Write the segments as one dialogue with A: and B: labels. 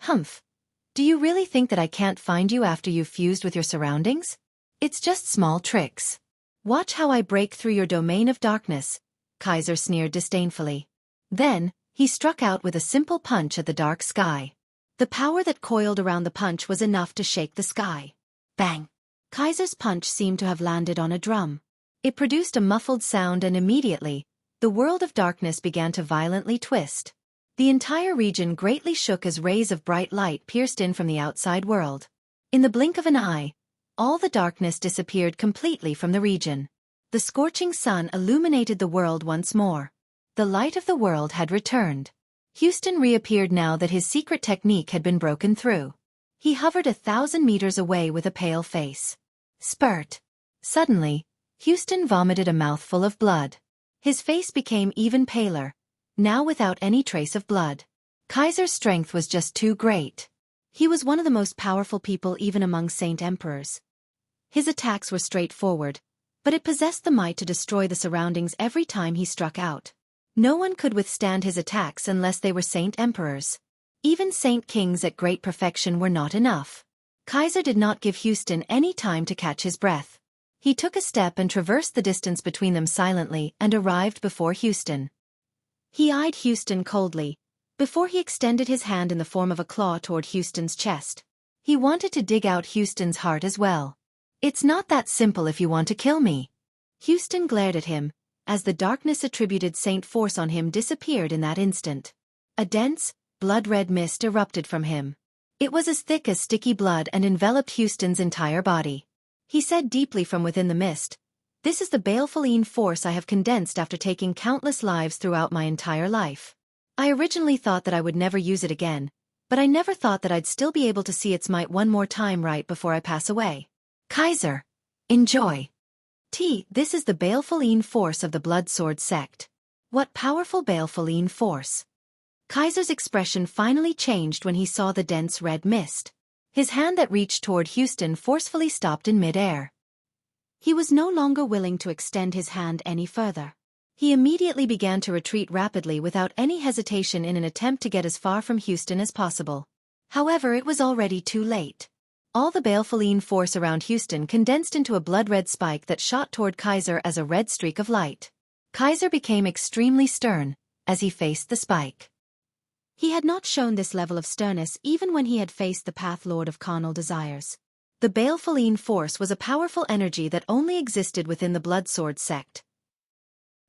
A: Humph. Do you really think that I can't find you after you've fused with your surroundings? It's just small tricks. Watch how I break through your domain of darkness, Kaiser sneered disdainfully. Then, he struck out with a simple punch at the dark sky. The power that coiled around the punch was enough to shake the sky. Bang! Kaiser's punch seemed to have landed on a drum. It produced a muffled sound and immediately, the world of darkness began to violently twist. The entire region greatly shook as rays of bright light pierced in from the outside world. In the blink of an eye, all the darkness disappeared completely from the region. The scorching sun illuminated the world once more. The light of the world had returned. Houston reappeared now that his secret technique had been broken through. He hovered 1,000 meters away with a pale face. Spurt. Suddenly, Houston vomited a mouthful of blood. His face became even paler, now without any trace of blood. Kaiser's strength was just too great. He was one of the most powerful people even among Saint Emperors. His attacks were straightforward, but it possessed the might to destroy the surroundings every time he struck out. No one could withstand his attacks unless they were Saint Emperors. Even Saint Kings at great perfection were not enough. Kaiser did not give Houston any time to catch his breath. He took a step and traversed the distance between them silently and arrived before Houston. He eyed Houston coldly, before he extended his hand in the form of a claw toward Houston's chest. He wanted to dig out Houston's heart as well. It's not that simple if you want to kill me. Houston glared at him, as the darkness attributed Saint Force on him disappeared in that instant. A dense, blood-red mist erupted from him. It was as thick as sticky blood and enveloped Houston's entire body. He said deeply from within the mist, "This is the baleful force I have condensed after taking countless lives throughout my entire life. I originally thought that I would never use it again, but I never thought that I'd still be able to see its might one more time right before I pass away. Kaiser, enjoy. This is the baleful force of the Blood Sword sect. What powerful baleful force." Kaiser's expression finally changed when he saw the dense red mist. His hand that reached toward Houston forcefully stopped in mid-air. He was no longer willing to extend his hand any further. He immediately began to retreat rapidly without any hesitation in an attempt to get as far from Houston as possible. However, it was already too late. All the baleful force around Houston condensed into a blood-red spike that shot toward Kaiser as a red streak of light. Kaiser became extremely stern as he faced the spike. He had not shown this level of sternness even when he had faced the Path Lord of Carnal Desires. The baleful force was a powerful energy that only existed within the Blood Sword sect.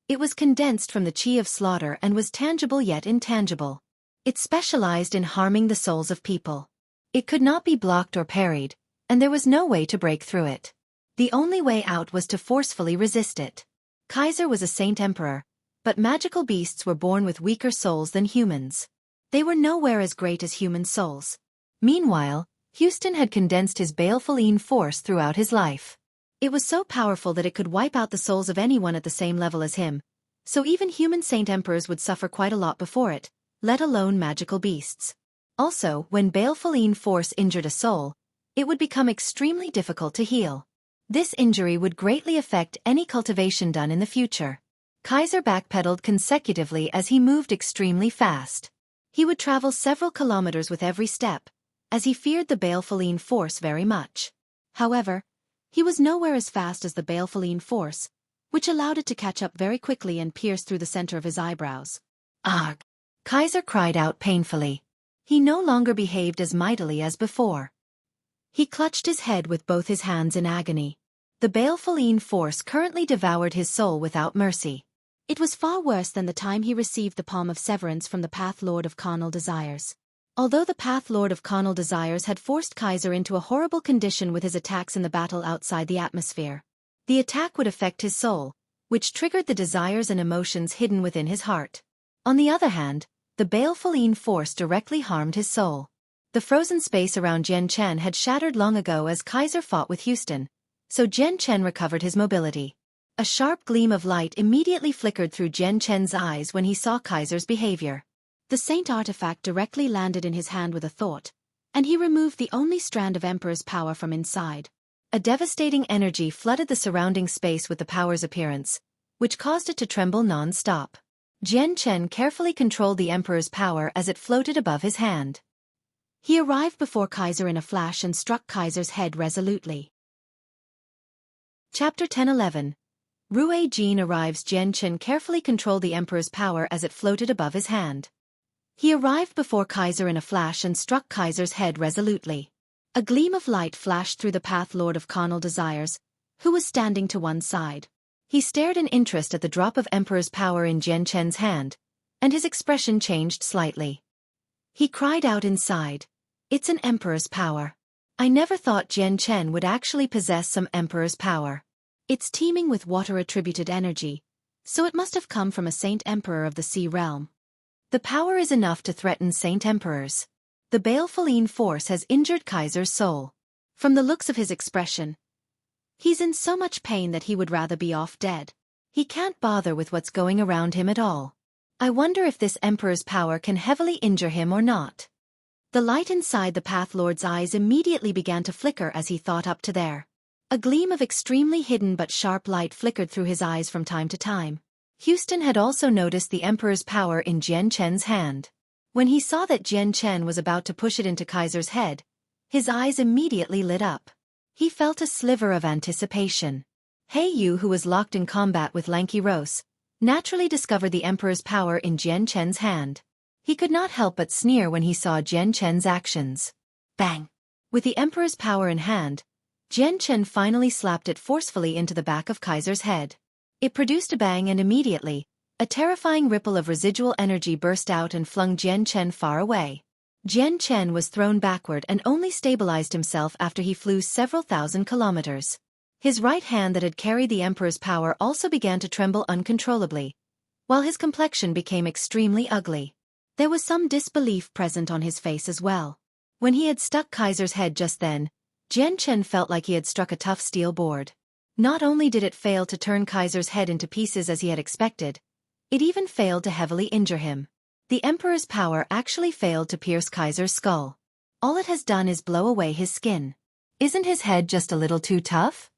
A: It was condensed from the chi of slaughter and was tangible yet intangible. It specialized in harming the souls of people. It could not be blocked or parried, and there was no way to break through it. The only way out was to forcefully resist it. Kaiser was a Saint Emperor, but magical beasts were born with weaker souls than humans. They were nowhere as great as human souls. Meanwhile, Houston had condensed his baleful force throughout his life. It was so powerful that it could wipe out the souls of anyone at the same level as him, so even human Saint Emperors would suffer quite a lot before it, let alone magical beasts. Also, when baleful force injured a soul, it would become extremely difficult to heal. This injury would greatly affect any cultivation done in the future. Kaiser backpedaled consecutively as he moved extremely fast. He would travel several kilometers with every step, as he feared the baleful force very much. However, he was nowhere as fast as the baleful force, which allowed it to catch up very quickly and pierce through the center of his eyebrows. Ugh! Kaiser cried out painfully. He no longer behaved as mightily as before. He clutched his head with both his hands in agony. The baleful force currently devoured his soul without mercy. It was far worse than the time he received the Palm of Severance from the Path Lord of Carnal Desires. Although the Path Lord of Carnal Desires had forced Kaiser into a horrible condition with his attacks in the battle outside the atmosphere, the attack would affect his soul, which triggered the desires and emotions hidden within his heart. On the other hand, the baleful force directly harmed his soul. The frozen space around Jian Chen had shattered long ago as Kaiser fought with Houston, so Jian Chen recovered his mobility. A sharp gleam of light immediately flickered through Jian Chen's eyes when he saw Kaiser's behavior. The Saint artifact directly landed in his hand with a thought, and he removed the only strand of Emperor's power from inside. A devastating energy flooded the surrounding space with the power's appearance, which caused it to tremble non-stop. Jian Chen carefully controlled the Emperor's power as it floated above his hand. He arrived before Kaiser in a flash and struck Kaiser's head resolutely. Chapter 10-11. Rue Jin arrives. Jian Chen carefully controlled the Emperor's power as it floated above his hand. He arrived before Kaiser in a flash and struck Kaiser's head resolutely. A gleam of light flashed through the path Lord of Carnal Desires, who was standing to one side. He stared in interest at the drop of Emperor's power in Jian Chen's hand, and his expression changed slightly. He cried out inside, "It's an Emperor's power. I never thought Jian Chen would actually possess some Emperor's power. It's teeming with water-attributed energy, so it must have come from a Saint Emperor of the Sea Realm. The power is enough to threaten Saint Emperors. The baleful force has injured Kaiser's soul. From the looks of his expression, he's in so much pain that he would rather be off dead. He can't bother with what's going around him at all. I wonder if this Emperor's power can heavily injure him or not." The light inside the Path Lord's eyes immediately began to flicker as he thought up to there. A gleam of extremely hidden but sharp light flickered through his eyes from time to time. Houston had also noticed the Emperor's power in Jian Chen's hand. When he saw that Jian Chen was about to push it into Kaiser's head, his eyes immediately lit up. He felt a sliver of anticipation. He Yu, who was locked in combat with Lanky Rose, naturally discovered the Emperor's power in Jian Chen's hand. He could not help but sneer when he saw Jian Chen's actions. Bang! With the Emperor's power in hand, Jian Chen finally slapped it forcefully into the back of Kaiser's head. It produced a bang, and immediately, a terrifying ripple of residual energy burst out and flung Jian Chen far away. Jian Chen was thrown backward and only stabilized himself after he flew several thousand kilometers. His right hand that had carried the Emperor's power also began to tremble uncontrollably, while his complexion became extremely ugly. There was some disbelief present on his face as well. When he had stuck Kaiser's head just then, Jian Chen felt like he had struck a tough steel board. Not only did it fail to turn Kaiser's head into pieces as he had expected, it even failed to heavily injure him. The Emperor's power actually failed to pierce Kaiser's skull. All it has done is blow away his skin. Isn't his head just a little too tough?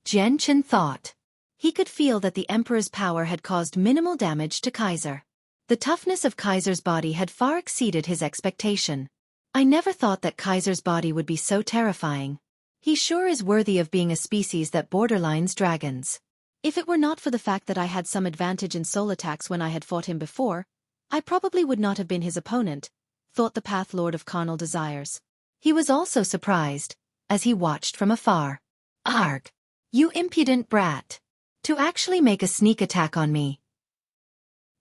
A: Jian Chen thought. He could feel that the Emperor's power had caused minimal damage to Kaiser. The toughness of Kaiser's body had far exceeded his expectation. I never thought that Kaiser's body would be so terrifying. He sure is worthy of being a species that borderlines dragons. If it were not for the fact that I had some advantage in soul attacks when I had fought him before, I probably would not have been his opponent, thought the Path Lord of Carnal Desires. He was also surprised, as he watched from afar. Arg! You impudent brat! To actually make a sneak attack on me.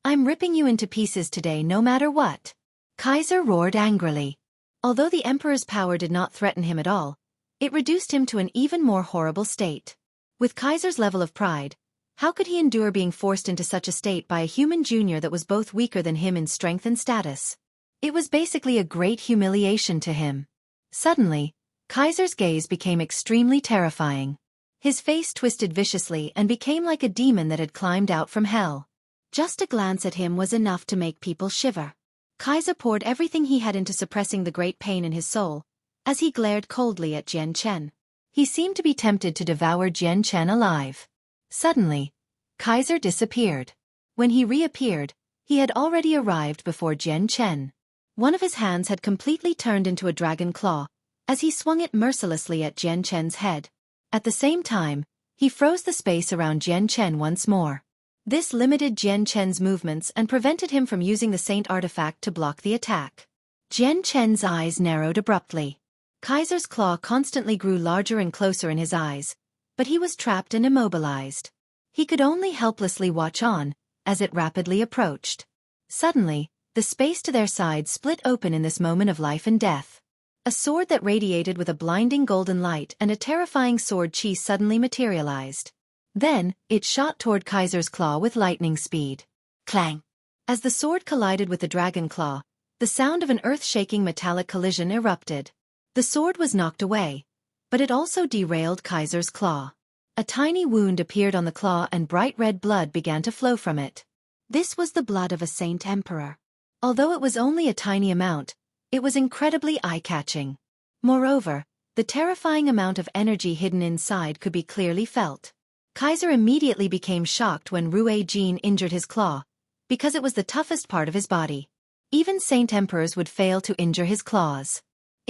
A: I'm ripping you into pieces today no matter what. Kaiser roared angrily. Although the Emperor's power did not threaten him at all, it reduced him to an even more horrible state. With Kaiser's level of pride, how could he endure being forced into such a state by a human junior that was both weaker than him in strength and status? It was basically a great humiliation to him. Suddenly, Kaiser's gaze became extremely terrifying. His face twisted viciously and became like a demon that had climbed out from hell. Just a glance at him was enough to make people shiver. Kaiser poured everything he had into suppressing the great pain in his soul, as he glared coldly at Jian Chen. He seemed to be tempted to devour Jian Chen alive. Suddenly, Kaiser disappeared. When he reappeared, he had already arrived before Jian Chen. One of his hands had completely turned into a dragon claw, as he swung it mercilessly at Jian Chen's head. At the same time, he froze the space around Jian Chen once more. This limited Jian Chen's movements and prevented him from using the Saint artifact to block the attack. Jian Chen's eyes narrowed abruptly. Kaiser's claw constantly grew larger and closer in his eyes, but he was trapped and immobilized. He could only helplessly watch on, as it rapidly approached. Suddenly, the space to their side split open in this moment of life and death. A sword that radiated with a blinding golden light and a terrifying sword chi suddenly materialized. Then, it shot toward Kaiser's claw with lightning speed. Clang! As the sword collided with the dragon claw, the sound of an earth-shaking metallic collision erupted. The sword was knocked away, but it also derailed Kaiser's claw. A tiny wound appeared on the claw and bright red blood began to flow from it. This was the blood of a Saint Emperor. Although it was only a tiny amount, it was incredibly eye-catching. Moreover, the terrifying amount of energy hidden inside could be clearly felt. Kaiser immediately became shocked when Rue Jin injured his claw, because it was the toughest part of his body. Even Saint Emperors would fail to injure his claws.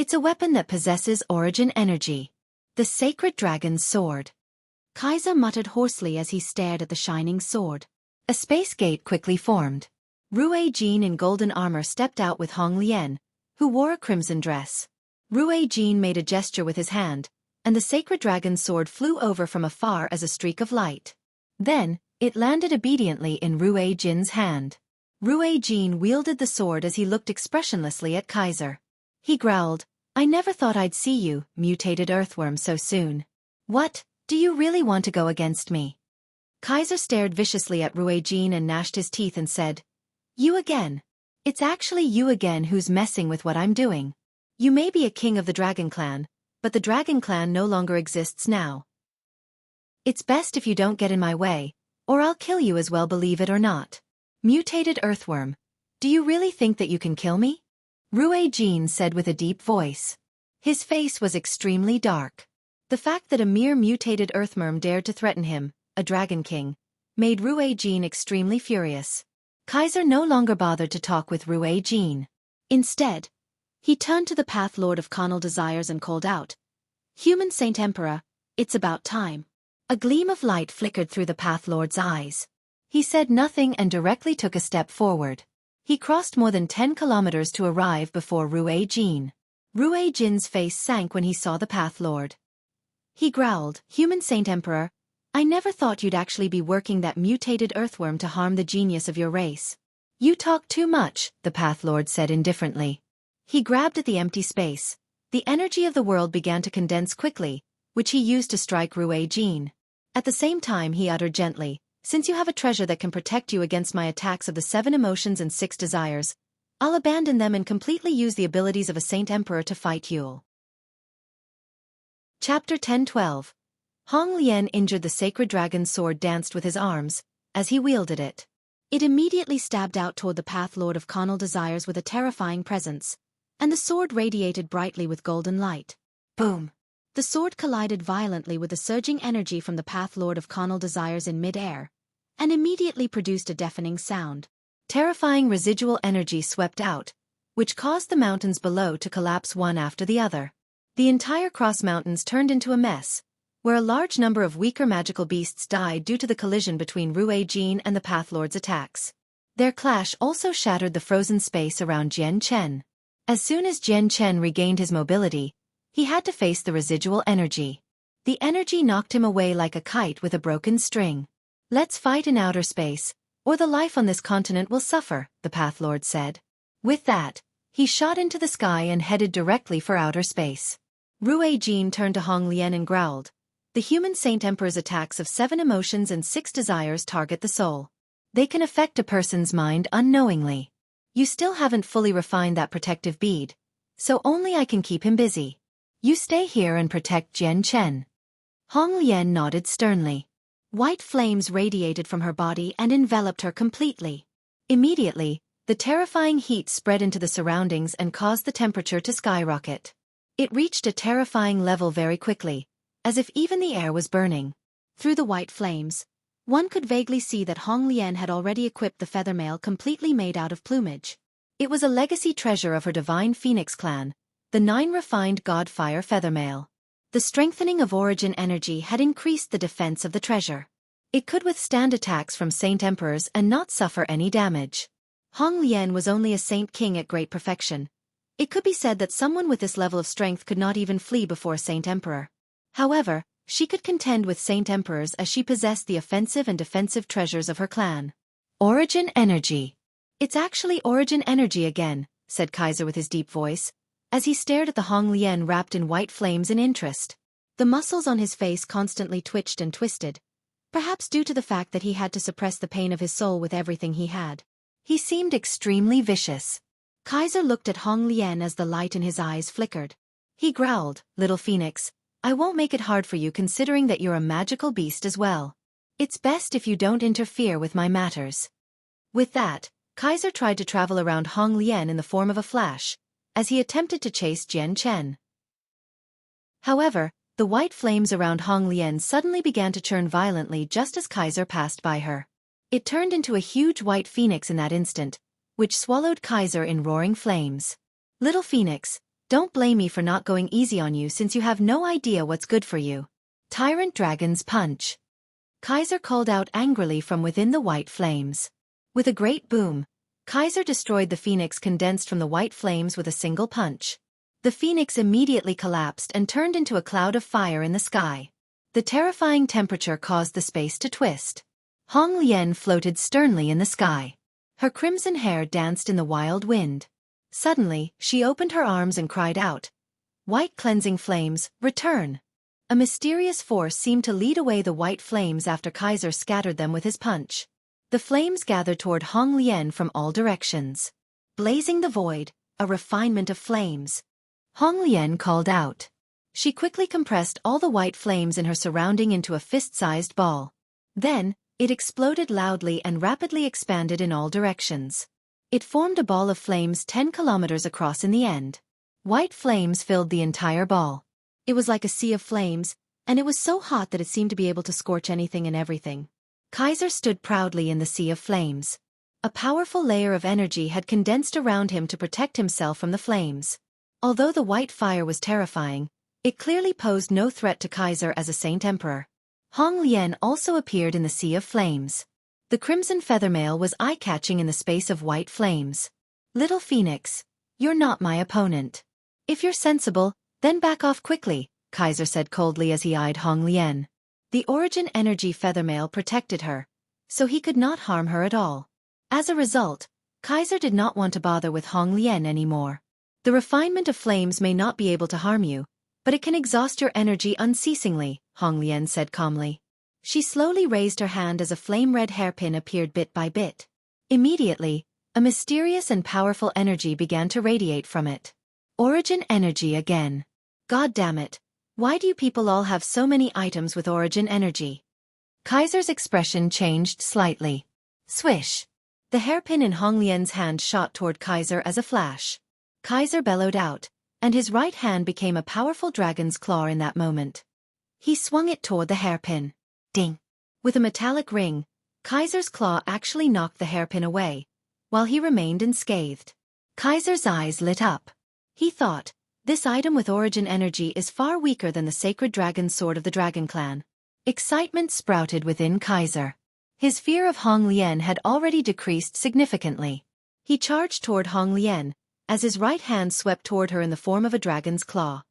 A: It's a weapon that possesses origin energy. The sacred dragon's sword. Kaiser muttered hoarsely as he stared at the shining sword. A space gate quickly formed. Ruei-jin in golden armor stepped out with Hong Lian, who wore a crimson dress. Ruei-jin made a gesture with his hand, and the sacred dragon's sword flew over from afar as a streak of light. Then, it landed obediently in Ruei-jin's hand. Ruei-jin wielded the sword as he looked expressionlessly at Kaiser. He growled, "I never thought I'd see you, mutated earthworm, so soon. What, do you really want to go against me?" Kaiser stared viciously at Ruei-jin and gnashed his teeth and said, "You again. It's actually you again who's messing with what I'm doing. You may be a king of the Dragon Clan, but the Dragon Clan no longer exists now. It's best if you don't get in my way, or I'll kill you as well, believe it or not. Mutated earthworm, do you really think that you can kill me?" Ruei-jin said with a deep voice. His face was extremely dark. The fact that a mere mutated earthworm dared to threaten him, a Dragon King, made Ruei-jin extremely furious. Kaiser no longer bothered to talk with Ruei-jin. Instead, he turned to the Path Lord of Carnal Desires and called out, "Human Saint Emperor, it's about time." A gleam of light flickered through the Path Lord's eyes. He said nothing and directly took a step forward. He crossed more than 10 kilometers to arrive before Ruei-jin. Ruei-jin's face sank when he saw the Path Lord. He growled, "Human Saint Emperor, I never thought you'd actually be working that mutated earthworm to harm the genius of your race." "You talk too much," the Path Lord said indifferently. He grabbed at the empty space. The energy of the world began to condense quickly, which he used to strike Ruei-jin. At the same time he uttered gently, "Since you have a treasure that can protect you against my attacks of the 7 emotions and 6 desires, I'll abandon them and completely use the abilities of a Saint Emperor to fight you." Chapter 10:12. Hong Lian injured the sacred dragon's sword danced with his arms, as he wielded it. It immediately stabbed out toward the Path Lord of Carnal Desires with a terrifying presence, and the sword radiated brightly with golden light. Boom! The sword collided violently with the surging energy from the Path Lord of Carnal Desires in mid-air, and immediately produced a deafening sound. Terrifying residual energy swept out, which caused the mountains below to collapse one after the other. The entire Cross Mountains turned into a mess, where a large number of weaker magical beasts died due to the collision between Ruei-jin and the Path Lord's attacks. Their clash also shattered the frozen space around Jian Chen. As soon as Jian Chen regained his mobility, he had to face the residual energy. The energy knocked him away like a kite with a broken string. "Let's fight in outer space, or the life on this continent will suffer," the Path Lord said. With that, he shot into the sky and headed directly for outer space. Ruei-jin turned to Hong Lian and growled, "The human Saint Emperor's attacks of 7 emotions and 6 desires target the soul. They can affect a person's mind unknowingly. You still haven't fully refined that protective bead, so only I can keep him busy. You stay here and protect Jian Chen." Hong Lian nodded sternly. White flames radiated from her body and enveloped her completely. Immediately, the terrifying heat spread into the surroundings and caused the temperature to skyrocket. It reached a terrifying level very quickly, as if even the air was burning. Through the white flames, one could vaguely see that Hong Lian had already equipped the feather mail completely made out of plumage. It was a legacy treasure of her divine Phoenix clan, the 9 refined God Fire feather mail. The strengthening of origin energy had increased the defense of the treasure. It could withstand attacks from Saint Emperors and not suffer any damage. Hong Lian was only a Saint King at great perfection. It could be said that someone with this level of strength could not even flee before a Saint Emperor. However, she could contend with Saint Emperors as she possessed the offensive and defensive treasures of her clan. Origin energy. "It's actually origin energy again," said Kaiser with his deep voice, as he stared at the Hong Lian wrapped in white flames in interest. The muscles on his face constantly twitched and twisted, perhaps due to the fact that he had to suppress the pain of his soul with everything he had. He seemed extremely vicious. Kaiser looked at Hong Lian as the light in his eyes flickered. He growled, "Little Phoenix, I won't make it hard for you considering that you're a magical beast as well. It's best if you don't interfere with my matters." With that, Kaiser tried to travel around Hong Lian in the form of a flash, as he attempted to chase Jian Chen. However, the white flames around Hong Lian suddenly began to churn violently just as Kaiser passed by her. It turned into a huge white phoenix in that instant, which swallowed Kaiser in roaring flames. "Little Phoenix, Don't blame me for not going easy on you since you have no idea what's good for you. Tyrant Dragon's Punch. Kaiser called out angrily from within the white flames. With a great boom, Kaiser destroyed the phoenix condensed from the white flames with a single punch. The phoenix immediately collapsed and turned into a cloud of fire in the sky. The terrifying temperature caused the space to twist. Hong Lian floated sternly in the sky. Her crimson hair danced in the wild wind. Suddenly, she opened her arms and cried out, "White cleansing flames, return!" A mysterious force seemed to lead away the white flames after Kaiser scattered them with his punch. The flames gathered toward Hong Lian from all directions. Blazing the void, a refinement of flames. Hong Lian called out. She quickly compressed all the white flames in her surrounding into a fist-sized ball. Then, it exploded loudly and rapidly expanded in all directions. It formed a ball of flames 10 kilometers across in the end. White flames filled the entire ball. It was like a sea of flames, and it was so hot that it seemed to be able to scorch anything and everything. Kaiser stood proudly in the sea of flames. A powerful layer of energy had condensed around him to protect himself from the flames. Although the white fire was terrifying, it clearly posed no threat to Kaiser as a Saint Emperor. Hong Lian also appeared in the sea of flames. The crimson feather male was eye-catching in the space of white flames. "Little Phoenix, you're not my opponent. If you're sensible, then back off quickly," Kaiser said coldly as he eyed Hong Lian. The origin energy feather male protected her, so he could not harm her at all. As a result, Kaiser did not want to bother with Hong Lian anymore. The refinement of flames may not be able to harm you, but it can exhaust your energy unceasingly, Hong Lian said calmly. She slowly raised her hand as a flame-red hairpin appeared bit by bit. Immediately, a mysterious and powerful energy began to radiate from it. Origin energy again. God damn it, why do you people all have so many items with origin energy? Kaiser's expression changed slightly. Swish. The hairpin in Hong Lian's hand shot toward Kaiser as a flash. Kaiser bellowed out, and his right hand became a powerful dragon's claw in that moment. He swung it toward the hairpin. Ding! With a metallic ring, Kaiser's claw actually knocked the hairpin away, while he remained unscathed. Kaiser's eyes lit up. He thought, this item with origin energy is far weaker than the sacred dragon sword of the Dragon Clan. Excitement sprouted within Kaiser. His fear of Hong Lian had already decreased significantly. He charged toward Hong Lian, as his right hand swept toward her in the form of a dragon's claw.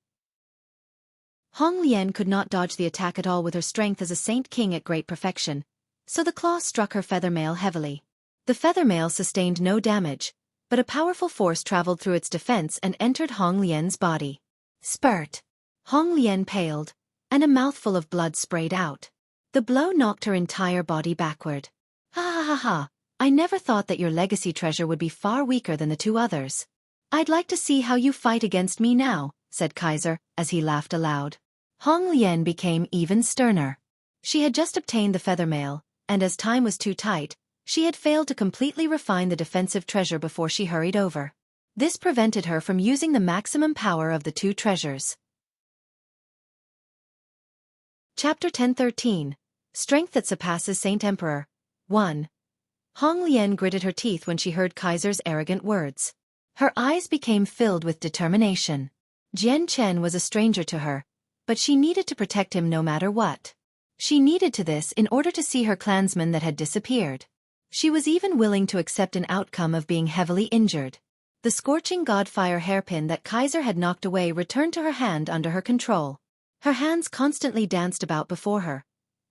A: Hong Lian could not dodge the attack at all with her strength as a saint king at great perfection, so the claw struck her feather male heavily. The feather male sustained no damage, but a powerful force traveled through its defense and entered Hong Lian's body. Spurt! Hong Lian paled, and a mouthful of blood sprayed out. The blow knocked her entire body backward. Ha ha ha ha, I never thought that your legacy treasure would be far weaker than the two others. I'd like to see how you fight against me now, said Kaiser, as he laughed aloud. Hong Lian became even sterner. She had just obtained the feather male, and as time was too tight, she had failed to completely refine the defensive treasure before she hurried over. This prevented her from using the maximum power of the two treasures. Chapter 1013. Strength that surpasses Saint Emperor. 1. Hong Lian gritted her teeth when she heard Kaiser's arrogant words. Her eyes became filled with determination. Jian Chen was a stranger to her, but she needed to protect him no matter what. She needed to this in order to see her clansmen that had disappeared. She was even willing to accept an outcome of being heavily injured. The scorching godfire hairpin that Kaiser had knocked away returned to her hand under her control. Her hands constantly danced about before her.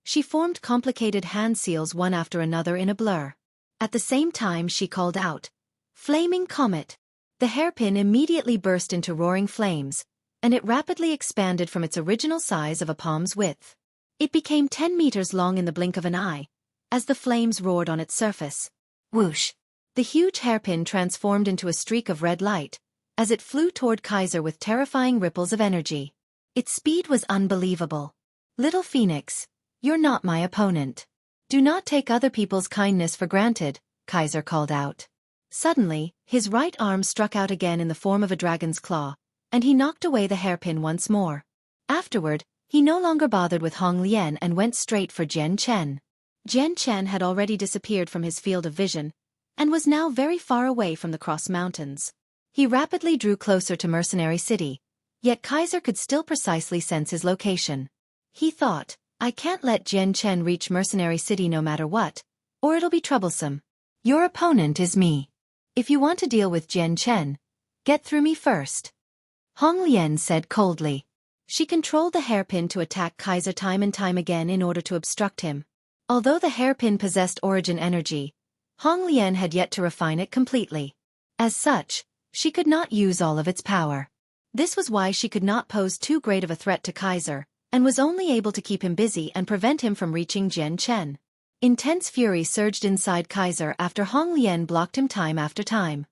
A: She formed complicated hand seals one after another in a blur. At the same time she called out, "Flaming Comet!" The hairpin immediately burst into roaring flames, and it rapidly expanded from its original size of a palm's width. It became 10 meters long in the blink of an eye, as the flames roared on its surface. Whoosh! The huge hairpin transformed into a streak of red light, as it flew toward Kaiser with terrifying ripples of energy. Its speed was unbelievable. Little Phoenix, you're not my opponent. Do not take other people's kindness for granted, Kaiser called out. Suddenly, his right arm struck out again in the form of a dragon's claw, and he knocked away the hairpin once more. Afterward, he no longer bothered with Hong Lian and went straight for Jian Chen. Jian Chen had already disappeared from his field of vision, and was now very far away from the Cross Mountains. He rapidly drew closer to Mercenary City, yet Kaiser could still precisely sense his location. He thought, I can't let Jian Chen reach Mercenary City no matter what, or it'll be troublesome. Your opponent is me. If you want to deal with Jian Chen, get through me first. Hong Lian said coldly. She controlled the hairpin to attack Kaiser time and time again in order to obstruct him. Although the hairpin possessed origin energy, Hong Lian had yet to refine it completely. As such, she could not use all of its power. This was why she could not pose too great of a threat to Kaiser, and was only able to keep him busy and prevent him from reaching Jian Chen. Intense fury surged inside Kaiser after Hong Lian blocked him time after time.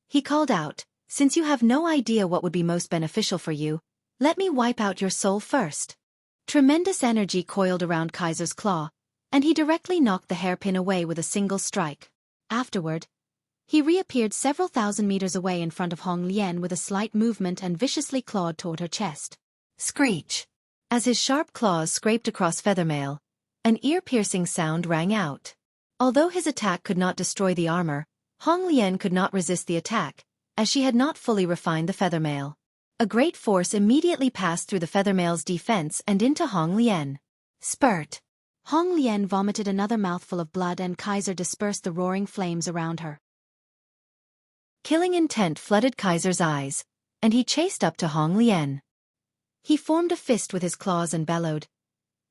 A: He called out, since you have no idea what would be most beneficial for you, let me wipe out your soul first. Tremendous energy coiled around Kaiser's claw, and he directly knocked the hairpin away with a single strike. Afterward, he reappeared several thousand meters away in front of Hong Lian with a slight movement and viciously clawed toward her chest. Screech! As his sharp claws scraped across feathermail, an ear-piercing sound rang out. Although his attack could not destroy the armor, Hong Lian could not resist the attack, as she had not fully refined the feathermail. A great force immediately passed through the feathermail's defense and into Hong Lian. Spurt! Hong Lian vomited another mouthful of blood and Kaiser dispersed the roaring flames around her. Killing intent flooded Kaiser's eyes, and he chased up to Hong Lian. He formed a fist with his claws and bellowed,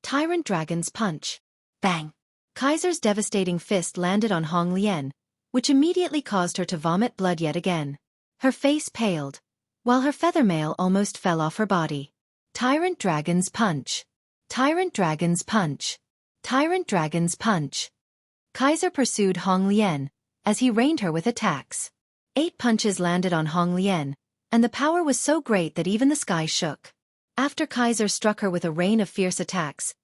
A: Tyrant Dragon's Punch. Bang! Kaiser's devastating fist landed on Hong Lian, which immediately caused her to vomit blood yet again. Her face paled, while her feathermail almost fell off her body. Tyrant Dragon's Punch. Tyrant Dragon's Punch. Tyrant Dragon's Punch. Kaiser pursued Hong Lian, as he rained her with attacks. 8 punches landed on Hong Lian, and the power was so great that even the sky shook. After Kaiser struck her with a rain of fierce attacks,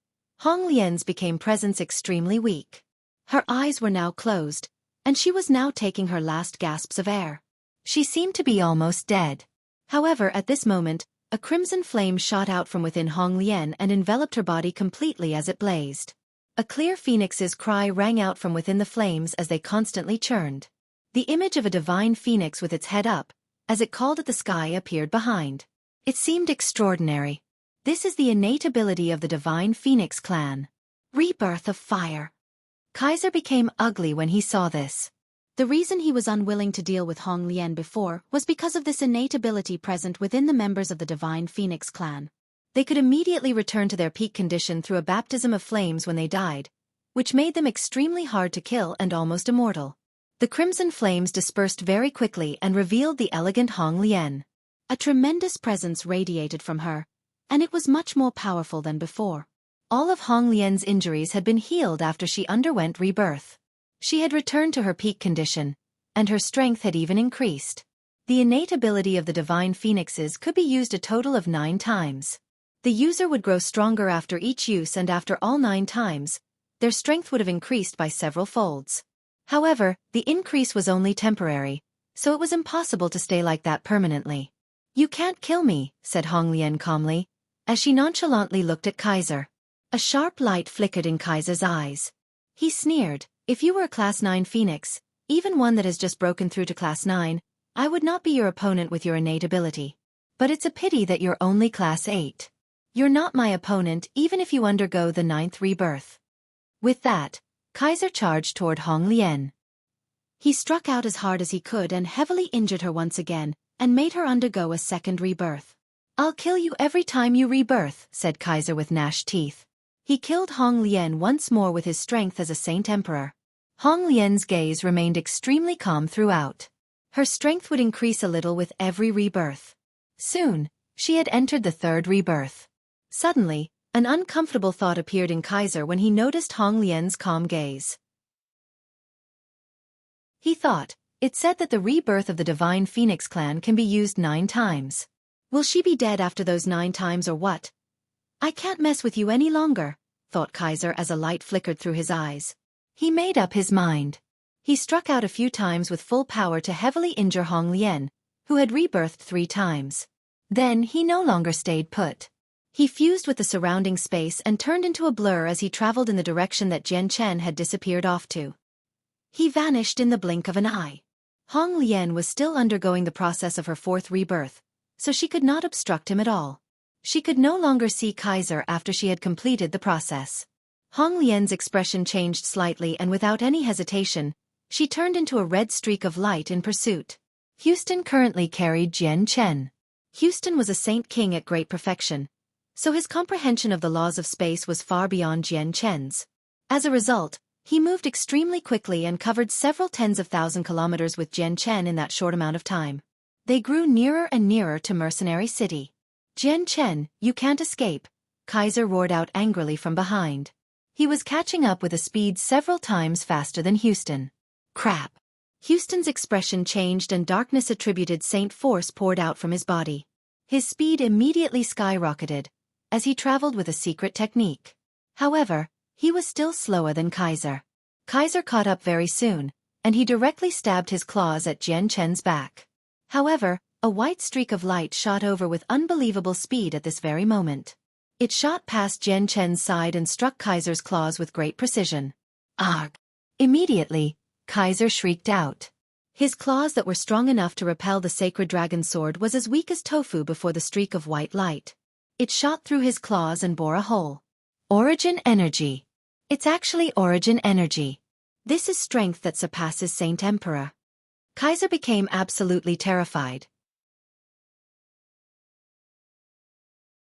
A: Hong Lian's became presence extremely weak. Her eyes were now closed, and she was now taking her last gasps of air. She seemed to be almost dead. However, at this moment, a crimson flame shot out from within Hong Lian and enveloped her body completely as it blazed. A clear phoenix's cry rang out from within the flames as they constantly churned. The image of a divine phoenix with its head up, as it called at the sky, appeared behind. It seemed extraordinary. This is the innate ability of the divine phoenix clan. Rebirth of fire. Kaiser became ugly when he saw this. The reason he was unwilling to deal with Hong Lian before was because of this innate ability present within the members of the divine phoenix clan. They could immediately return to their peak condition through a baptism of flames when they died, which made them extremely hard to kill and almost immortal. The crimson flames dispersed very quickly and revealed the elegant Hong Lian. A tremendous presence radiated from her, and it was much more powerful than before. All of Hong Lian's injuries had been healed after she underwent rebirth. She had returned to her peak condition, and her strength had even increased. The innate ability of the divine phoenixes could be used a total of 9 times. The user would grow stronger after each use, and after all 9 times, their strength would have increased by several folds. However, the increase was only temporary, so it was impossible to stay like that permanently. You can't kill me, said Hong Lian calmly, as she nonchalantly looked at Kaiser. A sharp light flickered in Kaiser's eyes. He sneered, if you were a Class 9 Phoenix, even one that has just broken through to Class 9, I would not be your opponent with your innate ability. But it's a pity that you're only Class 8. You're not my opponent even if you undergo the 9th rebirth. With that, Kaiser charged toward Hong Lian. He struck out as hard as he could and heavily injured her once again, and made her undergo a 2nd rebirth. I'll kill you every time you rebirth, said Kaiser with gnashed teeth. He killed Hong Lian once more with his strength as a Saint Emperor. Hong Lian's gaze remained extremely calm throughout. Her strength would increase a little with every rebirth. Soon, she had entered the 3rd rebirth. Suddenly, an uncomfortable thought appeared in Kaiser when he noticed Hong Lian's calm gaze. He thought, it said that the rebirth of the Divine Phoenix clan can be used 9 times. Will she be dead after those 9 times or what? I can't mess with you any longer, thought Kaiser as a light flickered through his eyes. He made up his mind. He struck out a few times with full power to heavily injure Hong Lian, who had rebirthed 3 times. Then he no longer stayed put. He fused with the surrounding space and turned into a blur as he traveled in the direction that Jian Chen had disappeared off to. He vanished in the blink of an eye. Hong Lian was still undergoing the process of her fourth rebirth, so she could not obstruct him at all. She could no longer see Kaiser after she had completed the process. Hong Lian's expression changed slightly, and without any hesitation, she turned into a red streak of light in pursuit. Houston currently carried Jian Chen. Houston was a saint king at great perfection, so his comprehension of the laws of space was far beyond Jian Chen's. As a result, he moved extremely quickly and covered several tens of thousand kilometers with Jian Chen in that short amount of time. They grew nearer and nearer to Mercenary City. "Jian Chen, you can't escape," Kaiser roared out angrily from behind. He was catching up with a speed several times faster than Houston. Crap. Houston's expression changed and darkness attributed Saint force poured out from his body. His speed immediately skyrocketed, as he traveled with a secret technique. However, he was still slower than Kaiser. Kaiser caught up very soon, and he directly stabbed his claws at Jian Chen's back. However, a white streak of light shot over with unbelievable speed at this very moment. It shot past Jian Chen's side and struck Kaiser's claws with great precision. Arg! Immediately, Kaiser shrieked out. His claws that were strong enough to repel the sacred dragon sword was as weak as tofu before the streak of white light. It shot through his claws and bore a hole. Origin energy. It's actually origin energy. This is strength that surpasses Saint Emperor. Kaiser became absolutely terrified.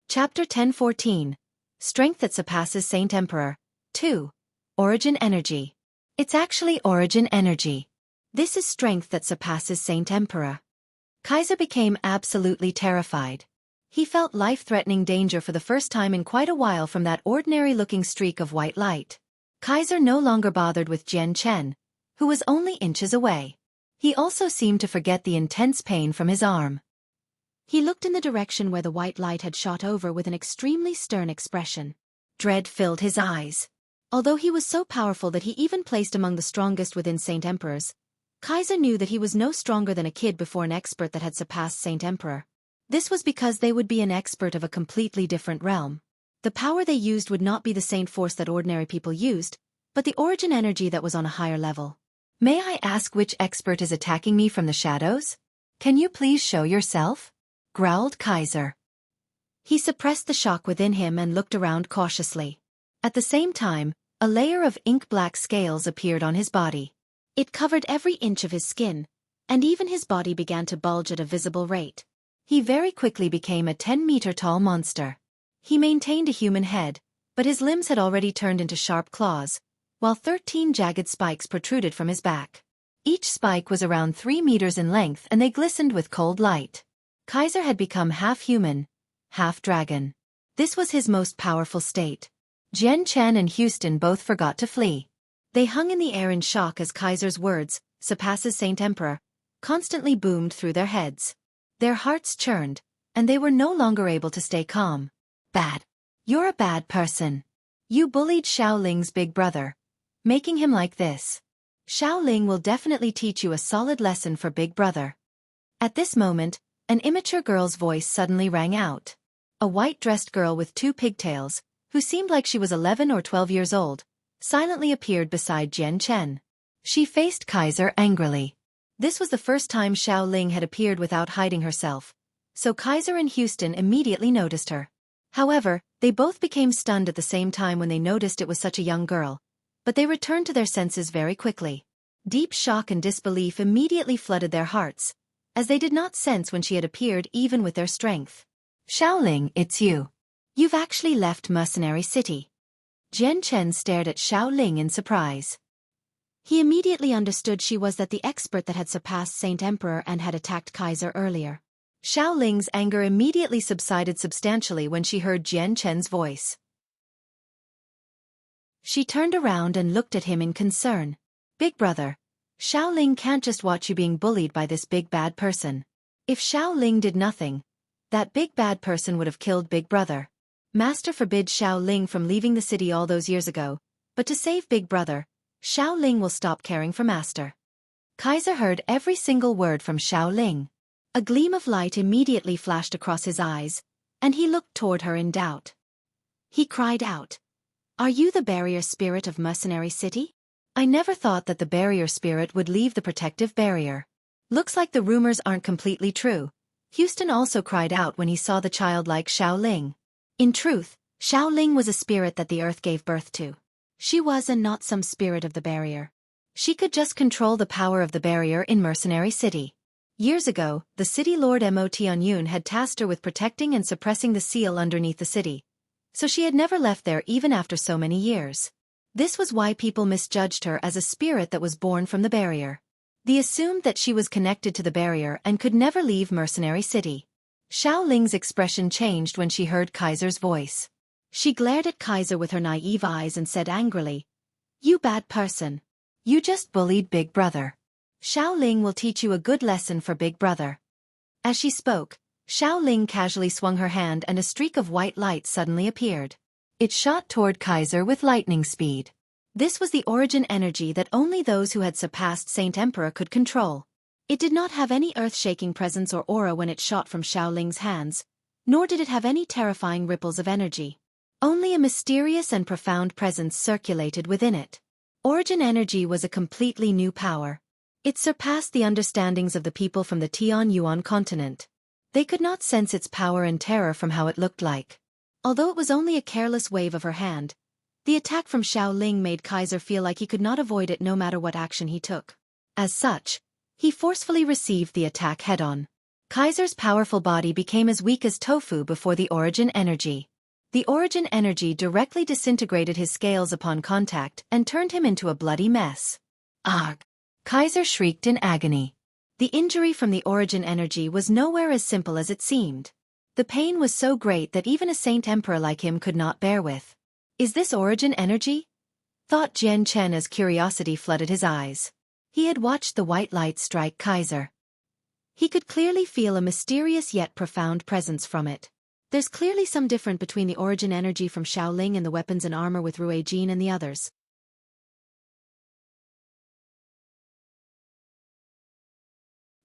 A: Chapter 10:14. Strength that surpasses Saint Emperor. 2. Origin energy. It's actually origin energy. This is strength that surpasses Saint Emperor. Kaiser became absolutely terrified. He felt life-threatening danger for the first time in quite a while from that ordinary-looking streak of white light. Kaiser no longer bothered with Jian Chen, who was only inches away. He also seemed to forget the intense pain from his arm. He looked in the direction where the white light had shot over with an extremely stern expression. Dread filled his eyes. Although he was so powerful that he even placed among the strongest within Saint Emperors, Kaiser knew that he was no stronger than a kid before an expert that had surpassed Saint Emperor. This was because they would be an expert of a completely different realm. The power they used would not be the Saint force that ordinary people used, but the origin energy that was on a higher level. "May I ask which expert is attacking me from the shadows? Can you please show yourself?" growled Kaiser. He suppressed the shock within him and looked around cautiously. At the same time, a layer of ink-black scales appeared on his body. It covered every inch of his skin, and even his body began to bulge at a visible rate. He very quickly became a 10-meter-tall monster. He maintained a human head, but his limbs had already turned into sharp claws, while 13 jagged spikes protruded from his back. Each spike was around 3 meters in length and they glistened with cold light. Kaiser had become half human, half dragon. This was his most powerful state. Jian Chen and Houston both forgot to flee. They hung in the air in shock as Kaiser's words, "surpasses Saint Emperor," constantly boomed through their heads. Their hearts churned, and they were no longer able to stay calm. "Bad. You're a bad person. You bullied Xiaoling's big brother, making him like this. Xiaoling will definitely teach you a solid lesson for big brother." At this moment, an immature girl's voice suddenly rang out. A white-dressed girl with 2 pigtails, who seemed like she was 11 or 12 years old, silently appeared beside Jian Chen. She faced Kaiser angrily. This was the first time Xiaoling had appeared without hiding herself, so Kaiser and Houston immediately noticed her. However, they both became stunned at the same time when they noticed it was such a young girl, but they returned to their senses very quickly. Deep shock and disbelief immediately flooded their hearts, as they did not sense when she had appeared even with their strength. "Xiaoling, it's you. You've actually left Mercenary City." Jian Chen stared at Xiaoling in surprise. He immediately understood she was the expert that had surpassed Saint Emperor and had attacked Kaiser earlier. Xiaoling's anger immediately subsided substantially when she heard Jian Chen's voice. She turned around and looked at him in concern. "Big brother, Xiaoling can't just watch you being bullied by this big bad person. If Xiaoling did nothing, that big bad person would have killed big brother. Master forbid Xiaoling from leaving the city all those years ago, but to save big brother, Xiaoling will stop caring for Master." Kaiser heard every single word from Xiaoling. A gleam of light immediately flashed across his eyes, and he looked toward her in doubt. He cried out, "Are you the barrier spirit of Mercenary City? I never thought that the barrier spirit would leave the protective barrier." Looks like the rumors aren't completely true. Houston also cried out when he saw the childlike Xiao Ling. In truth, Xiao Ling was a spirit that the earth gave birth to. She was and not some spirit of the barrier. She could just control the power of the barrier in Mercenary City. Years ago, the city lord Mo Tianyun had tasked her with protecting and suppressing the seal underneath the city. So she had never left there even after so many years. This was why people misjudged her as a spirit that was born from the barrier. They assumed that she was connected to the barrier and could never leave Mercenary City. Xiao Ling's expression changed when she heard Kaiser's voice. She glared at Kaiser with her naive eyes and said angrily, "You bad person. You just bullied Big Brother. Xiao Ling will teach you a good lesson for Big Brother." As she spoke, Xiao Ling casually swung her hand and a streak of white light suddenly appeared. It shot toward Kaiser with lightning speed. This was the origin energy that only those who had surpassed Saint Emperor could control. It did not have any earth-shaking presence or aura when it shot from Xiao Ling's hands, nor did it have any terrifying ripples of energy. Only a mysterious and profound presence circulated within it. Origin energy was a completely new power. It surpassed the understandings of the people from the Tianyuan continent. They could not sense its power and terror from how it looked like. Although it was only a careless wave of her hand, the attack from Xiao Ling made Kaiser feel like he could not avoid it no matter what action he took. As such, he forcefully received the attack head-on. Kaiser's powerful body became as weak as tofu before the origin energy. The origin energy directly disintegrated his scales upon contact and turned him into a bloody mess. "Ugh!" Kaiser shrieked in agony. The injury from the origin energy was nowhere as simple as it seemed. The pain was so great that even a Saint Emperor like him could not bear with. "Is this origin energy?" thought Jian Chen as curiosity flooded his eyes. He had watched the white light strike Kaiser. He could clearly feel a mysterious yet profound presence from it. There's clearly some difference between the origin energy from Xiao Ling and the weapons and armor with Rue Jin and the others.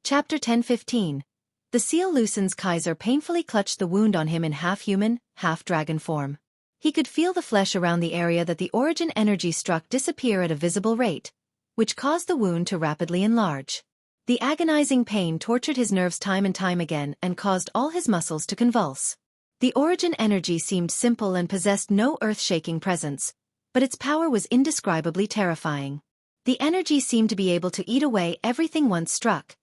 A: Chapter 10:15. The seal loosens. Kaiser painfully clutched the wound on him in half-human, half-dragon form. He could feel the flesh around the area that the origin energy struck disappear at a visible rate, which caused the wound to rapidly enlarge. The agonizing pain tortured his nerves time and time again and caused all his muscles to convulse. The origin energy seemed simple and possessed no earth-shaking presence, but its power was indescribably terrifying. The energy seemed to be able to eat away everything once struck,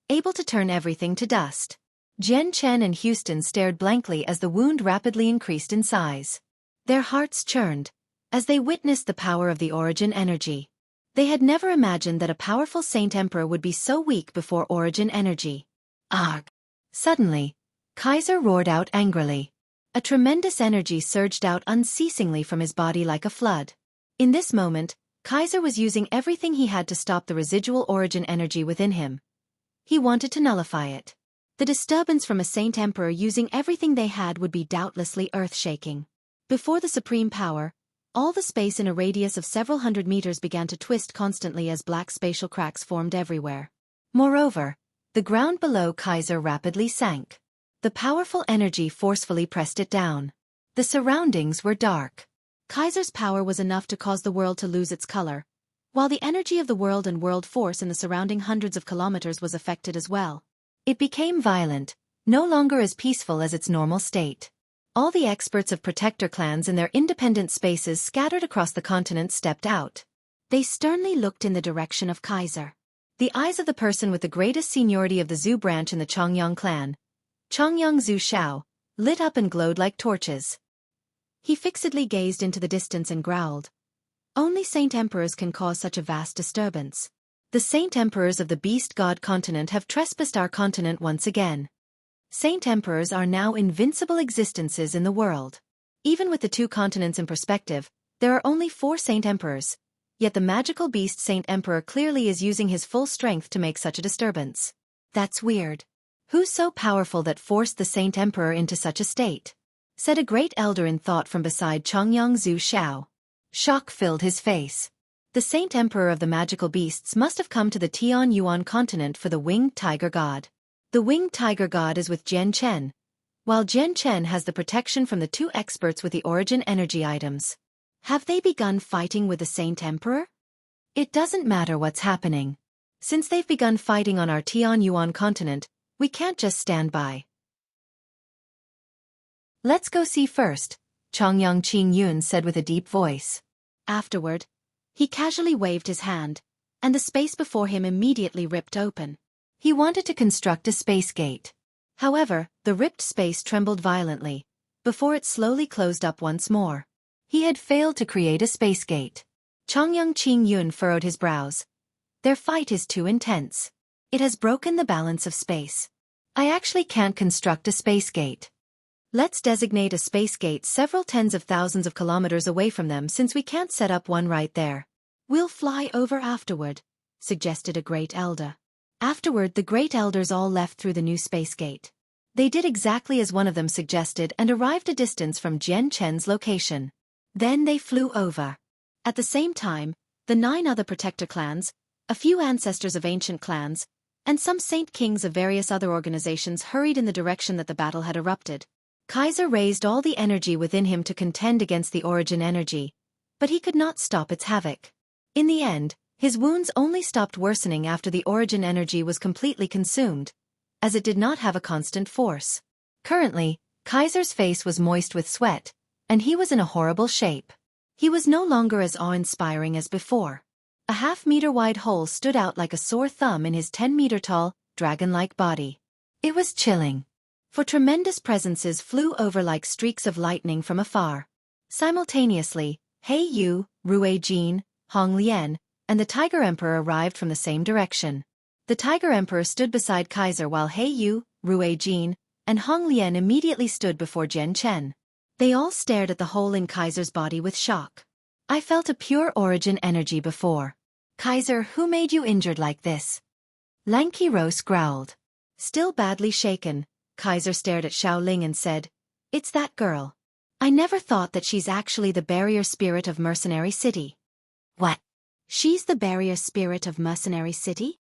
A: able to turn everything to dust. Jian Chen and Houston stared blankly as the wound rapidly increased in size. Their hearts churned as they witnessed the power of the origin energy. They had never imagined that a powerful Saint Emperor would be so weak before origin energy. "Ugh!" Suddenly, Kaiser roared out angrily. A tremendous energy surged out unceasingly from his body like a flood. In this moment, Kaiser was using everything he had to stop the residual origin energy within him. He wanted to nullify it. The disturbance from a Saint Emperor using everything they had would be doubtlessly earth-shaking. Before the supreme power, all the space in a radius of several hundred meters began to twist constantly as black spatial cracks formed everywhere. Moreover, the ground below Kaiser rapidly sank. The powerful energy forcefully pressed it down. The surroundings were dark. Kaiser's power was enough to cause the world to lose its color, while the energy of the world and world force in the surrounding hundreds of kilometers was affected as well. It became violent, no longer as peaceful as its normal state. All the experts of protector clans in their independent spaces scattered across the continent stepped out. They sternly looked in the direction of Kaiser. The eyes of the person with the greatest seniority of the Zhu branch in the Chongyang clan, Chongyang Zhu Xiao, lit up and glowed like torches. He fixedly gazed into the distance and growled, "Only Saint Emperors can cause such a vast disturbance. The Saint Emperors of the Beast God continent have trespassed our continent once again. Saint Emperors are now invincible existences in the world. Even with the two continents in perspective, there are only 4 Saint Emperors, yet the magical beast Saint Emperor clearly is using his full strength to make such a disturbance. That's weird. Who's so powerful that forced the Saint Emperor into such a state?" said a great elder in thought from beside Chongyang Zhu Xiao. Shock filled his face. The Saint Emperor of the magical beasts must have come to the Tianyuan continent for the winged tiger god. The winged tiger god is with Jian Chen, while Jian Chen has the protection from the 2 experts with the origin energy items. Have they begun fighting with the Saint Emperor? It doesn't matter what's happening. Since they've begun fighting on our Tianyuan continent, we can't just stand by. Let's go see first, Chongyang Qingyun said with a deep voice. Afterward, he casually waved his hand, and the space before him immediately ripped open. He wanted to construct a space gate. However, the ripped space trembled violently, before it slowly closed up once more. He had failed to create a space gate. Chongyang Qingyun furrowed his brows. Their fight is too intense. It has broken the balance of space. I actually can't construct a space gate. Let's designate a space gate several tens of thousands of kilometers away from them since we can't set up one right there. We'll fly over afterward, suggested a great elder. Afterward, the great elders all left through the new space gate. They did exactly as one of them suggested and arrived a distance from Jian Chen's location. Then they flew over. At the same time, the 9 other protector clans, a few ancestors of ancient clans, and some saint kings of various other organizations hurried in the direction that the battle had erupted. Kaiser raised all the energy within him to contend against the origin energy, but he could not stop its havoc. In the end, his wounds only stopped worsening after the origin energy was completely consumed, as it did not have a constant force. Currently, Kaiser's face was moist with sweat, and he was in a horrible shape. He was no longer as awe-inspiring as before. A half-meter-wide hole stood out like a sore thumb in his 10-meter-tall, dragon-like body. It was chilling. For tremendous presences flew over like streaks of lightning from afar. Simultaneously, He Yu, Rue Jin, Hong Lian, and the Tiger Emperor arrived from the same direction. The Tiger Emperor stood beside Kaiser while He Yu, Rue Jin, and Hong Lian immediately stood before Jian Chen. They all stared at the hole in Kaiser's body with shock. I felt a pure origin energy before. Kaiser, who made you injured like this? Lanky Rose growled. Still badly shaken, Kaiser stared at Xiaoling and said, "It's that girl. I never thought that she's actually the barrier spirit of Mercenary City." What? She's the barrier spirit of Mercenary City?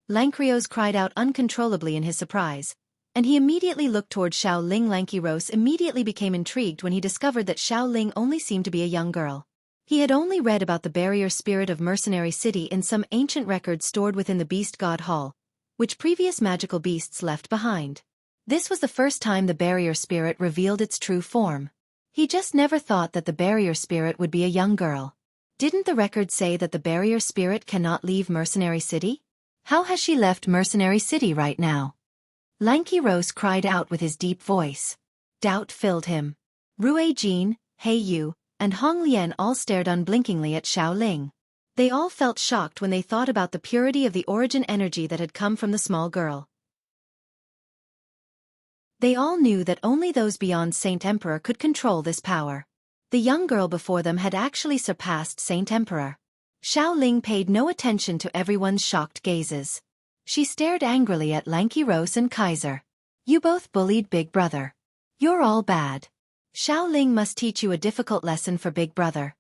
A: Lankrios cried out uncontrollably in his surprise, and he immediately looked toward Xiaoling. Lanky Rose immediately became intrigued when he discovered that Xiaoling only seemed to be a young girl. He had only read about the barrier spirit of Mercenary City in some ancient records stored within the Beast God Hall, which previous magical beasts left behind. This was the first time the barrier spirit revealed its true form. He just never thought that the barrier spirit would be a young girl. Didn't the record say that the barrier spirit cannot leave Mercenary City? How has she left Mercenary City right now? Lanky Rose cried out with his deep voice. Doubt filled him. Rue Jin, He Yu, and Hong Lian all stared unblinkingly at Xiaoling. They all felt shocked when they thought about the purity of the origin energy that had come from the small girl. They all knew that only those beyond Saint Emperor could control this power. The young girl before them had actually surpassed Saint Emperor. Xiaoling paid no attention to everyone's shocked gazes. She stared angrily at Lanky Rose and Kaiser. You both bullied Big Brother. You're all bad. Xiaoling must teach you a difficult lesson for Big Brother.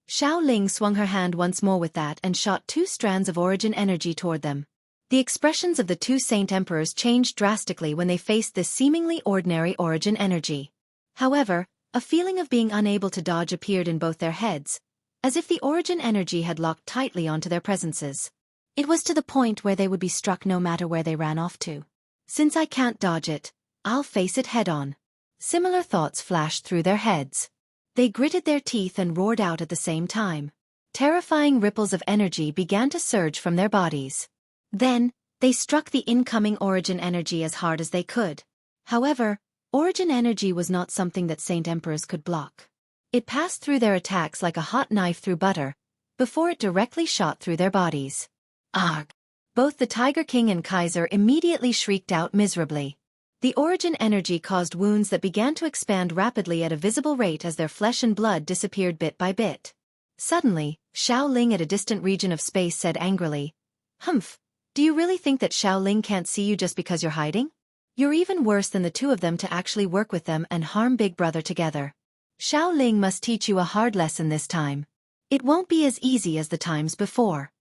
A: Xiaoling swung her hand once more with that and shot 2 strands of origin energy toward them. The expressions of the 2 Saint Emperors changed drastically when they faced this seemingly ordinary origin energy. However, a feeling of being unable to dodge appeared in both their heads, as if the origin energy had locked tightly onto their presences. It was to the point where they would be struck no matter where they ran off to. Since I can't dodge it, I'll face it head-on. Similar thoughts flashed through their heads. They gritted their teeth and roared out at the same time. Terrifying ripples of energy began to surge from their bodies. Then, they struck the incoming origin energy as hard as they could. However, origin energy was not something that Saint Emperors could block. It passed through their attacks like a hot knife through butter, before it directly shot through their bodies. Arg! Both the Tiger King and Kaiser immediately shrieked out miserably. The origin energy caused wounds that began to expand rapidly at a visible rate as their flesh and blood disappeared bit by bit. Suddenly, Xiaoling at a distant region of space said angrily, "Humph! Do you really think that Xiaoling can't see you just because you're hiding? You're even worse than the 2 of them to actually work with them and harm Big Brother together. Xiaoling must teach you a hard lesson this time. It won't be as easy as the times before."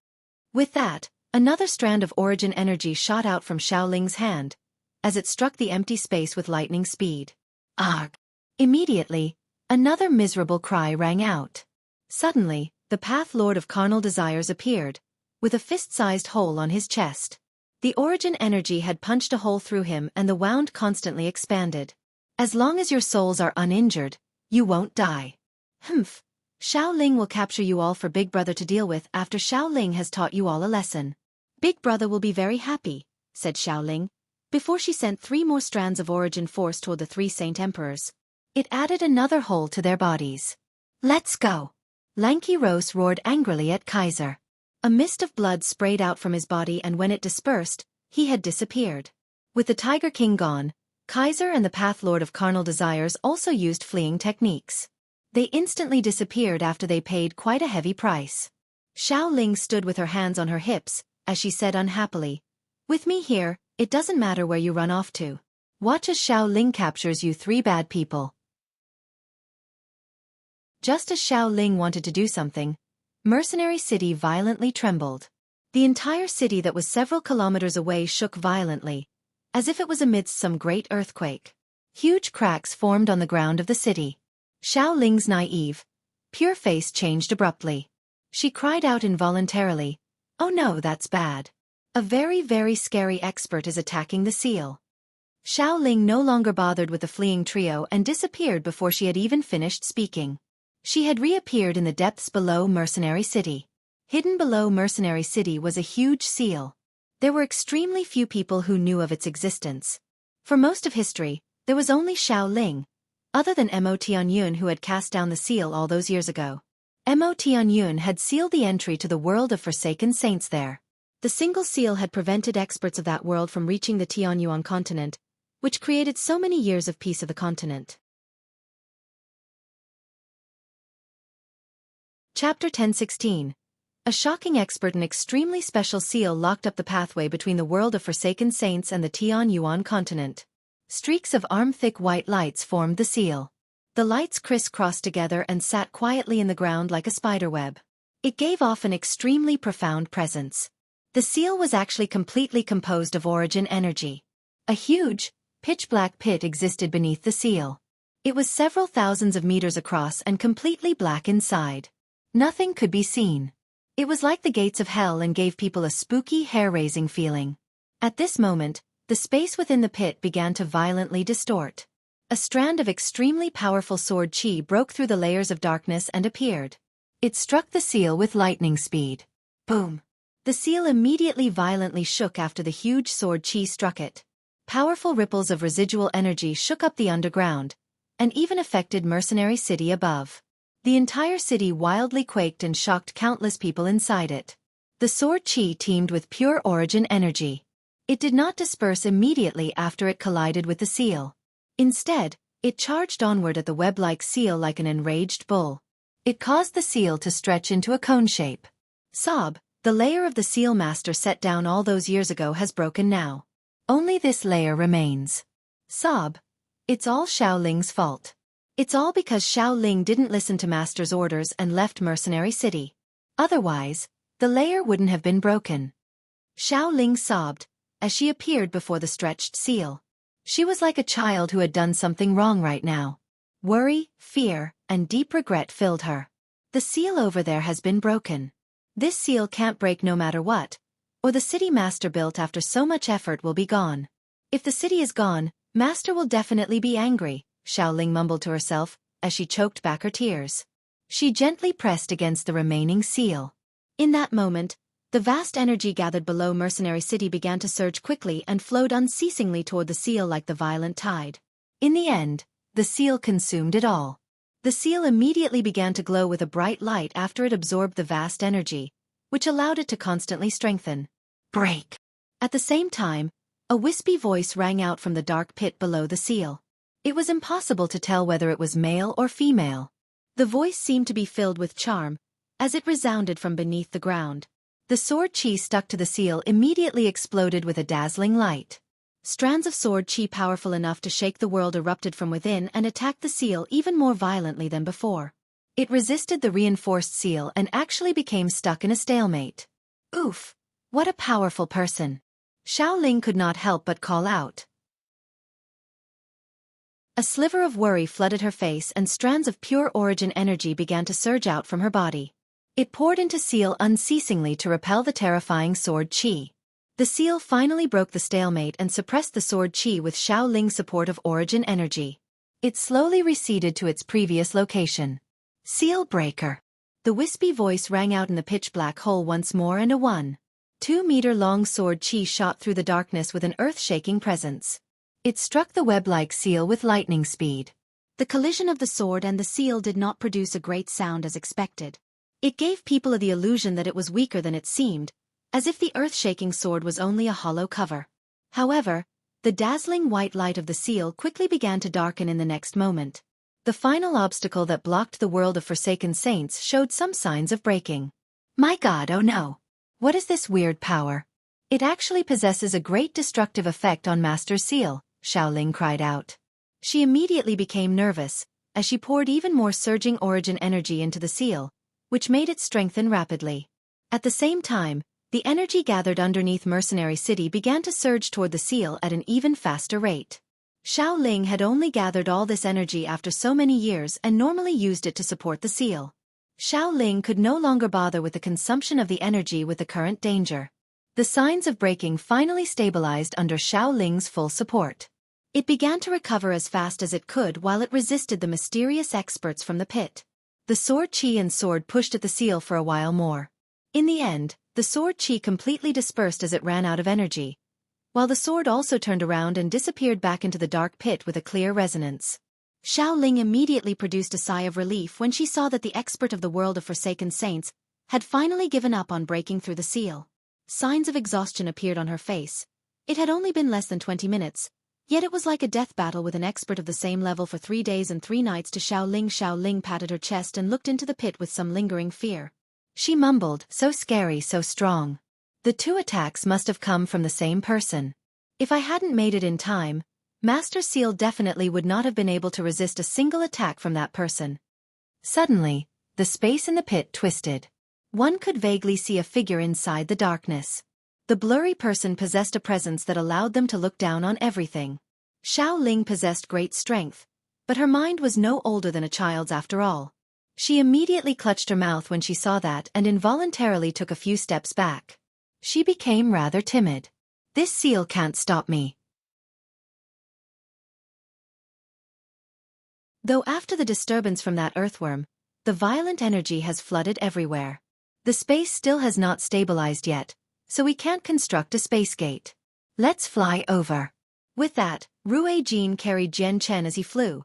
A: With that, another strand of origin energy shot out from Xiaoling's hand, as it struck the empty space with lightning speed. Arg! Immediately, another miserable cry rang out. Suddenly, the Path Lord of Carnal Desires appeared, with a fist-sized hole on his chest. The origin energy had punched a hole through him and the wound constantly expanded. As long as your souls are uninjured, you won't die. Humph. Xiaoling will capture you all for Big Brother to deal with after Xiaoling has taught you all a lesson. Big Brother will be very happy, said Xiaoling, before she sent 3 more strands of origin force toward the 3 Saint Emperors. It added another hole to their bodies. Let's go. Lanky Rose roared angrily at Kaiser. A mist of blood sprayed out from his body, and when it dispersed, he had disappeared. With the Tiger King gone, Kaiser and the Path Lord of Carnal Desires also used fleeing techniques. They instantly disappeared after they paid quite a heavy price. Xiaoling stood with her hands on her hips, as she said unhappily, "With me here, it doesn't matter where you run off to. Watch as Xiaoling captures you 3 bad people." Just as Xiaoling wanted to do something, Mercenary City violently trembled. The entire city that was several kilometers away shook violently, as if it was amidst some great earthquake. Huge cracks formed on the ground of the city. Xiaoling's naive, pure face changed abruptly. She cried out involuntarily, "Oh no, that's bad. A very, very scary expert is attacking the seal." Xiaoling no longer bothered with the fleeing trio and disappeared before she had even finished speaking. She had reappeared in the depths below Mercenary City. Hidden below Mercenary City was a huge seal. There were extremely few people who knew of its existence. For most of history, there was only Xiaoling, other than Mo Tianyun, who had cast down the seal all those years ago. Mo Tianyun had sealed the entry to the world of Forsaken Saints there. The single seal had prevented experts of that world from reaching the Tianyuan continent, which created so many years of peace of the continent. Chapter 10:16. A shocking expert and extremely special seal locked up the pathway between the world of Forsaken Saints and the Tianyuan continent. Streaks of arm-thick white lights formed the seal. The lights crisscrossed together and sat quietly in the ground like a spiderweb. It gave off an extremely profound presence. The seal was actually completely composed of origin energy. A huge, pitch-black pit existed beneath the seal. It was several thousands of meters across and completely black inside. Nothing could be seen. It was like the gates of hell and gave people a spooky, hair-raising feeling. At this moment, the space within the pit began to violently distort. A strand of extremely powerful sword chi broke through the layers of darkness and appeared. It struck the seal with lightning speed. Boom! The seal immediately violently shook after the huge sword chi struck it. Powerful ripples of residual energy shook up the underground, and even affected Mercenary City above. The entire city wildly quaked and shocked countless people inside it. The sword chi teemed with pure origin energy. It did not disperse immediately after it collided with the seal. Instead, it charged onward at the web-like seal like an enraged bull. It caused the seal to stretch into a cone shape. Sob, the layer of the seal master set down all those years ago has broken now. Only this layer remains. Sob, it's all Xiaoling's fault. It's all because Xiaoling didn't listen to Master's orders and left Mercenary City. Otherwise, the layer wouldn't have been broken. Xiaoling sobbed, as she appeared before the stretched seal. She was like a child who had done something wrong right now. Worry, fear, and deep regret filled her. The seal over there has been broken. This seal can't break no matter what, or the city Master built after so much effort will be gone. If the city is gone, Master will definitely be angry, Xiaoling mumbled to herself, as she choked back her tears. She gently pressed against the remaining seal. In that moment, the vast energy gathered below Mercenary City began to surge quickly and flowed unceasingly toward the seal like the violent tide. In the end, the seal consumed it all. The seal immediately began to glow with a bright light after it absorbed the vast energy, which allowed it to constantly strengthen. Break! At the same time, a wispy voice rang out from the dark pit below the seal. It was impossible to tell whether it was male or female. The voice seemed to be filled with charm, as it resounded from beneath the ground. The sword chi stuck to the seal immediately exploded with a dazzling light. Strands of sword chi powerful enough to shake the world erupted from within and attacked the seal even more violently than before. It resisted the reinforced seal and actually became stuck in a stalemate. Oof! What a powerful person! Xiaoling could not help but call out. A sliver of worry flooded her face and strands of pure origin energy began to surge out from her body. It poured into Seal unceasingly to repel the terrifying sword chi. The Seal finally broke the stalemate and suppressed the sword chi with Xiaoling's support of origin energy. It slowly receded to its previous location. Seal breaker. The wispy voice rang out in the pitch-black hole once more, and a 1.2-meter-long sword chi shot through the darkness with an earth-shaking presence. It struck the web-like seal with lightning speed. The collision of the sword and the seal did not produce a great sound as expected. It gave people the illusion that it was weaker than it seemed, as if the earth-shaking sword was only a hollow cover. However, the dazzling white light of the seal quickly began to darken in the next moment. The final obstacle that blocked the world of Forsaken Saints showed some signs of breaking. My God, oh no! What is this weird power? It actually possesses a great destructive effect on Master Seal, Xiaoling cried out. She immediately became nervous, as she poured even more surging origin energy into the seal, which made it strengthen rapidly. At the same time, the energy gathered underneath Mercenary City began to surge toward the seal at an even faster rate. Xiaoling had only gathered all this energy after so many years and normally used it to support the seal. Xiaoling could no longer bother with the consumption of the energy with the current danger. The signs of breaking finally stabilized under Xiaoling's full support. It began to recover as fast as it could while it resisted the mysterious experts from the pit. The sword chi and sword pushed at the seal for a while more. In the end, the sword chi completely dispersed as it ran out of energy, while the sword also turned around and disappeared back into the dark pit with a clear resonance. Xiaoling immediately produced a sigh of relief when she saw that the expert of the world of Forsaken Saints had finally given up on breaking through the seal. Signs of exhaustion appeared on her face. It had only been less than 20 minutes, yet it was like a death battle with an expert of the same level for 3 days and 3 nights to Xiaoling. Xiaoling patted her chest and looked into the pit with some lingering fear. She mumbled, so scary, so strong. The 2 attacks must have come from the same person. If I hadn't made it in time, Master Seal definitely would not have been able to resist a single attack from that person. Suddenly, the space in the pit twisted. One could vaguely see a figure inside the darkness. The blurry person possessed a presence that allowed them to look down on everything. Xiaoling possessed great strength, but her mind was no older than a child's after all. She immediately clutched her mouth when she saw that and involuntarily took a few steps back. She became rather timid. This seal can't stop me. Though after the disturbance from that earthworm, the violent energy has flooded everywhere. The space still has not stabilized yet, so we can't construct a space gate. Let's fly over. With that, Rue Jin carried Jian Chen as he flew.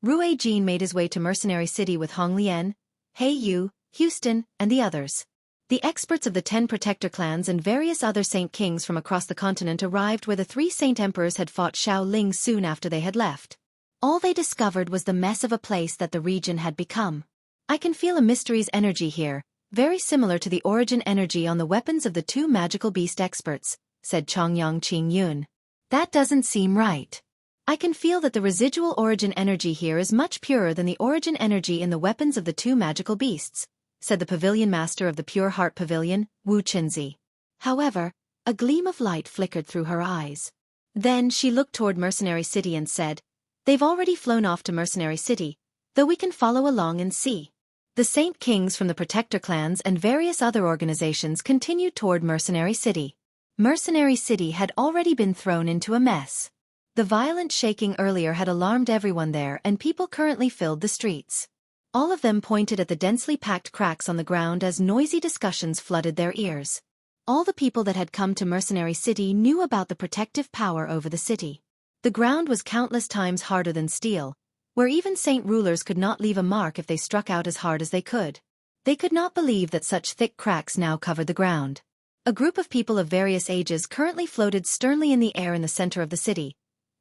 A: Rue Jin made his way to Mercenary City with Hong Lian, He Yu, Houston, and the others. The experts of the 10 protector clans and various other saint kings from across the continent arrived where the 3 saint emperors had fought Xiaoling soon after they had left. All they discovered was the mess of a place that the region had become. I can feel a mystery's energy here, very similar to the origin energy on the weapons of the 2 magical beast experts, said Chongyang Qingyun. That doesn't seem right. I can feel that the residual origin energy here is much purer than the origin energy in the weapons of the 2 magical beasts, said the pavilion master of the Pure Heart Pavilion, Wu Chenzi. However, a gleam of light flickered through her eyes. Then she looked toward Mercenary City and said, "They've already flown off to Mercenary City, though we can follow along and see." The Saint Kings from the Protector clans and various other organizations continued toward Mercenary City. Mercenary City had already been thrown into a mess. The violent shaking earlier had alarmed everyone there, and people currently filled the streets. All of them pointed at the densely packed cracks on the ground as noisy discussions flooded their ears. All the people that had come to Mercenary City knew about the protective power over the city. The ground was countless times harder than steel, where even saint rulers could not leave a mark if they struck out as hard as they could. They could not believe that such thick cracks now covered the ground. A group of people of various ages currently floated sternly in the air in the center of the city,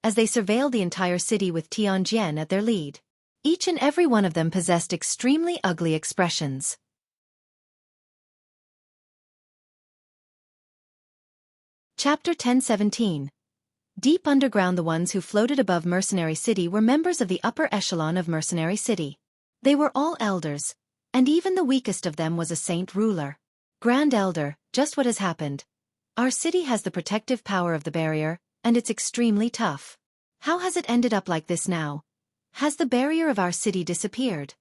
A: as they surveilled the entire city with Tianjian at their lead. Each and every one of them possessed extremely ugly expressions. Chapter 1017. Deep underground, the ones who floated above Mercenary City were members of the upper echelon of Mercenary City. They were all elders, and even the weakest of them was a saint ruler. Grand Elder, just what has happened. Our city has the protective power of the barrier, and it's extremely tough. How has it ended up like this now? Has the barrier of our city disappeared?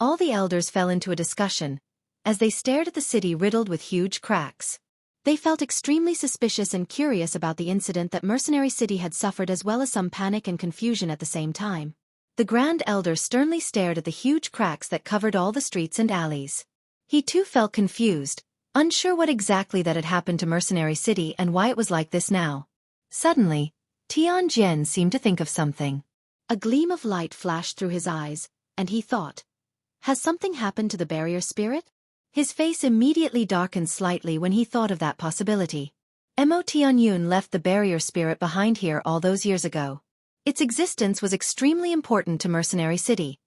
A: All the elders fell into a discussion, as they stared at the city riddled with huge cracks. They felt extremely suspicious and curious about the incident that Mercenary City had suffered, as well as some panic and confusion at the same time. The Grand Elder sternly stared at the huge cracks that covered all the streets and alleys. He too felt confused, unsure what exactly that had happened to Mercenary City and why it was like this now. Suddenly, Tianjian seemed to think of something. A gleam of light flashed through his eyes, and he thought, "Has something happened to the barrier spirit?" His face immediately darkened slightly when he thought of that possibility. Mo Tianyun left the barrier spirit behind here all those years ago. Its existence was extremely important to Mercenary City,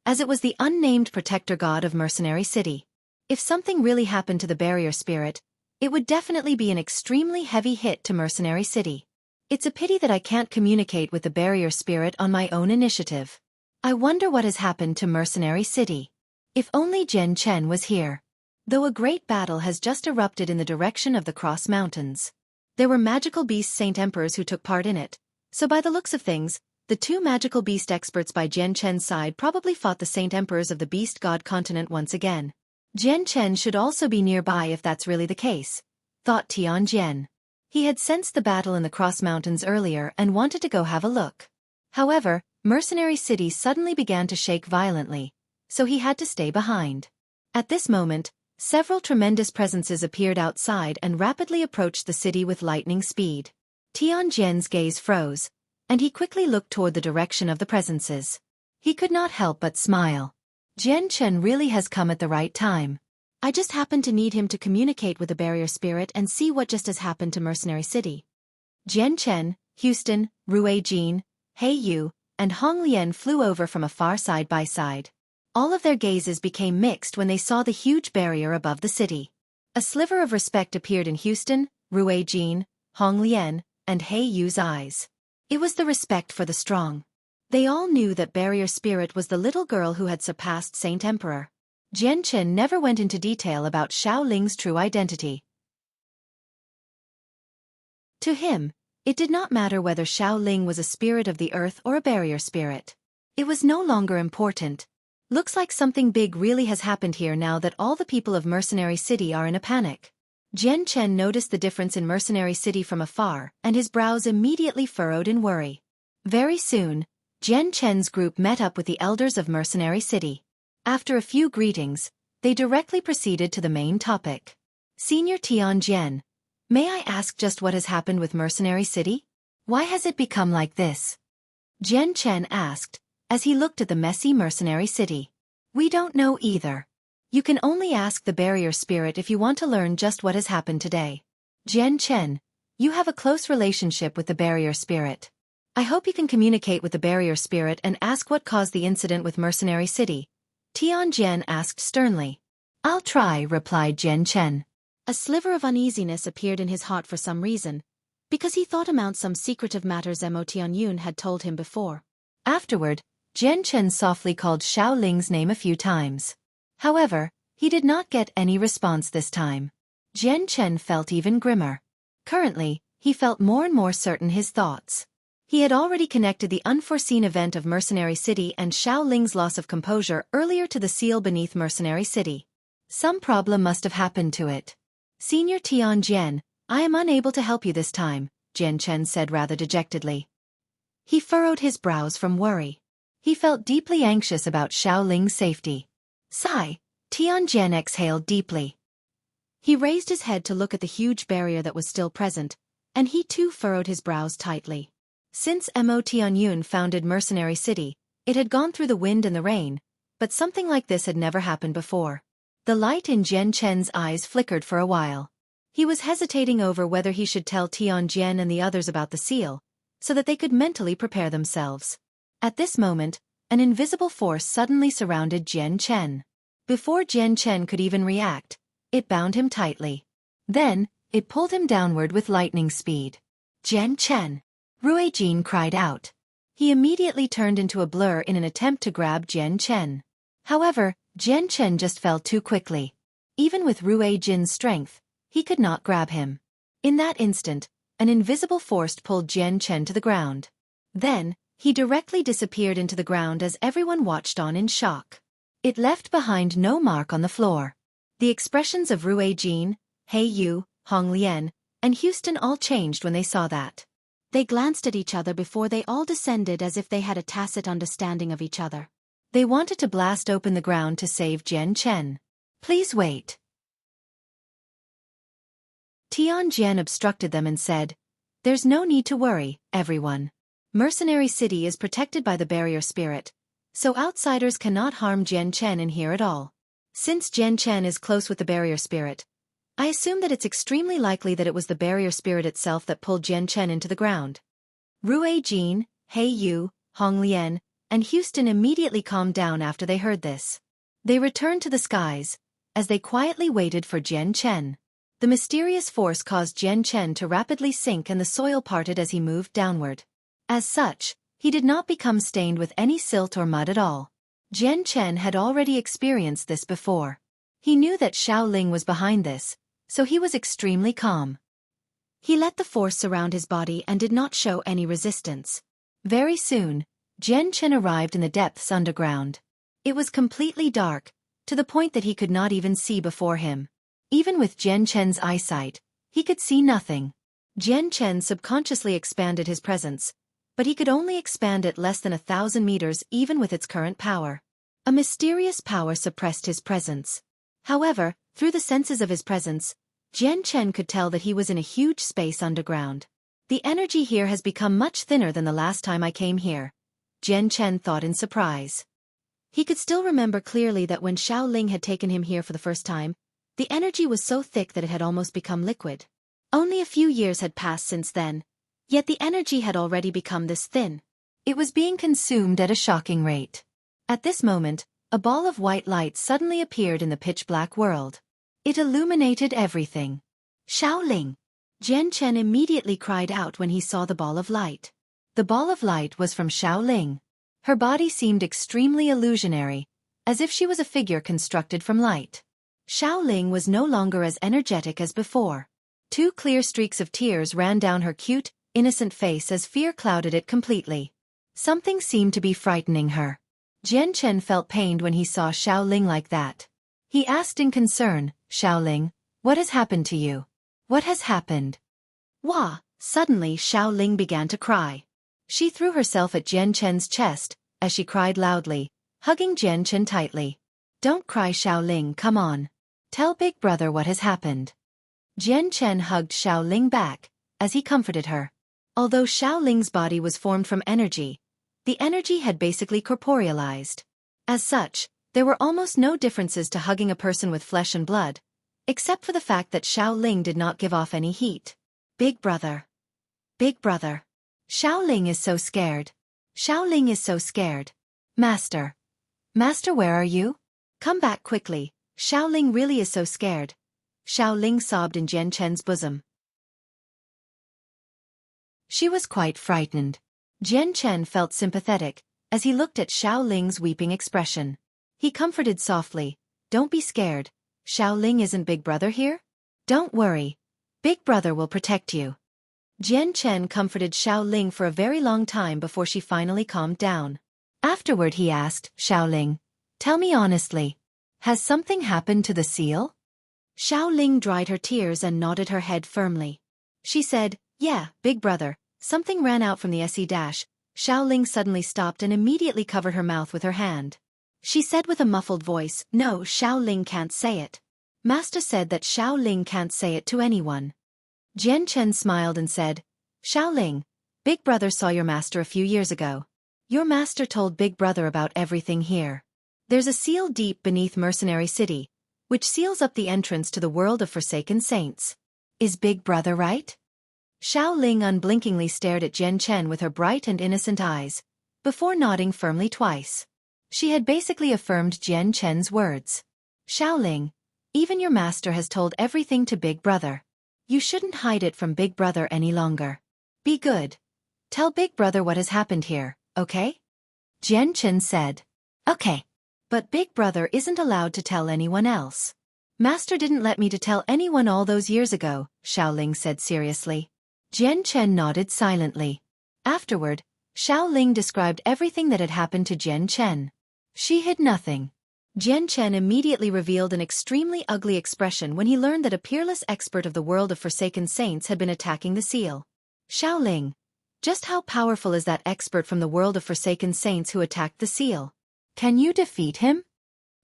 A: as it was the unnamed protector god of Mercenary City. If something really happened to the barrier spirit, it would definitely be an extremely heavy hit to Mercenary City. It's a pity that I can't communicate with the barrier spirit on my own initiative. I wonder what has happened to Mercenary City. If only Jian Chen was here. Though a great battle has just erupted in the direction of the Cross Mountains. There were magical beast Saint Emperors who took part in it, so by the looks of things, the two magical beast experts by Jian Chen's side probably fought the Saint Emperors of the Beast God continent once again. Jian Chen should also be nearby if that's really the case, thought Tianjian. He had sensed the battle in the Cross Mountains earlier and wanted to go have a look. However, Mercenary City suddenly began to shake violently, so he had to stay behind. At this moment, several tremendous presences appeared outside and rapidly approached the city with lightning speed. Tianjian's gaze froze, and he quickly looked toward the direction of the presences. He could not help but smile. Jian Chen really has come at the right time. I just happened to need him to communicate with the barrier spirit and see what just has happened to Mercenary City. Jian Chen, Houston, Rui Jin, He Yu, and Hong Lian flew over from afar side by side. All of their gazes became mixed when they saw the huge barrier above the city. A sliver of respect appeared in Houston, Rui Jin, Hong Lian, and He Yu's eyes. It was the respect for the strong. They all knew that barrier spirit was the little girl who had surpassed Saint Emperor. Jian Chen never went into detail about Xiao Ling's true identity. To him, it did not matter whether Xiao Ling was a spirit of the earth or a barrier spirit. It was no longer important. Looks like something big really has happened here now that all the people of Mercenary City are in a panic. Jian Chen noticed the difference in Mercenary City from afar, and his brows immediately furrowed in worry. Very soon, Jian Chen's group met up with the elders of Mercenary City. After a few greetings, they directly proceeded to the main topic. Senior Tianjian, may I ask just what has happened with Mercenary City? Why has it become like this? Jian Chen asked, as he looked at the messy Mercenary City. We don't know either. You can only ask the barrier spirit if you want to learn just what has happened today. Jian Chen, you have a close relationship with the barrier spirit. I hope you can communicate with the barrier spirit and ask what caused the incident with Mercenary City. Tianjian asked sternly. I'll try, replied Jian Chen. A sliver of uneasiness appeared in his heart for some reason, because he thought about some secretive matters Mo Tianyun had told him before. Afterward, Jian Chen softly called Xiao Ling's name a few times. However, he did not get any response this time. Jian Chen felt even grimmer. Currently, he felt more and more certain his thoughts. He had already connected the unforeseen event of Mercenary City and Xiao Ling's loss of composure earlier to the seal beneath Mercenary City. Some problem must have happened to it. Senior Tianjian, I am unable to help you this time, Jian Chen said rather dejectedly. He furrowed his brows from worry. He felt deeply anxious about Xiao Ling's safety. Sigh, Tianjian exhaled deeply. He raised his head to look at the huge barrier that was still present, and he too furrowed his brows tightly. Since Mo Tianyun founded Mercenary City, it had gone through the wind and the rain, but something like this had never happened before. The light in Jian Chen's eyes flickered for a while. He was hesitating over whether he should tell Tianjian and the others about the seal, so that they could mentally prepare themselves. At this moment, an invisible force suddenly surrounded Jian Chen. Before Jian Chen could even react, it bound him tightly. Then, it pulled him downward with lightning speed. Jian Chen! Rui Jin cried out. He immediately turned into a blur in an attempt to grab Jian Chen. However, Jian Chen just fell too quickly. Even with Rui Jin's strength, he could not grab him. In that instant, an invisible force pulled Jian Chen to the ground. Then, he directly disappeared into the ground as everyone watched on in shock. It left behind no mark on the floor. The expressions of Rue Jean, He Yu, Hong Lian, and Houston all changed when they saw that. They glanced at each other before they all descended as if they had a tacit understanding of each other. They wanted to blast open the ground to save Jian Chen. Please wait. Tian Jian obstructed them and said, "There's no need to worry, everyone. Mercenary City is protected by the barrier spirit, so outsiders cannot harm Jian Chen in here at all. Since Jian Chen is close with the barrier spirit, I assume that it's extremely likely that it was the barrier spirit itself that pulled Jian Chen into the ground." Rue Jean, He Yu, Hong Lian, and Houston immediately calmed down after they heard this. They returned to the skies, as they quietly waited for Jian Chen. The mysterious force caused Jian Chen to rapidly sink and the soil parted as he moved downward. As such, he did not become stained with any silt or mud at all. Jian Chen had already experienced this before. He knew that Xiaoling was behind this, so he was extremely calm. He let the force surround his body and did not show any resistance. Very soon, Jian Chen arrived in the depths underground. It was completely dark, to the point that he could not even see before him. Even with Jian Chen's eyesight, he could see nothing. Jian Chen subconsciously expanded his presence, but he could only expand it less than 1,000 meters even with its current power. A mysterious power suppressed his presence. However, through the senses of his presence, Jian Chen could tell that he was in a huge space underground. The energy here has become much thinner than the last time I came here, Jian Chen thought in surprise. He could still remember clearly that when Xiaoling had taken him here for the first time, the energy was so thick that it had almost become liquid. Only a few years had passed since then, yet the energy had already become this thin. It was being consumed at a shocking rate. At this moment, a ball of white light suddenly appeared in the pitch-black world. It illuminated everything. "Xiaoling!" Jian Chen immediately cried out when he saw the ball of light. The ball of light was from Xiaoling. Her body seemed extremely illusionary, as if she was a figure constructed from light. Xiaoling was no longer as energetic as before. 2 clear streaks of tears ran down her cute, innocent face as fear clouded it completely. Something seemed to be frightening her. Jian Chen felt pained when he saw Xiaoling like that. He asked in concern, "Xiaoling, what has happened to you? What has happened?" Wah! Suddenly Xiaoling began to cry. She threw herself at Jian Chen's chest, as she cried loudly, hugging Jian Chen tightly. "Don't cry, Xiaoling, come on. Tell Big Brother what has happened." Jian Chen hugged Xiaoling back, as he comforted her. Although Xiaoling's body was formed from energy, the energy had basically corporealized. As such, there were almost no differences to hugging a person with flesh and blood, except for the fact that Xiaoling did not give off any heat. "Big Brother. Big Brother. Xiaoling is so scared. Xiaoling is so scared. Master. Master, where are you? Come back quickly. Xiaoling really is so scared." Xiaoling sobbed in Jian Chen's bosom. She was quite frightened. Jian Chen felt sympathetic, as he looked at Xiaoling's weeping expression. He comforted softly, "Don't be scared. Xiaoling isn't Big Brother here? Don't worry. Big Brother will protect you." Jian Chen comforted Xiaoling for a very long time before she finally calmed down. Afterward he asked, "Xiaoling, tell me honestly, has something happened to the seal?" Xiaoling dried her tears and nodded her head firmly. She said, "Yeah, Big Brother, something ran out from the SE dash." Xiaoling suddenly stopped and immediately covered her mouth with her hand. She said with a muffled voice, "No, Xiaoling can't say it. Master said that Xiaoling can't say it to anyone." Jian Chen smiled and said, "Xiaoling, Big Brother saw your master a few years ago. Your master told Big Brother about everything here. There's a seal deep beneath Mercenary City, which seals up the entrance to the world of Forsaken Saints. Is Big Brother right?" Xiaoling unblinkingly stared at Jian Chen with her bright and innocent eyes, before nodding firmly twice. She had basically affirmed Jian Chen's words. "Xiaoling, even your master has told everything to Big Brother. You shouldn't hide it from Big Brother any longer. Be good. Tell Big Brother what has happened here, okay?" Jian Chen said. "Okay. But Big Brother isn't allowed to tell anyone else. Master didn't let me to tell anyone all those years ago," Xiaoling said seriously. Jian Chen nodded silently. Afterward, Xiaoling described everything that had happened to Jian Chen. She hid nothing. Jian Chen immediately revealed an extremely ugly expression when he learned that a peerless expert of the world of Forsaken Saints had been attacking the seal. Xiaoling. Just how powerful is that expert from the world of Forsaken Saints who attacked the seal? Can you defeat him?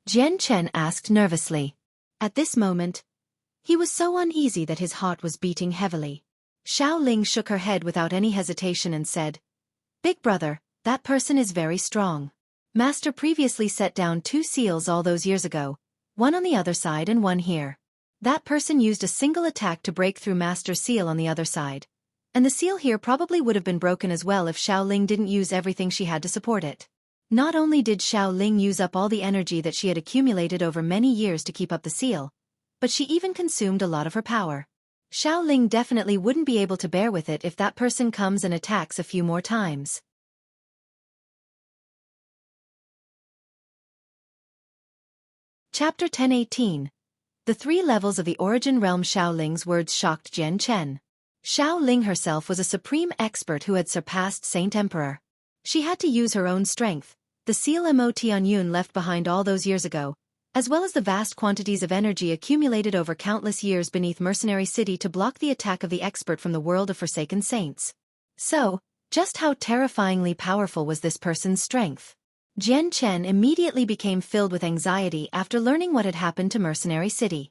A: Jian Chen asked nervously. At this moment, he was so uneasy that his heart was beating heavily. Xiaoling shook her head without any hesitation and said, "Big brother, that person is very strong. Master previously set down 2 seals all those years ago, one on the other side and one here. That person used a single attack to break through Master's seal on the other side. And the seal here probably would have been broken as well if Xiaoling didn't use everything she had to support it." Not only did Xiaoling use up all the energy that she had accumulated over many years to keep up the seal, but she even consumed a lot of her power. Xiaoling definitely wouldn't be able to bear with it if that person comes and attacks a few more times. Chapter 10:18. The 3 levels of the origin realm. Xiaoling's words shocked Jian Chen. Xiaoling herself was a supreme expert who had surpassed Saint Emperor. She had to use her own strength, the seal Mo Tianyun left behind all those years ago, as well as the vast quantities of energy accumulated over countless years beneath Mercenary City to block the attack of the expert from the world of Forsaken Saints. So, just how terrifyingly powerful was this person's strength? Jian Chen immediately became filled with anxiety after learning what had happened to Mercenary City.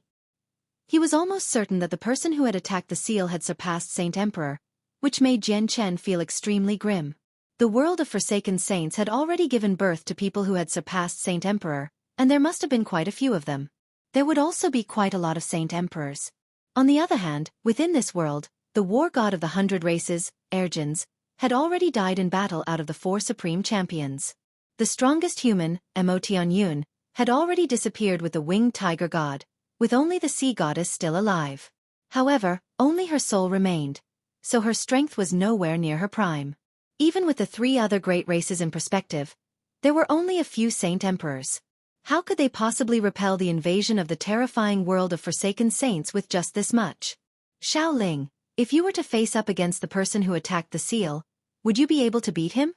A: He was almost certain that the person who had attacked the seal had surpassed Saint Emperor, which made Jian Chen feel extremely grim. The world of Forsaken Saints had already given birth to people who had surpassed Saint Emperor, and there must have been quite a few of them. There would also be quite a lot of Saint Emperors. On the other hand, within this world, the war god of the 100 races, Ergens, had already died in battle out of the 4 supreme champions. The strongest human, Mo Tianyun, had already disappeared with the winged tiger god, with only the sea goddess still alive. However, only her soul remained, so her strength was nowhere near her prime. Even with the 3 other great races in perspective, there were only a few Saint Emperors. How could they possibly repel the invasion of the terrifying world of Forsaken Saints with just this much? Xiaoling, if you were to face up against the person who attacked the seal, would you be able to beat him?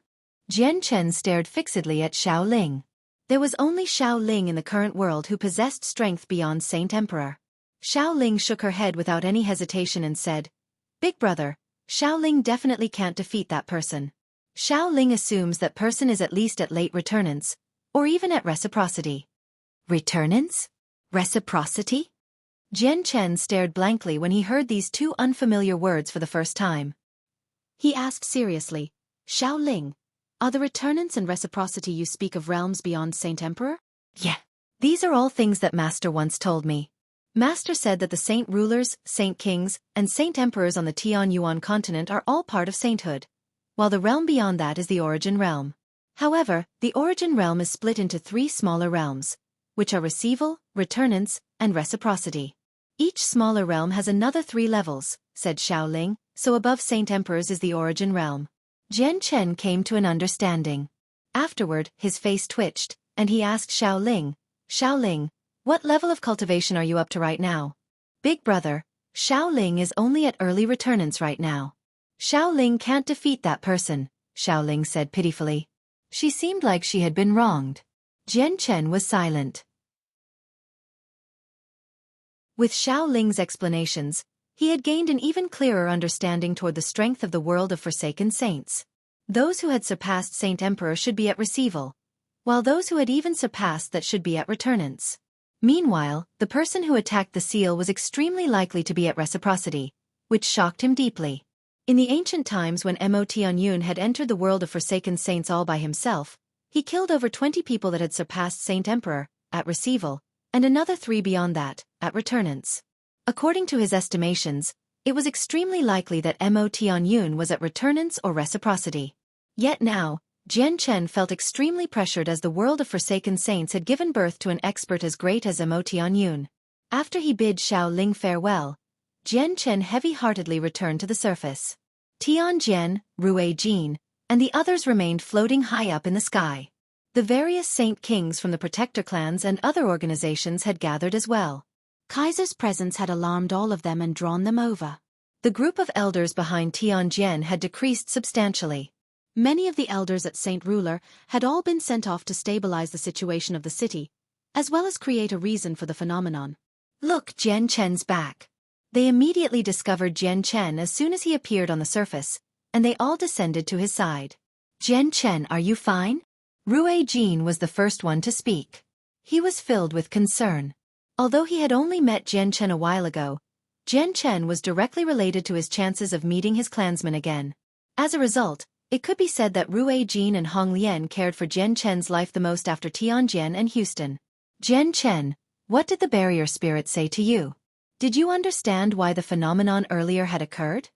A: Jian Chen stared fixedly at Xiaoling. There was only Xiaoling in the current world who possessed strength beyond Saint Emperor. Xiaoling shook her head without any hesitation and said, "Big brother, Xiaoling definitely can't defeat that person. Xiaoling assumes that person is at least at late returnance, or even at reciprocity." Returnance? Reciprocity? Jian Chen stared blankly when he heard these 2 unfamiliar words for the first time. He asked seriously, "Xiaoling, are the returnance and reciprocity you speak of realms beyond Saint Emperor?" "Yeah. These are all things that Master once told me. Master said that the Saint Rulers, Saint Kings, and Saint Emperors on the Tianyuan continent are all part of sainthood, while the realm beyond that is the origin realm. However, the origin realm is split into 3 smaller realms, which are receival, returnance, and reciprocity. Each smaller realm has another 3 levels," said Xiaoling, "so above Saint Emperors is the origin realm." Jian Chen came to an understanding. Afterward, his face twitched, and he asked Xiaoling, "Xiaoling, what level of cultivation are you up to right now?" "Big brother, Xiaoling is only at early returnance right now." "Xiaoling can't defeat that person," Xiaoling said pitifully. She seemed like she had been wronged. Jian Chen was silent. With Xiaoling's explanations, he had gained an even clearer understanding toward the strength of the world of Forsaken Saints. Those who had surpassed Saint Emperor should be at receival, while those who had even surpassed that should be at returnance. Meanwhile, the person who attacked the seal was extremely likely to be at reciprocity, which shocked him deeply. In the ancient times when Mo Tianyun had entered the world of Forsaken Saints all by himself, he killed over 20 people that had surpassed Saint Emperor, at receival, and another 3 beyond that, at returnance. According to his estimations, it was extremely likely that Mo Tianyun was at returnance or reciprocity. Yet now, Jian Chen felt extremely pressured as the world of Forsaken Saints had given birth to an expert as great as Mo Tianyun. After he bid Xiaoling farewell, Jian Chen heavy-heartedly returned to the surface. Tianjian, Rue Jin, and the others remained floating high up in the sky. The various Saint Kings from the Protector clans and other organizations had gathered as well. Kaiser's presence had alarmed all of them and drawn them over. The group of elders behind Tianjian had decreased substantially. Many of the elders at Saint Ruler had all been sent off to stabilize the situation of the city,
B: as well as create a reason for the phenomenon.
A: Look, Jian Chen's back. They immediately discovered Jian Chen as soon as he appeared on the surface, and they all descended to his side. Jian Chen, are you fine? Rue Jin was the first one to speak. He was filled with concern. Although he had only met Jian Chen a while ago, Jian Chen was directly related to his chances of meeting his clansmen again. As a result, it could be said that Rue Jin and Hong Lian cared for Jian Chen's life the most after Tianjian and Houston. Jian Chen, what did the barrier spirit say to you? Did you understand why the phenomenon earlier had occurred?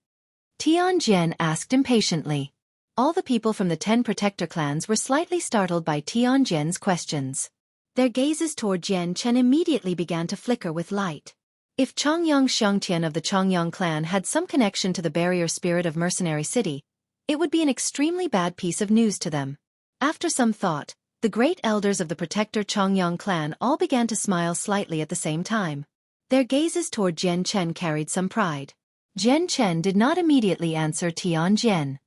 A: Tianjian asked impatiently. All the people from the 10 protector clans were slightly startled by Tianjian's questions. Their gazes toward Jian Chen immediately began to flicker with light. If Chongyang Xiongtian of the Chongyang clan had some connection to the barrier spirit of Mercenary City, it would be an extremely bad piece of news to them. After some thought, the great elders of the protector Chongyang clan all began to smile slightly at the same time. Their gazes toward Jian Chen carried some pride. Jian Chen did not immediately answer Tianjian.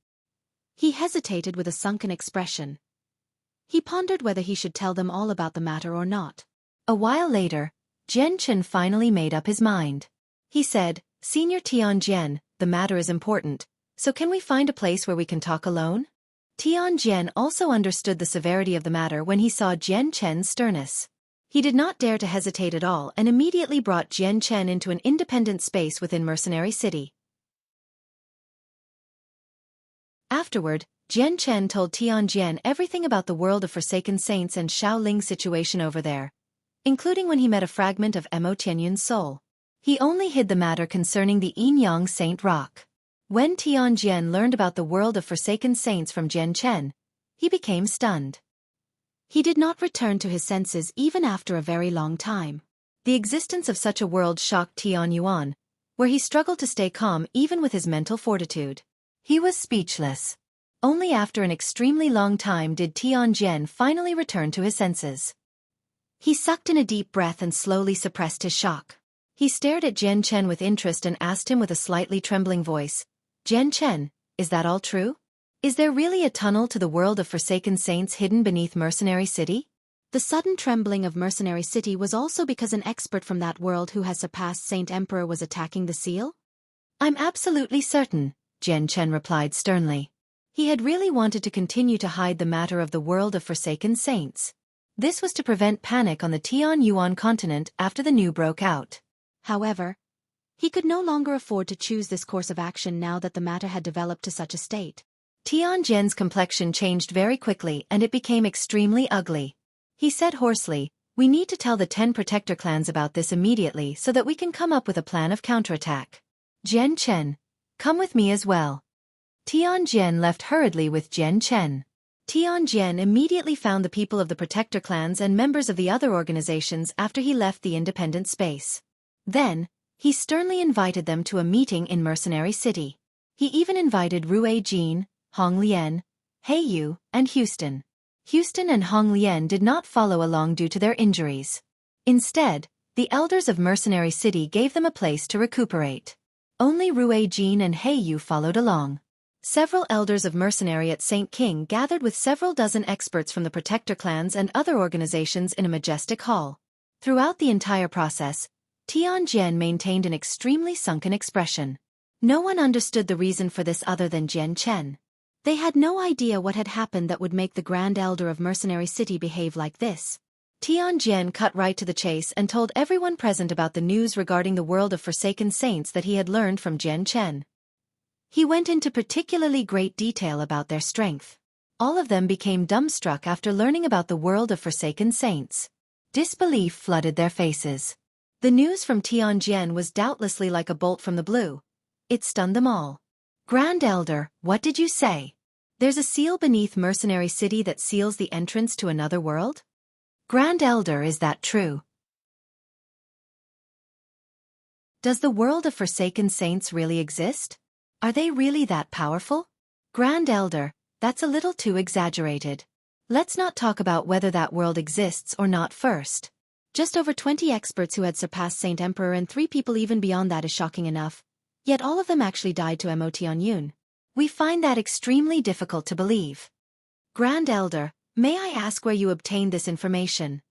B: He hesitated with a sunken expression. He pondered whether he should tell them all about the matter or not.
A: A while later, Jian Chen finally made up his mind. He said, Senior Tianjian, the matter is important, so can we find a place where we can talk alone? Tianjian also understood the severity of the matter when he saw Jian Chen's sternness. He did not dare to hesitate at all and immediately brought Jian Chen into an independent space within Mercenary City. Afterward, Jian Chen told Tianjian everything about the world of Forsaken Saints and Shaoling's situation over there, including when he met a fragment of Mo Tianyun's soul. He only hid the matter concerning the Yinyang Saint Rock. When Tianjian learned about the world of Forsaken Saints from Jian Chen, he became stunned. He did not return to his senses even after a very long time. The existence of such a world shocked Tianyuan, where he struggled to stay calm even with his mental fortitude. He was speechless. Only after an extremely long time did Tianjian finally return to his senses. He sucked in a deep breath and slowly suppressed his shock. He stared at Jian Chen with interest and asked him with a slightly trembling voice, Jian Chen, is that all true? Is there really a tunnel to the world of Forsaken Saints hidden beneath Mercenary City?
B: The sudden trembling of Mercenary City was also because an expert from that world who has surpassed Saint Emperor was attacking the seal?
A: I'm absolutely certain, Jian Chen replied sternly. He had really wanted to continue to hide the matter of the world of Forsaken Saints. This was to prevent panic on the Tianyuan continent after the new broke out.
B: However, he could no longer afford to choose this course of action now that the matter had developed to such a state.
A: Tianjian's complexion changed very quickly and it became extremely ugly. He said hoarsely, we need to tell the 10 protector clans about this immediately so that we can come up with a plan of counterattack. Jian Chen, come with me as well. Tianjian left hurriedly with Jian Chen. Tianjian immediately found the people of the protector clans and members of the other organizations after he left the independent space. Then, he sternly invited them to a meeting in Mercenary City. He even invited Rue Jin, Hong Lian, Yu, and Houston. Houston and Hong Lian did not follow along due to their injuries. Instead, the elders of Mercenary City gave them a place to recuperate. Only Rue Jin and Yu followed along. Several elders of Mercenary at St. King gathered with several dozen experts from the protector clans and other organizations in a majestic hall. Throughout the entire process, Tianjian maintained an extremely sunken expression. No one understood the reason for this other than Jian Chen. They had no idea what had happened that would make the Grand Elder of Mercenary City behave like this. Tianjian cut right to the chase and told everyone present about the news regarding the world of Forsaken Saints that he had learned from Jian Chen. He went into particularly great detail about their strength. All of them became dumbstruck after learning about the world of Forsaken Saints. Disbelief flooded their faces. The news from Tianjian was doubtlessly like a bolt from the blue. It stunned them all. Grand Elder, what did you say? There's a seal beneath Mercenary City that seals the entrance to another world? Grand Elder, is that true? Does the world of Forsaken Saints really exist? Are they really that powerful? Grand Elder, that's a little too exaggerated. Let's not talk about whether that world exists or not first. Just over 20 experts who had surpassed Saint Emperor and 3 people even beyond that is shocking enough. Yet all of them actually died to Mo Tianyun. We find that extremely difficult to believe. Grand Elder, may I ask where you obtained this information?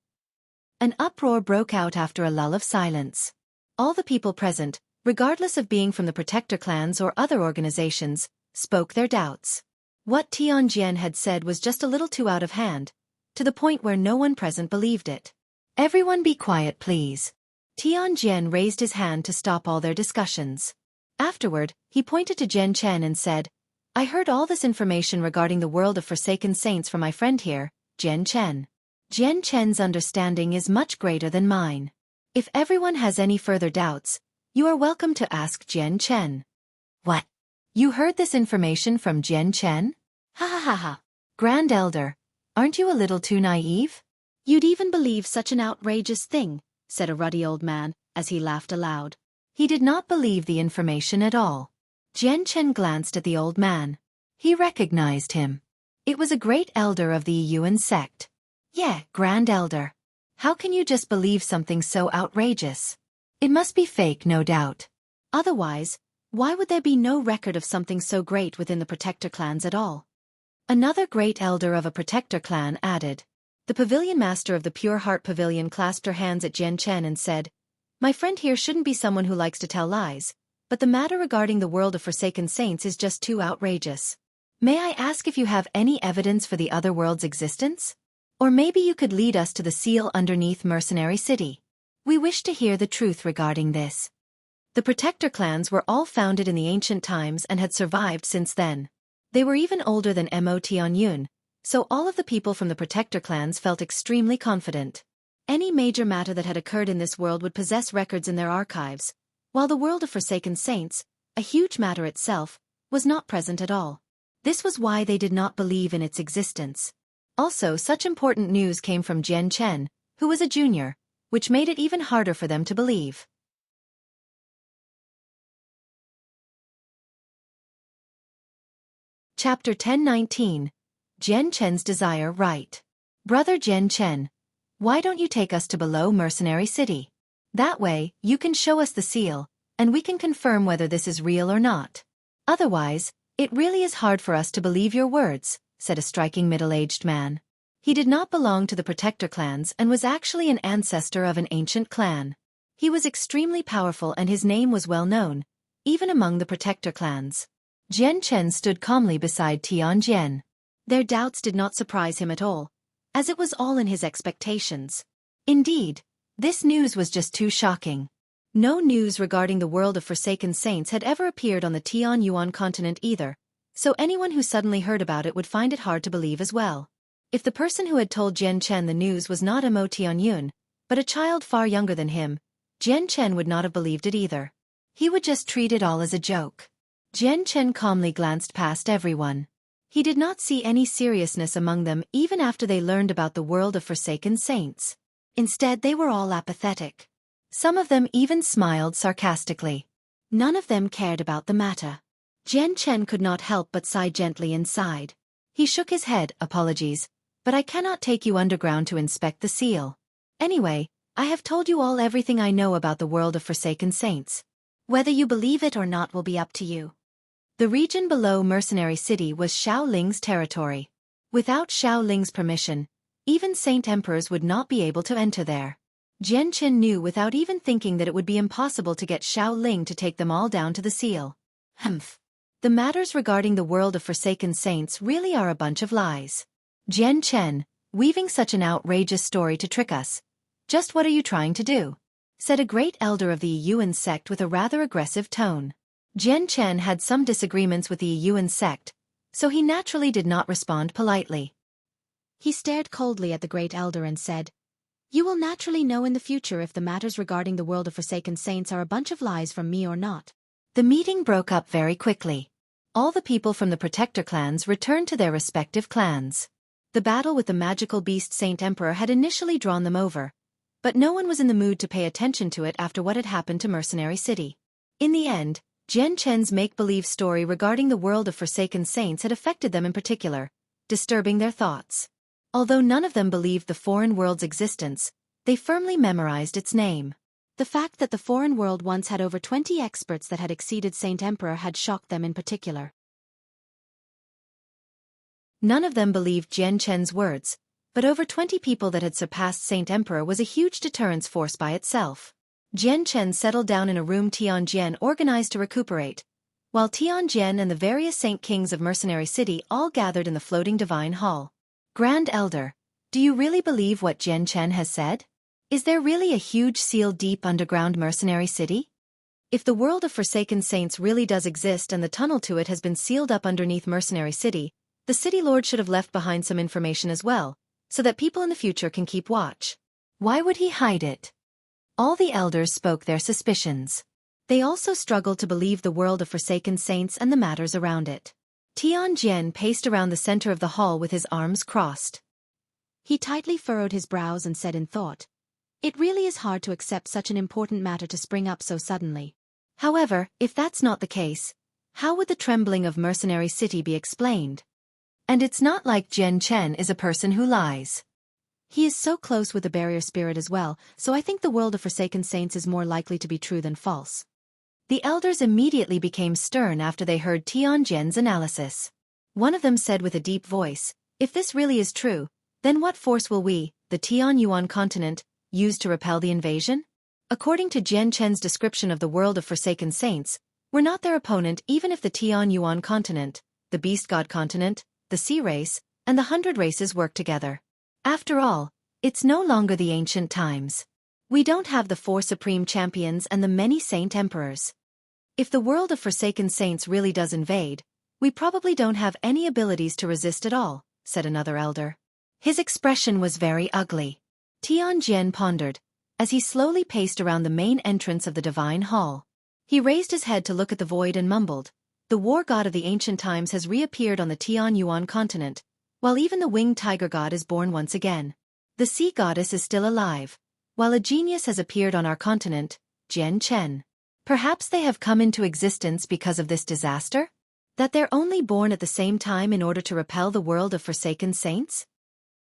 A: An uproar broke out after a lull of silence. All the people present, regardless of being from the protector clans or other organizations, spoke their doubts. What Tianjian had said was just a little too out of hand, to the point where no one present believed it. Everyone be quiet, please. Tianjian raised his hand to stop all their discussions. Afterward, he pointed to Jian Chen and said, I heard all this information regarding the world of Forsaken Saints from my friend here, Jian Chen. Jian Chen's understanding is much greater than mine. If everyone has any further doubts, you are welcome to ask Jian Chen. What? You heard this information from Jian Chen? Ha ha ha ha. Grand Elder, aren't you a little too naive?
B: You'd even believe such an outrageous thing, said a ruddy old man, as he laughed aloud.
A: He did not believe the information at all. Jian Chen glanced at the old man. He recognized him. It was a great elder of the Yuan sect. Yeah, Grand Elder. How can you just believe something so outrageous? It must be fake, no doubt.
B: Otherwise, why would there be no record of something so great within the protector clans at all?
A: Another great elder of a protector clan added. The pavilion master of the Pure Heart Pavilion clasped her hands at Jian Chen and said, My friend here shouldn't be someone who likes to tell lies, but the matter regarding the world of Forsaken Saints is just too outrageous. May I ask if you have any evidence for the other world's existence? Or maybe you could lead us to the seal underneath Mercenary City. We wish to hear the truth regarding this. The protector clans were all founded in the ancient times and had survived since then. They were even older than Mo Tianyun, so all of the people from the protector clans felt extremely confident. Any major matter that had occurred in this world would possess records in their archives, while the world of Forsaken Saints, a huge matter itself, was not present at all. This was why they did not believe in its existence. Also, such important news came from Jian Chen, who was a junior, which made it even harder for them to believe. Chapter 10:19. Jian Chen's Desire Right. Brother Jian Chen, why don't you take us to below Mercenary City? That way, you can show us the seal, and we can confirm whether this is real or not. Otherwise, it really is hard for us to believe your words, said a striking middle-aged man. He did not belong to the protector clans and was actually an ancestor of an ancient clan. He was extremely powerful and his name was well known, even among the protector clans. Jian Chen stood calmly beside Tianjian. Their doubts did not surprise him at all, as it was all in his expectations. Indeed, this news was just too shocking. No news regarding the world of Forsaken Saints had ever appeared on the Tianyuan continent either, so anyone who suddenly heard about it would find it hard to believe as well. If the person who had told Jian Chen the news was not Mo Tianyun, but a child far younger than him, Jian Chen would not have believed it either. He would just treat it all as a joke. Jian Chen calmly glanced past everyone. He did not see any seriousness among them even after they learned about the world of Forsaken Saints. Instead, they were all apathetic. Some of them even smiled sarcastically. None of them cared about the matter. Jian Chen could not help but sigh gently inside. He shook his head, apologies, but I cannot take you underground to inspect the seal. Anyway, I have told you all everything I know about the world of Forsaken Saints. Whether you believe it or not will be up to you. The region below Mercenary City was Xiao Ling's territory. Without Xiao Ling's permission, even Saint Emperors would not be able to enter there. Jian Chen knew without even thinking that it would be impossible to get Xiao Ling to take them all down to the seal. Humph. The matters regarding the world of Forsaken Saints really are a bunch of lies. Jian Chen, weaving such an outrageous story to trick us. Just what are you trying to do? Said a great elder of the Yuan sect with a rather aggressive tone. Jian Chen had some disagreements with the Yuan sect, so he naturally did not respond politely.
B: He stared coldly at the great elder and said, You will naturally know in the future if the matters regarding the world of Forsaken Saints are a bunch of lies from me or not.
A: The meeting broke up very quickly. All the people from the protector clans returned to their respective clans. The battle with the magical beast Saint Emperor had initially drawn them over, but no one was in the mood to pay attention to it after what had happened to Mercenary City. In the end, Jian Chen's make-believe story regarding the world of Forsaken Saints had affected them in particular, disturbing their thoughts. Although none of them believed the foreign world's existence, they firmly memorized its name.
B: The fact that the foreign world once had over 20 experts that had exceeded Saint Emperor had shocked them in particular.
A: None of them believed Jian Chen's words, But over 20 people that had surpassed Saint Emperor was a huge deterrence force by itself. Jian Chen settled down in a room Tianjian organized to recuperate, while Tianjian and the various Saint Kings of Mercenary City all gathered in the floating divine hall. Grand Elder, do you really believe what Jian Chen has said? Is there really a huge sealed deep underground mercenary city? If the world of Forsaken Saints really does exist and the tunnel to it has been sealed up underneath Mercenary City, the City Lord should have left behind some information as well, so that people in the future can keep watch. Why would he hide it? All the elders spoke their suspicions. They also struggled to believe the world of Forsaken Saints and the matters around it. Tianjian paced around the center of the hall with his arms crossed.
B: He tightly furrowed his brows and said in thought, "It really is hard to accept such an important matter to spring up so suddenly."
A: However, if that's not the case, how would the trembling of Mercenary City be explained? And it's not like Jian Chen is a person who lies.
B: He is so close with the barrier spirit as well, so I think the world of Forsaken Saints is more likely to be true than false.
A: The elders immediately became stern after they heard Tianjian's analysis. One of them said with a deep voice, "If this really is true, then what force will we, the Tian Yuan continent, use to repel the invasion? According to Jian Chen's description of the world of Forsaken Saints, we're not their opponent even if the Tian Yuan continent, the Beast God continent, the Sea Race, and the 100 Races work together. After all, it's no longer the ancient times. We don't have the 4 supreme champions and the many saint emperors. If the world of Forsaken Saints really does invade, we probably don't have any abilities to resist at all," said another elder. His expression was very ugly. Tianjian pondered, as he slowly paced around the main entrance of the divine hall. He raised his head to look at the void and mumbled, "The war god of the ancient times has reappeared on the Tian Yuan continent, while even the winged tiger god is born once again. The sea goddess is still alive, while a genius has appeared on our continent, Jian Chen. Perhaps they have come into existence because of this disaster? That they're only born at the same time in order to repel the world of Forsaken Saints?"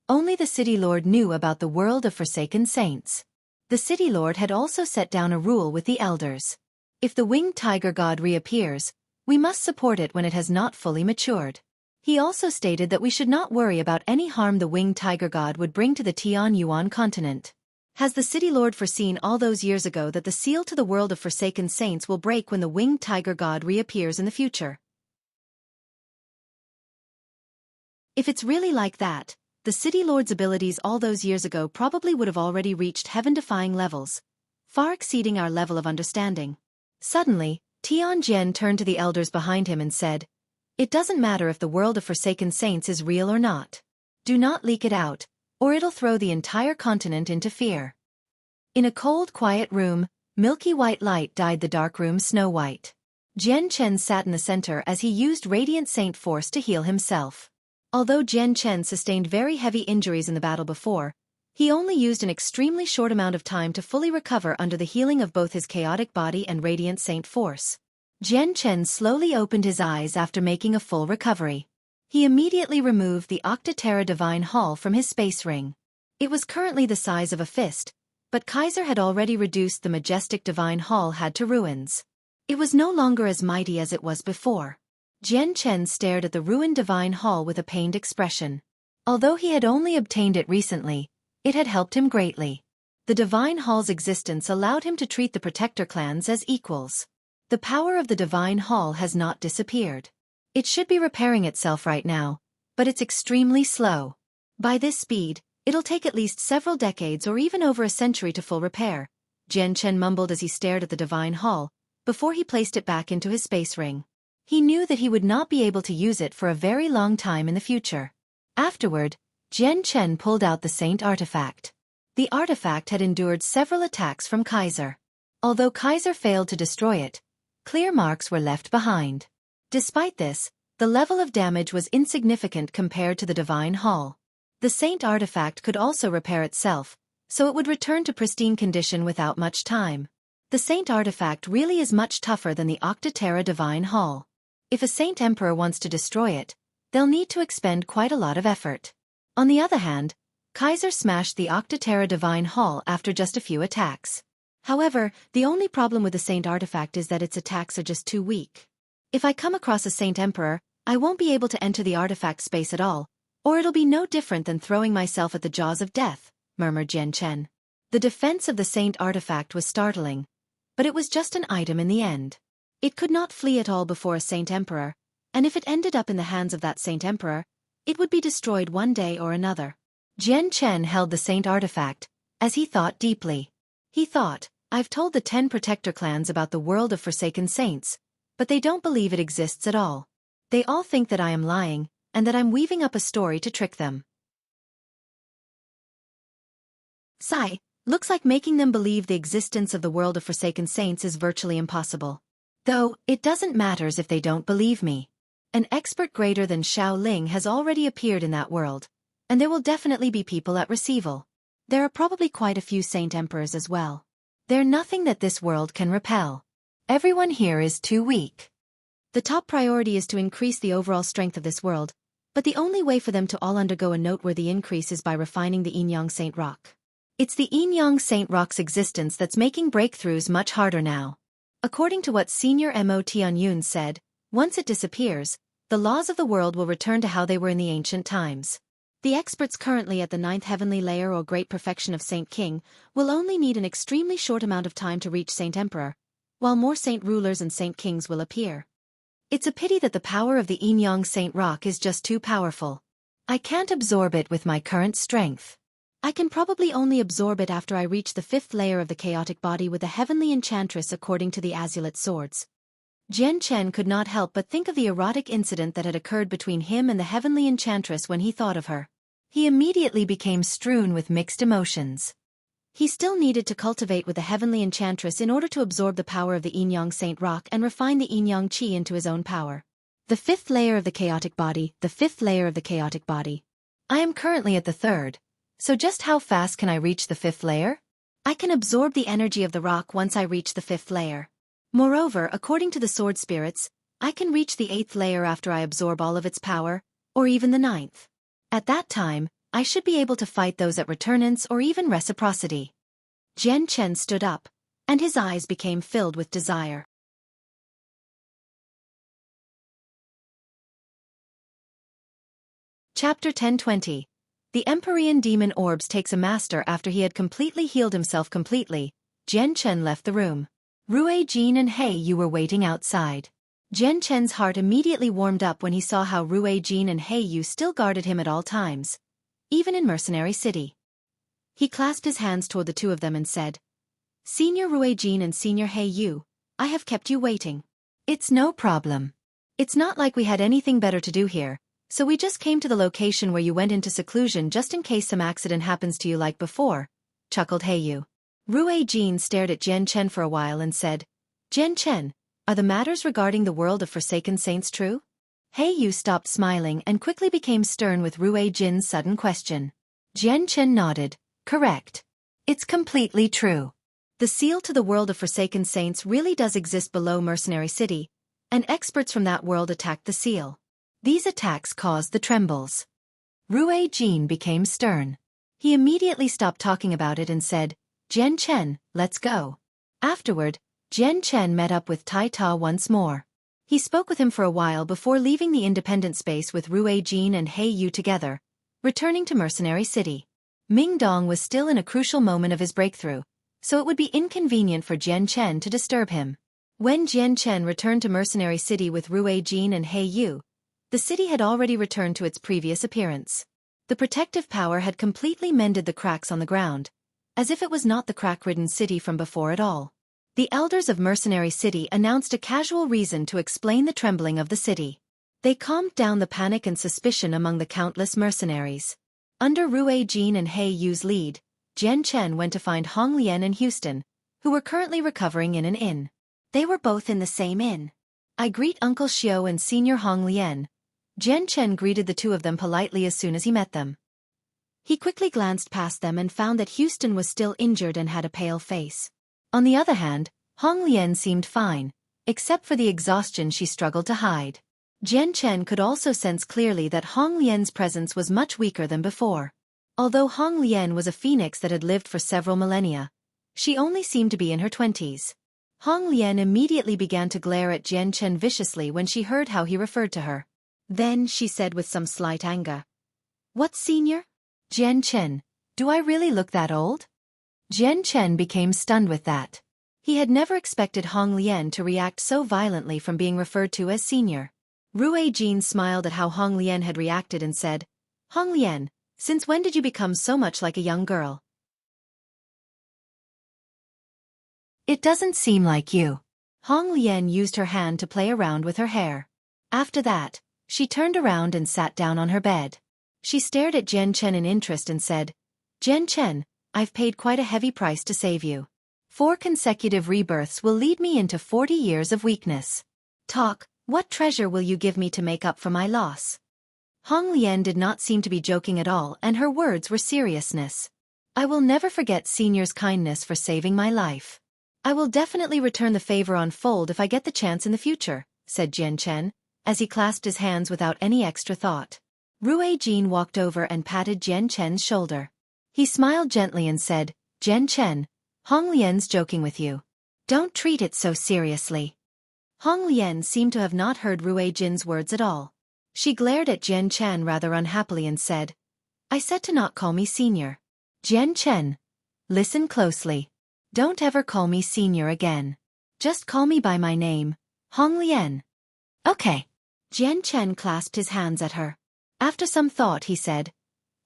A: Only the City Lord knew about the world of Forsaken Saints. The City Lord had also set down a rule with the elders. If the winged tiger god reappears, we must support it when it has not fully matured. He also stated that we should not worry about any harm the winged tiger god would bring to the Tian Yuan continent. Has the City Lord foreseen all those years ago that the seal to the world of Forsaken Saints will break when the winged tiger god reappears in the future? If it's really like that, the City Lord's abilities all those years ago probably would have already reached heaven-defying levels, far exceeding our level of understanding. Suddenly, Tianjian turned to the elders behind him and said, "It doesn't matter if the world of Forsaken Saints is real or not. Do not leak it out, or it'll throw the entire continent into fear." In a cold, quiet room, milky white light dyed the dark room snow white. Jian Chen sat in the center as he used Radiant Saint Force to heal himself. Although Jian Chen sustained very heavy injuries in the battle before, he only used an extremely short amount of time to fully recover under the healing of both his chaotic body and Radiant Saint Force. Jian Chen slowly opened his eyes after making a full recovery. He immediately removed the Octaterra Divine Hall from his space ring. It was currently the size of a fist, but Kaiser had already reduced the majestic Divine Hall had to ruins. It was no longer as mighty as it was before. Jian Chen stared at the ruined Divine Hall with a pained expression. Although he had only obtained it recently, it had helped him greatly. The Divine Hall's existence allowed him to treat the Protector clans as equals. The power of the Divine Hall has not disappeared. It should be repairing itself right now, but it's extremely slow. By this speed, it'll take at least several decades or even over a century to full repair, Jian Chen mumbled as he stared at the Divine Hall, before he placed it back into his space ring. He knew that he would not be able to use it for a very long time in the future. Afterward, Jian Chen pulled out the Saint artifact. The artifact had endured several attacks from Kaiser. Although Kaiser failed to destroy it, clear marks were left behind. Despite this, the level of damage was insignificant compared to the Divine Hall. The Saint artifact could also repair itself, so it would return to pristine condition without much time. The Saint artifact really is much tougher than the Octaterra Divine Hall. If a Saint Emperor wants to destroy it, they'll need to expend quite a lot of effort. On the other hand, Kaiser smashed the Octaterra Divine Hall after just a few attacks. However, the only problem with the Saint artifact is that its attacks are just too weak. If I come across a Saint Emperor, I won't be able to enter the artifact space at all, Or it'll be no different than throwing myself at the jaws of death, murmured Jian Chen. The defense of the saint artifact was startling, but it was just an item in the end. It could not flee at all before a saint emperor, and if it ended up in the hands of that saint emperor, it would be destroyed one day or another. Jian Chen held the saint artifact, as he thought deeply. He thought, I've told the 10 protector clans about the world of forsaken saints, but they don't believe it exists at all. They all think that I am lying, and that I'm weaving up a story to trick them. Sigh, looks like making them believe the existence of the world of forsaken saints is virtually impossible. Though, it doesn't matter if they don't believe me. An expert greater than Xiao Ling has already appeared in that world, and there will definitely be people at receival. There are probably quite a few saint emperors as well. They're nothing that this world can repel. Everyone here is too weak. The top priority is to increase the overall strength of this world, but the only way for them to all undergo a noteworthy increase is by refining the Yin-Yang Saint Rock. It's the Yin-Yang Saint Rock's existence that's making breakthroughs much harder now. According to what Senior Mo Tianyun said, once it disappears, the laws of the world will return to how they were in the ancient times. The experts currently at the 9th heavenly layer or great perfection of Saint King will only need an extremely short amount of time to reach Saint Emperor, while more Saint Rulers and Saint Kings will appear. It's a pity that the power of the Yin-Yang Saint Rock is just too powerful. I can't absorb it with my current strength. I can probably only absorb it after I reach the 5th layer of the chaotic body with the heavenly enchantress according to the Azulate swords. Jian Chen could not help but think of the erotic incident that had occurred between him and the heavenly enchantress when he thought of her. He immediately became strewn with mixed emotions. He still needed to cultivate with the heavenly enchantress in order to absorb the power of the Yin-Yang Saint Rock and refine the Yin-Yang Qi into his own power. The 5th layer of the chaotic body, the 5th layer of the chaotic body. I am currently at the 3rd, so just how fast can I reach the 5th layer? I can absorb the energy of the rock once I reach the 5th layer. Moreover, according to the sword spirits, I can reach the 8th layer after I absorb all of its power, or even the 9th. At that time, I should be able to fight those at returnance or even reciprocity. Jian Chen stood up, and his eyes became filled with desire. Chapter 1020. The Empyrean Demon Orbs takes a master. After he had completely healed himself completely, Jian Chen left the room. Rui Jin and He Yu were waiting outside. Jian Chen's heart immediately warmed up when he saw how Rui Jin and He Yu still guarded him at all times, even in Mercenary City. He clasped his hands toward the two of them and said, Senior Rui Jin and Senior He Yu, I have kept you waiting. It's no problem. It's not like we had anything better to do here, so we just came to the location where you went into seclusion just in case some accident happens to you like before, chuckled He Yu. Rui Jin stared at Jian Chen for a while and said, Jian Chen, are the matters regarding the world of forsaken saints true? He Yu stopped smiling and quickly became stern with Rui Jin's sudden question. Jian Chen nodded, correct. It's completely true. The seal to the world of forsaken saints really does exist below Mercenary City, and experts from that world attacked the seal. These attacks caused the trembles. Rui Jin became stern. He immediately stopped talking about it and said, Jian Chen, let's go. Afterward, Jian Chen met up with Tai Ta once more. He spoke with him for a while before leaving the independent space with Rui Jin and He Yu together, returning to Mercenary City. Ming Dong was still in a crucial moment of his breakthrough, so it would be inconvenient for Jian Chen to disturb him. When Jian Chen returned to Mercenary City with Rui Jin and He Yu, the city had already returned to its previous appearance. The protective power had completely mended the cracks on the ground, as if it was not the crack-ridden city from before at all. The elders of Mercenary City announced a casual reason to explain the trembling of the city. They calmed down the panic and suspicion among the countless mercenaries. Under Rui Jin and He Yu's lead, Jian Chen went to find Hong Lian and Houston, who were currently recovering in an inn. They were both in the same inn. I greet Uncle Xiao and Senior Hong Lian. Jian Chen greeted the two of them politely as soon as he met them. He quickly glanced past them and found that Houston was still injured and had a pale face. On the other hand, Hong Lian seemed fine, except for the exhaustion she struggled to hide. Jian Chen could also sense clearly that Hong Lian's presence was much weaker than before. Although Hong Lian was a phoenix that had lived for several millennia, she only seemed to be in her 20s. Hong Lian immediately began to glare at Jian Chen viciously when she heard how he referred to her. Then she said with some slight anger,
B: What senior?
A: Jian Chen, do I really look that old? Jian Chen became stunned with that. He had never expected Hong Lian to react so violently from being referred to as senior. Rui Jin smiled at how Hong Lian had reacted and said, Hong Lian, since when did you become so much like a young girl? It doesn't seem like you. Hong Lian used her hand to play around with her hair. After that, she turned around and sat down on her bed. She stared at Jian Chen in interest and said, Jian Chen, I've paid quite a heavy price to save you. 4 consecutive rebirths will lead me into 40 years of weakness. Talk, what treasure will you give me to make up for my loss? Hong Lian did not seem to be joking at all, and her words were seriousness. I will never forget Senior's kindness for saving my life. I will definitely return the favor on fold if I get the chance in the future, said Jian Chen, as he clasped his hands without any extra thought. Rui Jin walked over and patted Jian Chen's shoulder. He smiled gently and said, Jian Chen, Hong Lian's joking with you. Don't treat it so seriously. Hong Lian seemed to have not heard Rui Jin's words at all. She glared at Jian Chen rather unhappily and said, I said to not call me senior. Jian Chen, listen closely. Don't ever call me senior again. Just call me by my name, Hong Lian. Okay. Jian Chen clasped his hands at her. After some thought he said,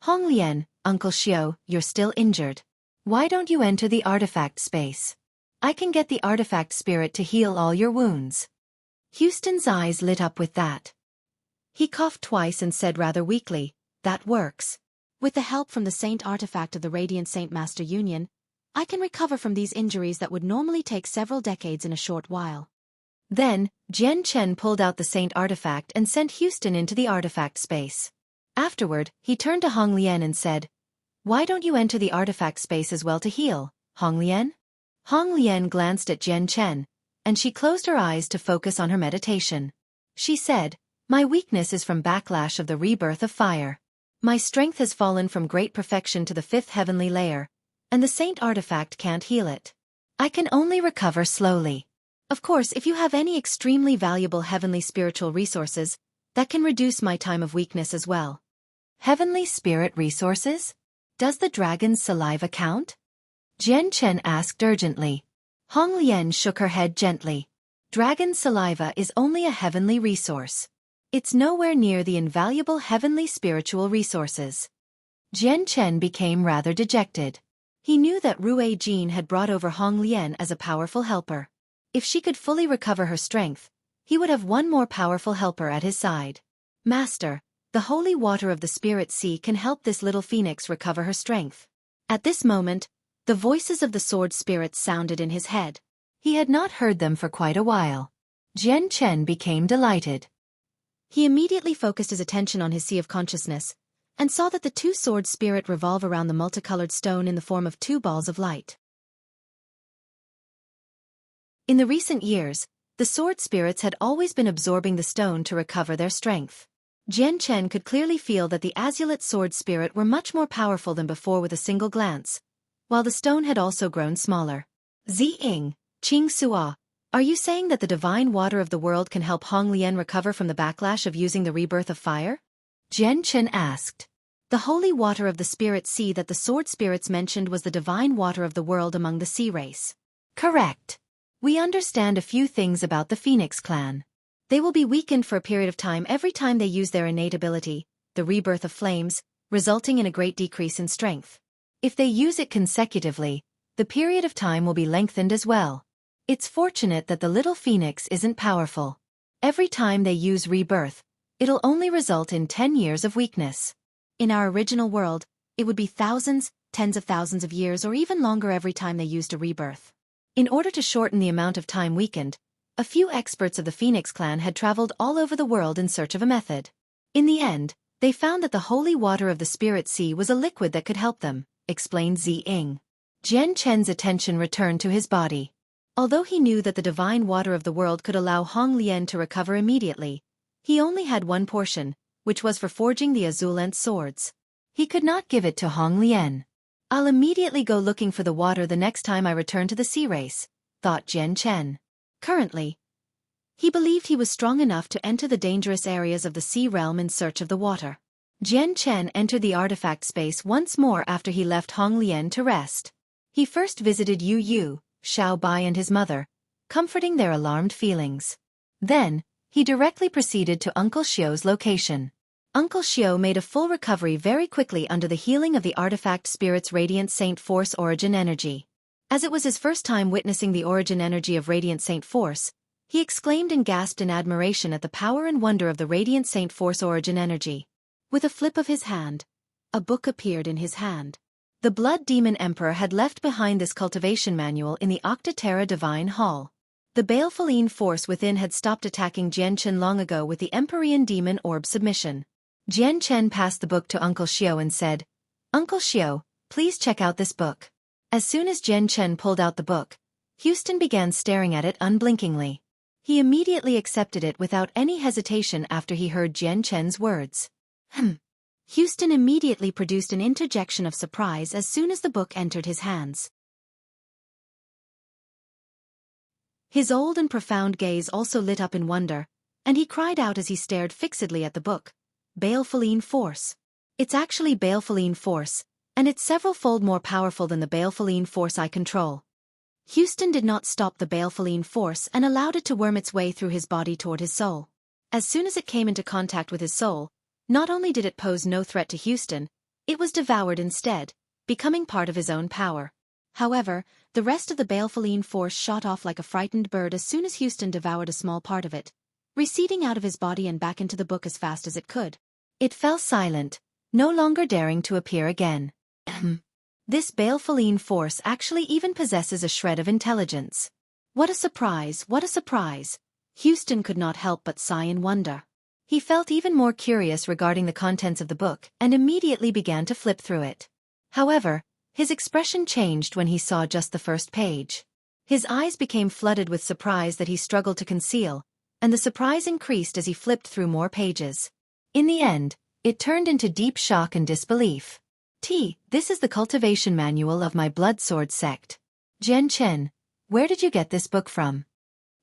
A: Hong Lian, Uncle Xiao, you're still injured. Why don't you enter the artifact space? I can get the artifact spirit to heal all your wounds. Houston's eyes lit up with that. He coughed twice and said rather weakly, that works.
B: With the help from the Saint Artifact of the Radiant Saint Master Union, I can recover from these injuries that would normally take several decades in a short while.
A: Then, Jian Chen pulled out the Saint Artifact and sent Houston into the artifact space. Afterward, he turned to Hong Lian and said, Why don't you enter the artifact space as well to heal, Hong Lian? Hong Lian glanced at Jian Chen, and she closed her eyes to focus on her meditation. She said, My weakness is from backlash of the rebirth of fire. My strength has fallen from great perfection to the 5th heavenly layer, and the Saint Artifact can't heal it. I can only recover slowly. Of course, if you have any extremely valuable heavenly spiritual resources, that can reduce my time of weakness as well. Heavenly spirit resources? Does the dragon's saliva count? Jian Chen asked urgently. Hong Lian shook her head gently. Dragon's saliva is only a heavenly resource. It's nowhere near the invaluable heavenly spiritual resources. Jian Chen became rather dejected. He knew that Rui Jin had brought over Hong Lian as a powerful helper. If she could fully recover her strength, he would have one more powerful helper at his side. Master, the holy water of the Spirit Sea can help this little phoenix recover her strength. At this moment, the voices of the sword spirits sounded in his head. He had not heard them for quite a while. Jian Chen became delighted. He immediately focused his attention on his sea of consciousness, and saw that the 2 sword spirit revolve around the multicolored stone in the form of 2 balls of light. In the recent years, the sword spirits had always been absorbing the stone to recover their strength. Jian Chen could clearly feel that the azulate sword spirit were much more powerful than before with a single glance, while the stone had also grown smaller. Ziying, Qing Sua, are you saying that the divine water of the world can help Hong Lian recover from the backlash of using the rebirth of fire? Jian Chen asked. The holy water of the spirit sea that the sword spirits mentioned was the divine water of the world among the sea race. Correct. We understand a few things about the Phoenix clan. They will be weakened for a period of time every time they use their innate ability, the rebirth of flames, resulting in a great decrease in strength. If they use it consecutively, the period of time will be lengthened as well. It's fortunate that the little phoenix isn't powerful. Every time they use rebirth, it'll only result in 10 years of weakness. In our original world, it would be thousands, tens of thousands of years or even longer every time they used a rebirth. In order to shorten the amount of time weakened, a few experts of the Phoenix clan had traveled all over the world in search of a method. In the end, they found that the holy water of the Spirit Sea was a liquid that could help them, explained Ziying. Jian Chen's attention returned to his body. Although he knew that the divine water of the world could allow Hong Lian to recover immediately, he only had one portion, which was for forging the azulent swords. He could not give it to Hong Lian. I'll immediately go looking for the water the next time I return to the sea race, thought Jian Chen. Currently, he believed he was strong enough to enter the dangerous areas of the sea realm in search of the water. Jian Chen entered the artifact space once more after he left Hong Lian to rest. He first visited Yu Yu, Xiao Bai and his mother, comforting their alarmed feelings. Then, he directly proceeded to Uncle Xiu's location. Uncle Xiu made a full recovery very quickly under the healing of the artifact spirit's Radiant Saint Force origin energy. As it was his first time witnessing the origin energy of Radiant Saint Force, he exclaimed and gasped in admiration at the power and wonder of the Radiant Saint Force origin energy. With a flip of his hand, a book appeared in his hand. The Blood Demon Emperor had left behind this cultivation manual in the Octaterra Divine Hall. The Baleful force within had stopped attacking Jian Chen long ago with the Empyrean Demon Orb submission. Jian Chen passed the book to Uncle Xiu and said, "Uncle Xiu, please check out this book." As soon as Jian Chen pulled out the book, Houston began staring at it unblinkingly. He immediately accepted it without any hesitation after he heard Jian Chen's words. Houston immediately produced an interjection of surprise as soon as the book entered his hands. His old and profound gaze also lit up in wonder, and he cried out as he stared fixedly at the book, "Baleful Force. It's actually Baleful Force, and it's several-fold more powerful than the Baleful Force I control." Houston did not stop the Baleful Force and allowed it to worm its way through his body toward his soul. As soon as it came into contact with his soul, not only did it pose no threat to Houston, it was devoured instead, becoming part of his own power. However, the rest of the Baleful Force shot off like a frightened bird as soon as Houston devoured a small part of it, receding out of his body and back into the book as fast as it could. It fell silent, no longer daring to appear again. This Baleful Force actually even possesses a shred of intelligence. What a surprise, what a surprise! Houston could not help but sigh in wonder. He felt even more curious regarding the contents of the book and immediately began to flip through it. However, his expression changed when he saw just the first page. His eyes became flooded with surprise that he struggled to conceal, and the surprise increased as he flipped through more pages. In the end, it turned into deep shock and disbelief. This is the cultivation manual of my blood sword sect. Jian Chen, where did you get this book from?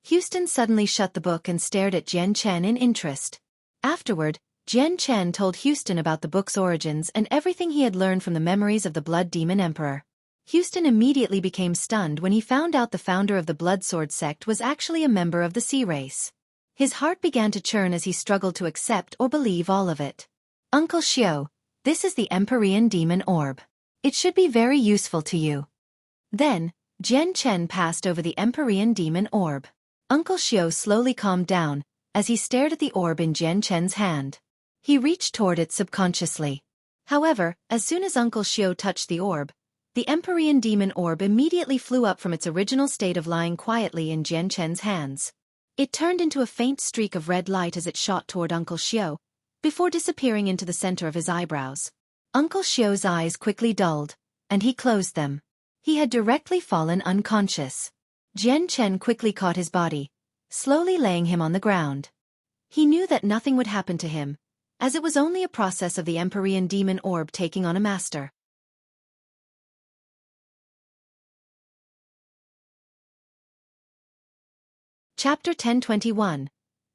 A: Houston suddenly shut the book and stared at Jian Chen in interest. Afterward, Jian Chen told Houston about the book's origins and everything he had learned from the memories of the Blood Demon Emperor. Houston immediately became stunned when he found out the founder of the Blood Sword sect was actually a member of the Sea race. His heart began to churn as he struggled to accept or believe all of it. Uncle Xiu, this is the Empyrean Demon Orb. It should be very useful to you. Then, Jian Chen passed over the Empyrean Demon Orb. Uncle Xiu slowly calmed down as he stared at the orb in Jian Chen's hand. He reached toward it subconsciously. However, as soon as Uncle Xiu touched the orb, the Empyrean Demon Orb immediately flew up from its original state of lying quietly in Jian Chen's hands. It turned into a faint streak of red light as it shot toward Uncle Xiu, before disappearing into the center of his eyebrows. Uncle Xiu's eyes quickly dulled, and he closed them. He had directly fallen unconscious. Jian Chen quickly caught his body, slowly laying him on the ground. He knew that nothing would happen to him, as it was only a process of the Empyrean Demon Orb taking on a master. Chapter 1021.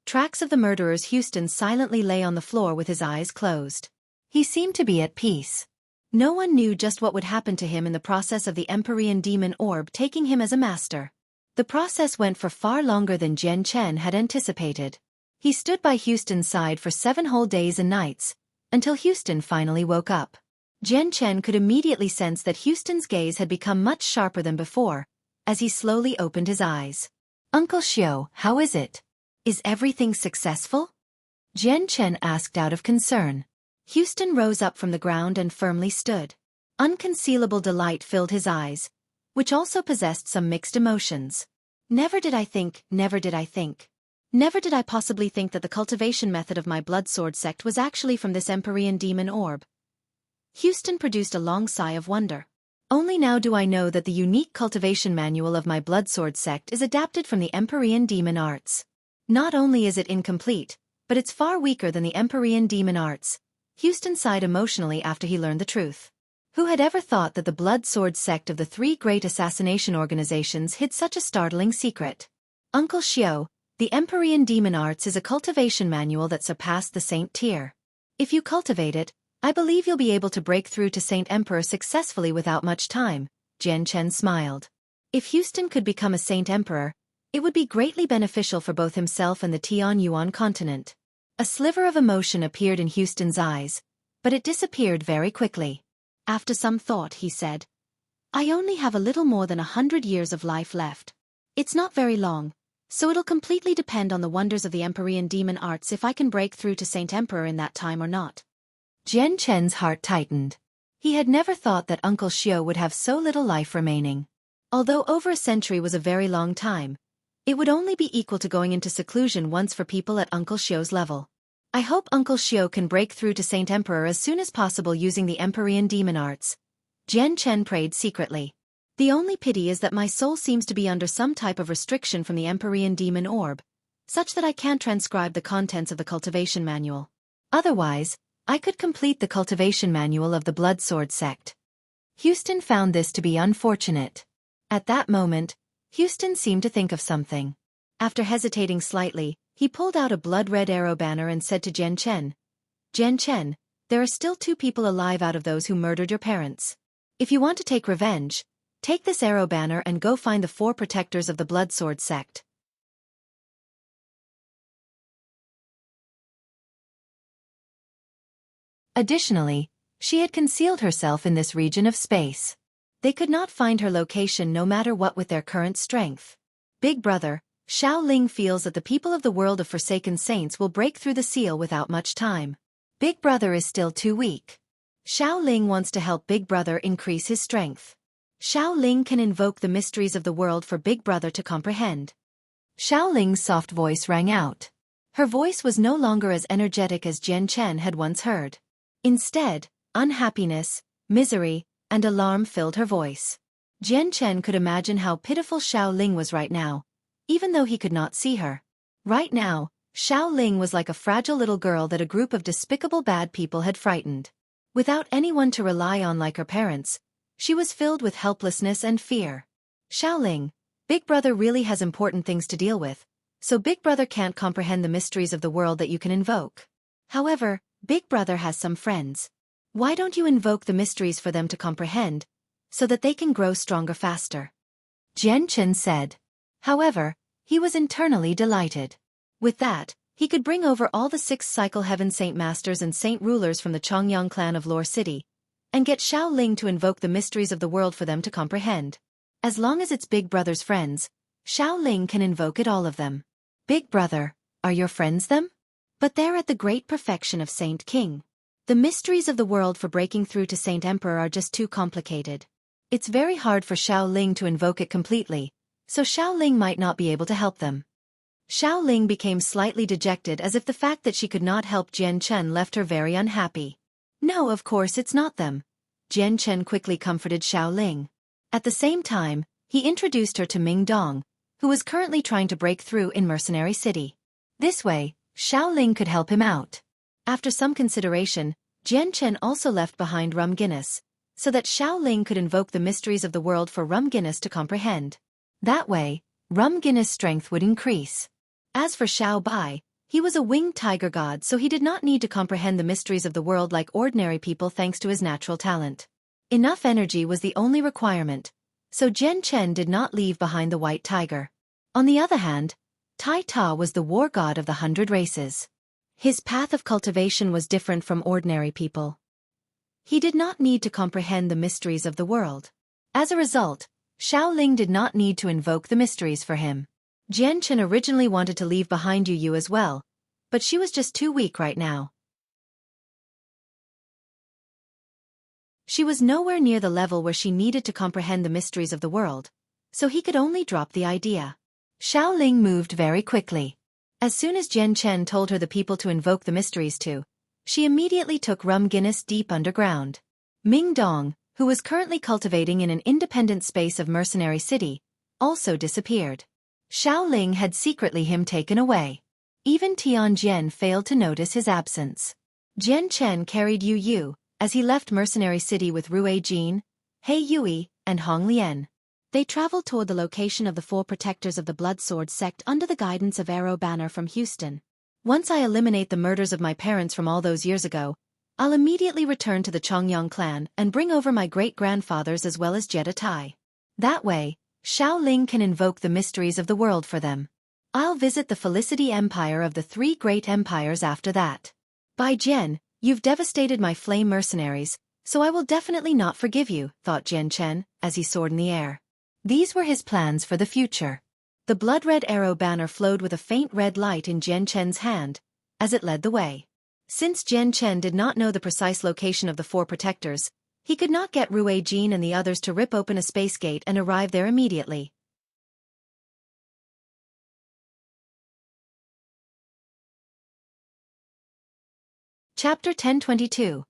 A: Tracks of the Murderers. Houston silently lay on the floor with his eyes closed. He seemed to be at peace. No one knew just what would happen to him in the process of the Empyrean Demon Orb taking him as a master. The process went for far longer than Jian Chen had anticipated. He stood by Houston's side for 7 whole days and nights, until Houston finally woke up. Jian Chen could immediately sense that Houston's gaze had become much sharper than before, as he slowly opened his eyes. Uncle Xiu, how is it? Is everything successful? Jian Chen asked out of concern. Houston rose up from the ground and firmly stood. Unconcealable delight filled his eyes, which also possessed some mixed emotions. Never did I think. Never did I possibly think that the cultivation method of my blood sword sect was actually from this Empyrean Demon Orb. Houston produced a long sigh of wonder. Only now do I know that the unique cultivation manual of my blood sword sect is adapted from the Empyrean Demon Arts. Not only is it incomplete, but it's far weaker than the Empyrean Demon Arts. Houston sighed emotionally after he learned the truth. Who had ever thought that the blood sword sect of the 3 great assassination organizations hid such a startling secret? Uncle Xiu, the Empyrean Demon Arts is a cultivation manual that surpassed the Saint tier. If you cultivate it, I believe you'll be able to break through to Saint Emperor successfully without much time, Jian Chen smiled. If Houston could become a Saint Emperor, it would be greatly beneficial for both himself and the Tianyuan continent. A sliver of emotion appeared in Houston's eyes, but it disappeared very quickly.
B: After some thought, he said, I only have a little more than 100 years of life left. It's not very long, so it'll completely depend on the wonders of the Empyrean demon arts if I can break through to Saint Emperor in that time or not.
A: Jian Chen's heart tightened. He had never thought that Uncle Xiu would have so little life remaining. Although over a century was a very long time, it would only be equal to going into seclusion once for people at Uncle Xiu's level. I hope Uncle Xiu can break through to Saint Emperor as soon as possible using the Empyrean demon arts. Jian Chen prayed secretly. The only pity is that my soul seems to be under some type of restriction from the Empyrean demon orb, such that I can't transcribe the contents of the cultivation manual. Otherwise, I could complete the cultivation manual of the Blood Sword sect. Houston found this to be unfortunate. At that moment, Houston seemed to think of something. After hesitating slightly, he pulled out a blood-red arrow banner and said to Jian Chen, there are still 2 people alive out of those who murdered your parents. If you want to take revenge, take this arrow banner and go find the 4 protectors of the Blood Sword sect. Additionally, she had concealed herself in this region of space. They could not find her location no matter what with their current strength. Big Brother, Xiao Ling feels that the people of the world of Forsaken Saints will break through the seal without much time. Big Brother is still too weak. Xiao Ling wants to help Big Brother increase his strength. Xiao Ling can invoke the mysteries of the world for Big Brother to comprehend. Xiao Ling's soft voice rang out. Her voice was no longer as energetic as Jian Chen had once heard. Instead, unhappiness, misery, and alarm filled her voice. Jian Chen could imagine how pitiful Xiao Ling was right now, even though he could not see her. Right now, Xiao Ling was like a fragile little girl that a group of despicable bad people had frightened. Without anyone to rely on like her parents, she was filled with helplessness and fear. Xiao Ling, Big Brother really has important things to deal with, so Big Brother can't comprehend the mysteries of the world that you can invoke. However, Big Brother has some friends. Why don't you invoke the mysteries for them to comprehend, so that they can grow stronger faster? Jian Chen said. However, he was internally delighted. With that, he could bring over all the 6 Cycle Heaven Saint Masters and Saint Rulers from the Chongyang clan of Lore City, and get Xiao Ling to invoke the mysteries of the world for them to comprehend. As long as it's Big Brother's friends, Xiao Ling can invoke it all of them. Big Brother, are your friends them? But they're at the great perfection of Saint King. The mysteries of the world for breaking through to Saint Emperor are just too complicated. It's very hard for Xiao Ling to invoke it completely, so Xiao Ling might not be able to help them. Xiao Ling became slightly dejected as if the fact that she could not help Jian Chen left her very unhappy. No, of course it's not them. Jian Chen quickly comforted Xiao Ling. At the same time, he introduced her to Ming Dong, who was currently trying to break through in Mercenary City. This way, Xiao Ling could help him out. After some consideration, Jian Chen also left behind Rum Guinness, so that Xiao Ling could invoke the mysteries of the world for Rum Guinness to comprehend. That way, Rum Guinness' strength would increase. As for Xiao Bai, he was a winged tiger god, so he did not need to comprehend the mysteries of the world like ordinary people thanks to his natural talent. Enough energy was the only requirement, so Jian Chen did not leave behind the white tiger. On the other hand, Tai Ta was the war god of the 100 races. His path of cultivation was different from ordinary people. He did not need to comprehend the mysteries of the world. As a result, Xiao Ling did not need to invoke the mysteries for him. Jian Chen originally wanted to leave behind Yu as well, but she was just too weak right now. She was nowhere near the level where she needed to comprehend the mysteries of the world, so he could only drop the idea. Xiao Ling moved very quickly. As soon as Jian Chen told her the people to invoke the mysteries to, she immediately took Rum Guinness deep underground. Ming Dong, who was currently cultivating in an independent space of Mercenary City, also disappeared. Xiao Ling had secretly him taken away. Even Tianjian failed to notice his absence. Jian Chen carried Yu, as he left Mercenary City with Rue Jin, He Yui, and Hong Lian. They traveled toward the location of the 4 protectors of the Blood Sword sect under the guidance of Arrow Banner from Houston.
B: Once I eliminate the murders of my parents from all those years ago, I'll immediately return to the Chongyang clan and bring over my great-grandfathers as well as Jetta Tai. That way, Xiaoling can invoke the mysteries of the world for them. I'll visit the Felicity Empire of the three great empires after that. By Jian, you've devastated my flame mercenaries, so I will definitely not forgive you, thought Jian Chen, as he soared in the air. These were his plans for the future. The blood-red arrow banner flowed with a faint red light in Jian Chen's hand, as it led the way. Since Jian Chen did not know the precise location of the four protectors, he could not get Rui Jin and the others to rip open a space gate and arrive there immediately. Chapter 1022.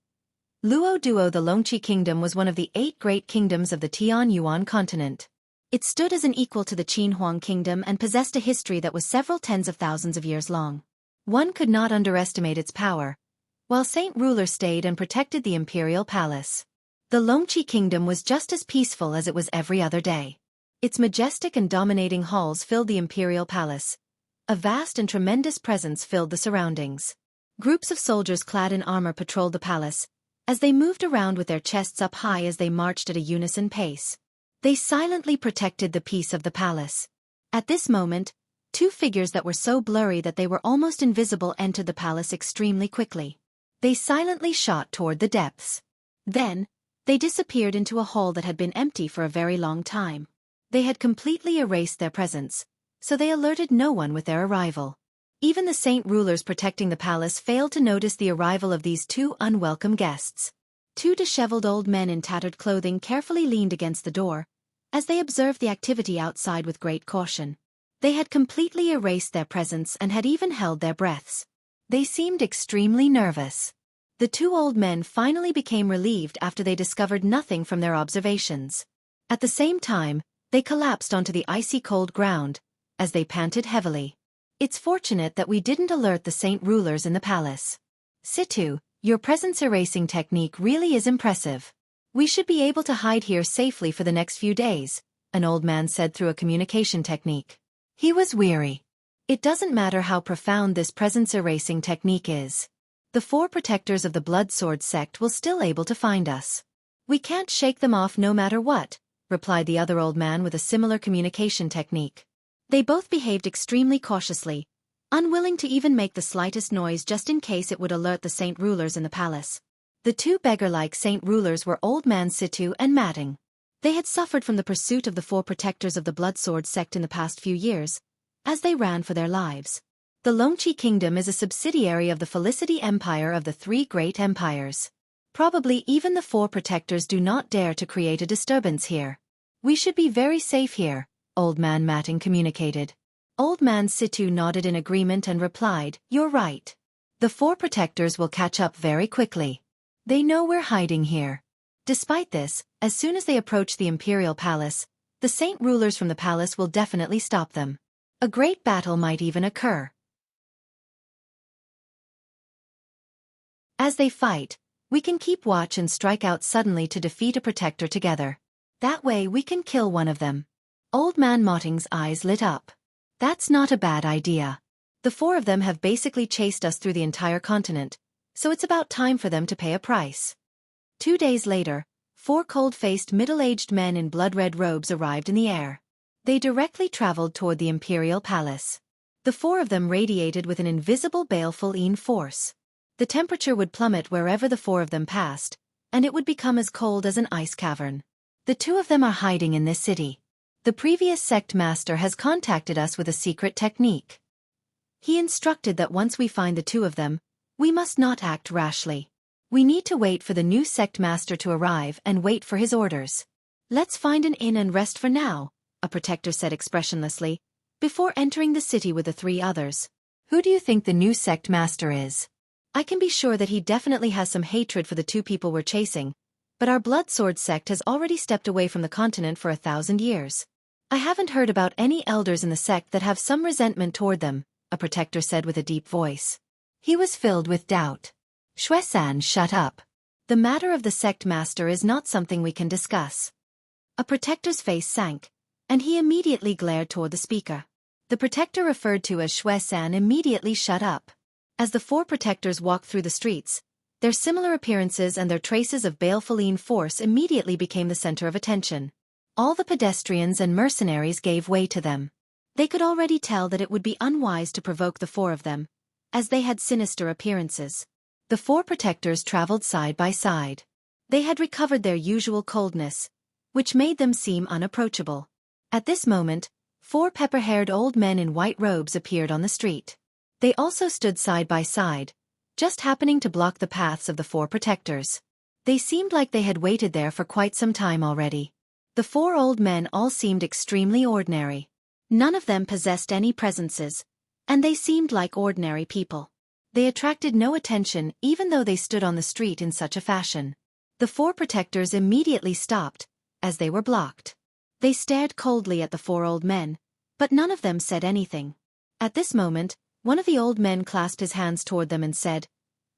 B: Luo Duo. The Longqi Kingdom was one of the 8 great kingdoms of the Tianyuan continent. It stood as an equal to the Qin Huang Kingdom and possessed a history that was several tens of thousands of years long. One could not underestimate its power, while Saint Ruler stayed and protected the imperial palace. The Longqi Kingdom was just as peaceful as it was every other day. Its majestic and dominating halls filled the imperial palace. A vast and tremendous presence filled the surroundings. Groups of soldiers clad in armor patrolled the palace, as they moved around with their chests up high as they marched at a unison pace. They silently protected the peace of the palace. At this moment, 2 figures that were so blurry that they were almost invisible entered the palace extremely quickly. They silently shot toward the depths. Then, they disappeared into a hall that had been empty for a very long time. They had completely erased their presence, so they alerted no one with their arrival. Even the saint rulers protecting the palace failed to notice the arrival of these 2 unwelcome guests. 2 disheveled old men in tattered clothing carefully leaned against the door, as they observed the activity outside with great caution. They had completely erased their presence and had even held their breaths. They seemed extremely nervous. The 2 old men finally became relieved after they discovered nothing from their observations. At the same time, they collapsed onto the icy cold ground, as they panted heavily. It's fortunate that we didn't alert the saint rulers in the palace. Situ, your presence erasing technique really is impressive. We should be able to hide here safely for the next few days, an old man said through a communication technique. He was weary. It doesn't matter how profound this presence erasing technique is. The 4 protectors of the Blood Sword sect will still able to find us. We can't shake them off no matter what, replied the other old man with a similar communication technique. They both behaved extremely cautiously, unwilling to even make the slightest noise just in case it would alert the saint rulers in the palace. The 2 beggar-like saint rulers were Old Man Situ and Matting. They had suffered from the pursuit of the 4 protectors of the Blood Sword sect in the past few years, as they ran for their lives. The Longqi Kingdom is a subsidiary of the Felicity Empire of the 3 great empires. Probably even the 4 protectors do not dare to create a disturbance here. We should be very safe here, Old Man Matting communicated. Old Man Situ nodded in agreement and replied, "You're right. The 4 protectors will catch up very quickly. They know we're hiding here." Despite this, as soon as they approach the imperial palace, the saint rulers from the palace will definitely stop them. A great battle might even occur. As they fight, we can keep watch and strike out suddenly to defeat a protector together. That way we can kill one of them. Old Man Motting's eyes lit up. That's not a bad idea. The 4 of them have basically chased us through the entire continent, so it's about time for them to pay a price. 2 days later, 4 cold-faced middle-aged men in blood-red robes arrived in the air. They directly traveled toward the imperial palace. The 4 of them radiated with an invisible baleful force. The temperature would plummet wherever the 4 of them passed, and it would become as cold as an ice cavern. The 2 of them are hiding in this city. The previous sect master has contacted us with a secret technique. He instructed that once we find the 2 of them, we must not act rashly. We need to wait for the new sect master to arrive and wait for his orders. Let's find an inn and rest for now, a protector said expressionlessly, before entering the city with the 3 others. Who do you think the new sect master is? I can be sure that he definitely has some hatred for the 2 people we're chasing, but our Blood Sword sect has already stepped away from the continent for 1,000 years. I haven't heard about any elders in the sect that have some resentment toward them, a protector said with a deep voice. He was filled with doubt. Xueqi, shut up. The matter of the sect master is not something we can discuss. A protector's face sank, and he immediately glared toward the speaker. The protector referred to as Xueqi immediately shut up.
A: As the four protectors walked through the streets, their similar appearances and their traces of baleful force immediately became the center of attention. All the pedestrians and mercenaries gave way to them. They could already tell that it would be unwise to provoke the four of them, as they had sinister appearances. The four protectors traveled side by side. They had recovered their usual coldness, which made them seem unapproachable. At this moment, four pepper-haired old men in white robes appeared on the street. They also stood side by side, just happening to block the paths of the four protectors. They seemed like they had waited there for quite some time already. The four old men all seemed extremely ordinary. None of them possessed any presences, and they seemed like ordinary people. They attracted no attention even though they stood on the street in such a fashion. The four protectors immediately stopped, as they were blocked. They stared coldly at the four old men, but none of them said anything. At this moment, one of the old men clasped his hands toward them and said,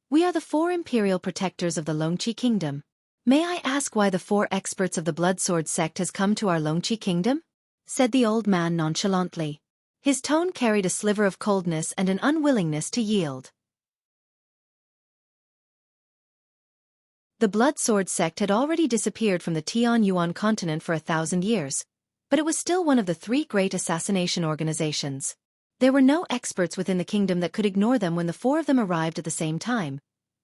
A: "We are the four imperial protectors of the Xueqi kingdom. May I ask why the four experts of the Bloodsword sect has come to our Xueqi kingdom?" said the old man nonchalantly. His tone carried a sliver of coldness and an unwillingness to yield. The Bloodsword sect had already disappeared from the Tianyuan continent for 1,000 years, but it was still one of the three great assassination organizations. There were no experts within the kingdom that could ignore them when the four of them arrived at the same time,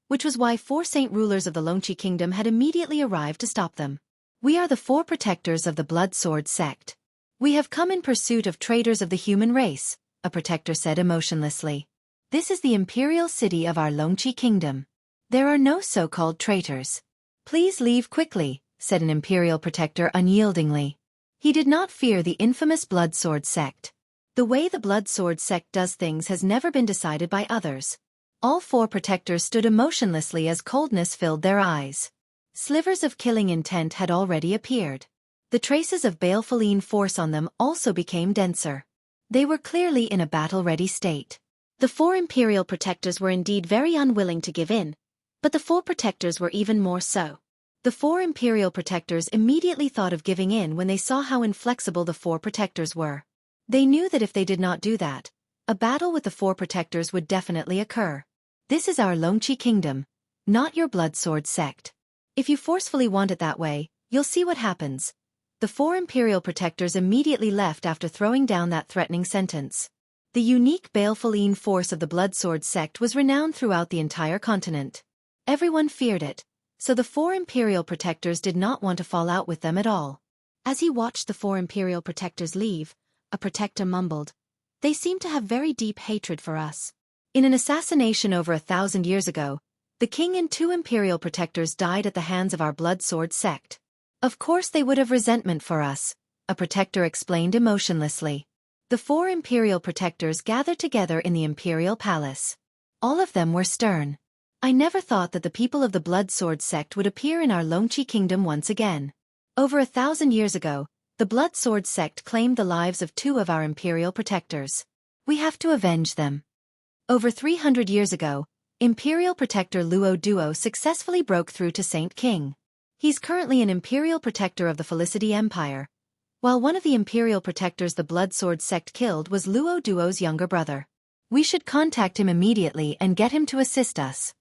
A: which was why four saint rulers of the Xueqi kingdom had immediately arrived to stop them. "We are the four protectors of the Bloodsword sect. We have come in pursuit of traitors of the human race," a protector said emotionlessly. "This is the imperial city of our Xueqi kingdom. There are no so-called traitors. Please leave quickly," said an imperial protector unyieldingly. He did not fear the infamous Bloodsword sect. The way the Bloodsword sect does things has never been decided by others. All four protectors stood emotionlessly as coldness filled their eyes. Slivers of killing intent had already appeared. The traces of baleful force on them also became denser. They were clearly in a battle-ready state. The four imperial protectors were indeed very unwilling to give in, but the four protectors were even more so. The four imperial protectors immediately thought of giving in when they saw how inflexible the four protectors were. They knew that if they did not do that, a battle with the four protectors would definitely occur. "This is our Xueqi kingdom, not your Bloodsword sect. If you forcefully want it that way, you'll see what happens." The four imperial protectors immediately left after throwing down that threatening sentence. The unique baleful force of the Bloodsword sect was renowned throughout the entire continent. Everyone feared it, so the four imperial protectors did not want to fall out with them at all. As he watched the four imperial protectors leave, a protector mumbled, "They seem to have very deep hatred for us." In an assassination over 1,000 years ago, the king and two imperial protectors died at the hands of our Bloodsword sect. "Of course they would have resentment for us," a protector explained emotionlessly. The four imperial protectors gathered together in the imperial palace. All of them were stern. "I never thought that the people of the Bloodsword sect would appear in our Xueqi kingdom once again. Over 1,000 years ago, the Bloodsword sect claimed the lives of two of our imperial protectors. We have to avenge them." Over 300 years ago, Imperial Protector Luo Duo successfully broke through to Saint King. He's currently an Imperial Protector of the Felicity Empire, while one of the Imperial Protectors the Bloodsword sect killed was Luo Duo's younger brother. We should contact him immediately and get him to assist us.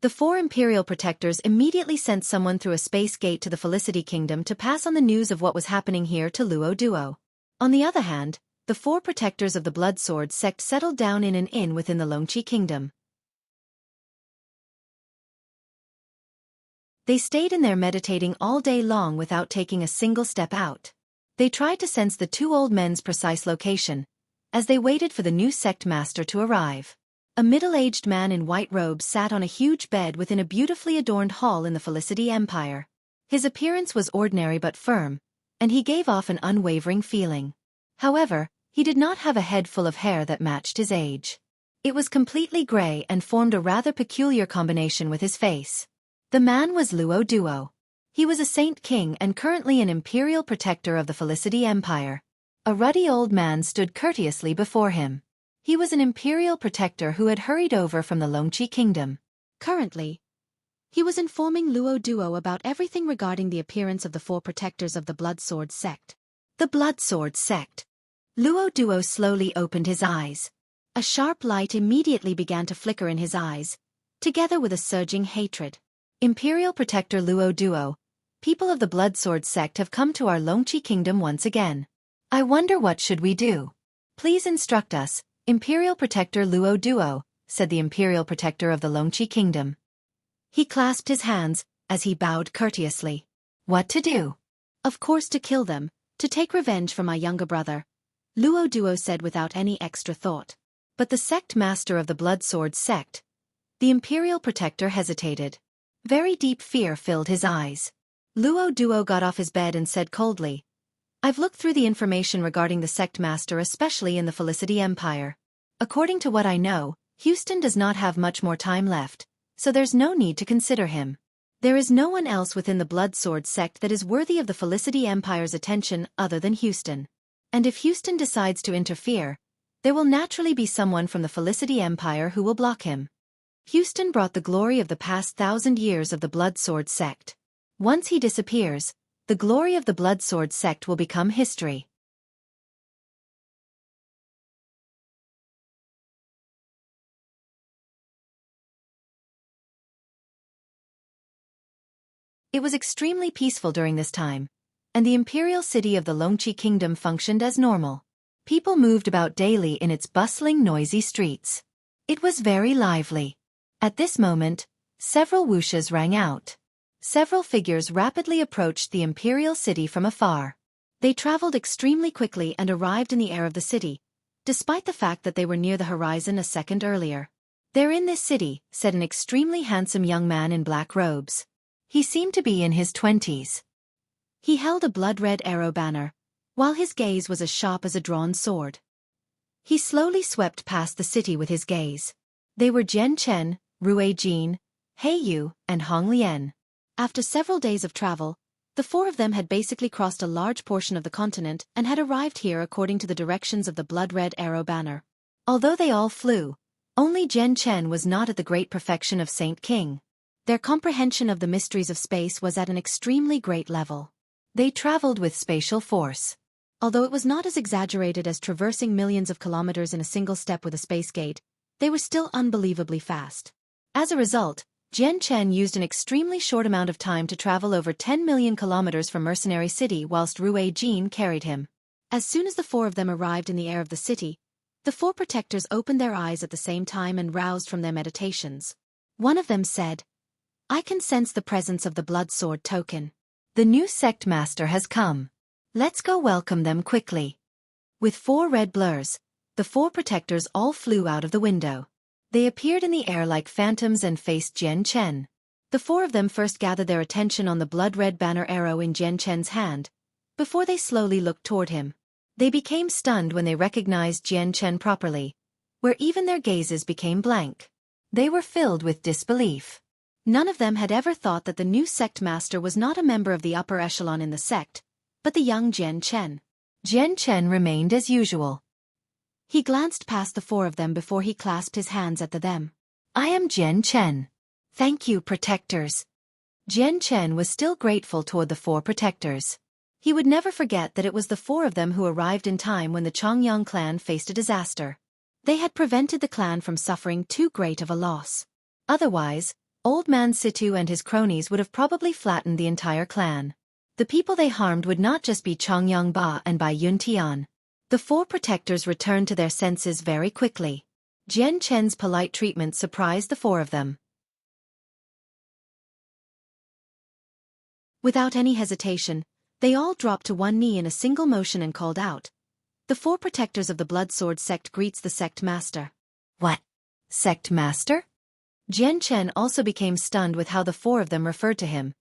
A: The four Imperial Protectors immediately sent someone through a space gate to the Felicity Kingdom to pass on the news of what was happening here to Luo Duo. On the other hand, the four protectors of the Bloodsword sect settled down in an inn within the Xueqi kingdom. They stayed in there meditating all day long without taking a single step out. They tried to sense the two old men's precise location, as they waited for the new sect master to arrive. A middle-aged man in white robes sat on a huge bed within a beautifully adorned hall in the Felicity Empire. His appearance was ordinary but firm, and he gave off an unwavering feeling. However, he did not have a head full of hair that matched his age. It was completely gray and formed a rather peculiar combination with his face. The man was Luo Duo. He was a Saint King and currently an Imperial Protector of the Felicity Empire. A ruddy old man stood courteously before him. He was an Imperial Protector who had hurried over from the Xueqi kingdom. Currently, he was informing Luo Duo about everything regarding the appearance of the four protectors of the Bloodsword sect. The Bloodsword sect. Luo Duo slowly opened his eyes.
B: A sharp light immediately began to flicker in his eyes, together with a surging hatred.
A: Imperial Protector Luo Duo, people of the Blood Sword sect have come to our Xueqi kingdom once again. I wonder what should we do? Please instruct us, Imperial Protector Luo Duo, said the Imperial Protector of the Xueqi kingdom. He clasped his hands, as he bowed courteously. What to do?
B: Of course to kill them, to take revenge for my younger brother, Luo Duo said without any extra thought.
A: But the sect master of the Blood Sword sect. The Imperial Protector hesitated. Very deep fear filled his eyes. Luo Duo got off his bed and said coldly, I've looked through the information regarding the sect master, especially in the Felicity Empire. According to what I know, Houston does not have much more time left, so there's no need to consider him. There is no one else within the Blood Sword sect that is worthy of the Felicity Empire's attention other than Houston. And if Houston decides to interfere, there will naturally be someone from the Felicity Empire who will block him. Houston brought the glory of the past 1,000 years of the Blood Sword sect. Once he disappears, the glory of the Blood Sword sect will become history. It was extremely peaceful during this time, and the imperial city of the Xueqi kingdom functioned as normal. People moved about daily in its bustling, noisy streets. It was very lively. At this moment, several whooshes rang out. Several figures rapidly approached the imperial city from afar. They traveled extremely quickly and arrived in the air of the city, despite the fact that they were near the horizon a second earlier. They're in this city, said an extremely handsome young man in black robes. He seemed to be in his 20s. He held a blood-red arrow banner, while his gaze was as sharp as a drawn sword. He slowly swept past the city with his gaze. They were Jian Chen, Rui Jin, He Yu, and Hong Lian. After several days of travel, the four of them had basically crossed a large portion of the continent and had arrived here according to the directions of the blood-red arrow banner. Although they all flew, only Jian Chen was not at the great perfection of Saint King. Their comprehension of the mysteries of space was at an extremely great level. They traveled with spatial force. Although it was not as exaggerated as traversing millions of kilometers in a single step with a space gate, they were still unbelievably fast. As a result, Jian Chen used an extremely short amount of time to travel over 10 million kilometers from Mercenary City whilst Rui Jin carried him. As soon as the four of them arrived in the air of the city, the four protectors opened their eyes at the same time and roused from their meditations. One of them said, I can sense the presence of the Blood Sword token. The new sect master has come. Let's go welcome them quickly. With 4 red blurs, the 4 protectors all flew out of the window. They appeared in the air like phantoms and faced Jian Chen. The 4 of them first gathered their attention on the blood-red banner arrow in Jian Chen's hand, before they slowly looked toward him. They became stunned when they recognized Jian Chen properly, where even their gazes became blank. They were filled with disbelief. None of them had ever thought that the new sect master was not a member of the upper echelon in the sect, but the young Jian Chen. Jian Chen remained as usual. He glanced past the 4 of them before he clasped his hands at them. I am Jian Chen. Thank you, protectors. Jian Chen was still grateful toward the 4 protectors. He would never forget that it was the 4 of them who arrived in time when the Chongyang clan faced a disaster. They had prevented the clan from suffering too great of a loss. Otherwise, Old Man Situ and his cronies would have probably flattened the entire clan. The people they harmed would not just be Chongyang Ba and Bai Yun Tian. The 4 protectors returned to their senses very quickly. Jian Chen's polite treatment surprised the 4 of them. Without any hesitation, they all dropped to one knee in a single motion and called out. The 4 protectors of the Blood Sword sect greets the sect master. What? Sect master? Jian Chen also became stunned with how the 4 of them referred to him.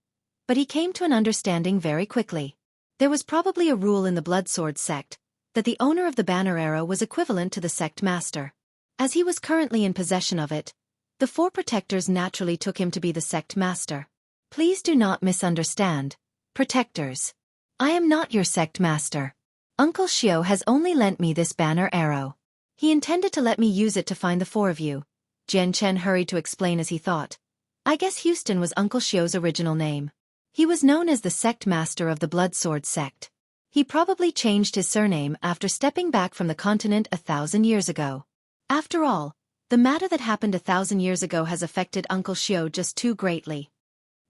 A: But he came to an understanding very quickly. There was probably a rule in the Blood Sword sect, that the owner of the banner arrow was equivalent to the sect master. As he was currently in possession of it, the 4 protectors naturally took him to be the sect master. Please do not misunderstand, protectors. I am not your sect master. Uncle Xiao has only lent me this banner arrow. He intended to let me use it to find the 4 of you. Jian Chen hurried to explain as he thought. I guess Houston was Uncle Xiao's original name. He was known as the sect master of the Blood Sword sect. He probably changed his surname after stepping back from the continent 1,000 years ago.
B: After all, the matter that happened 1,000 years ago has affected Uncle Xiao just too greatly.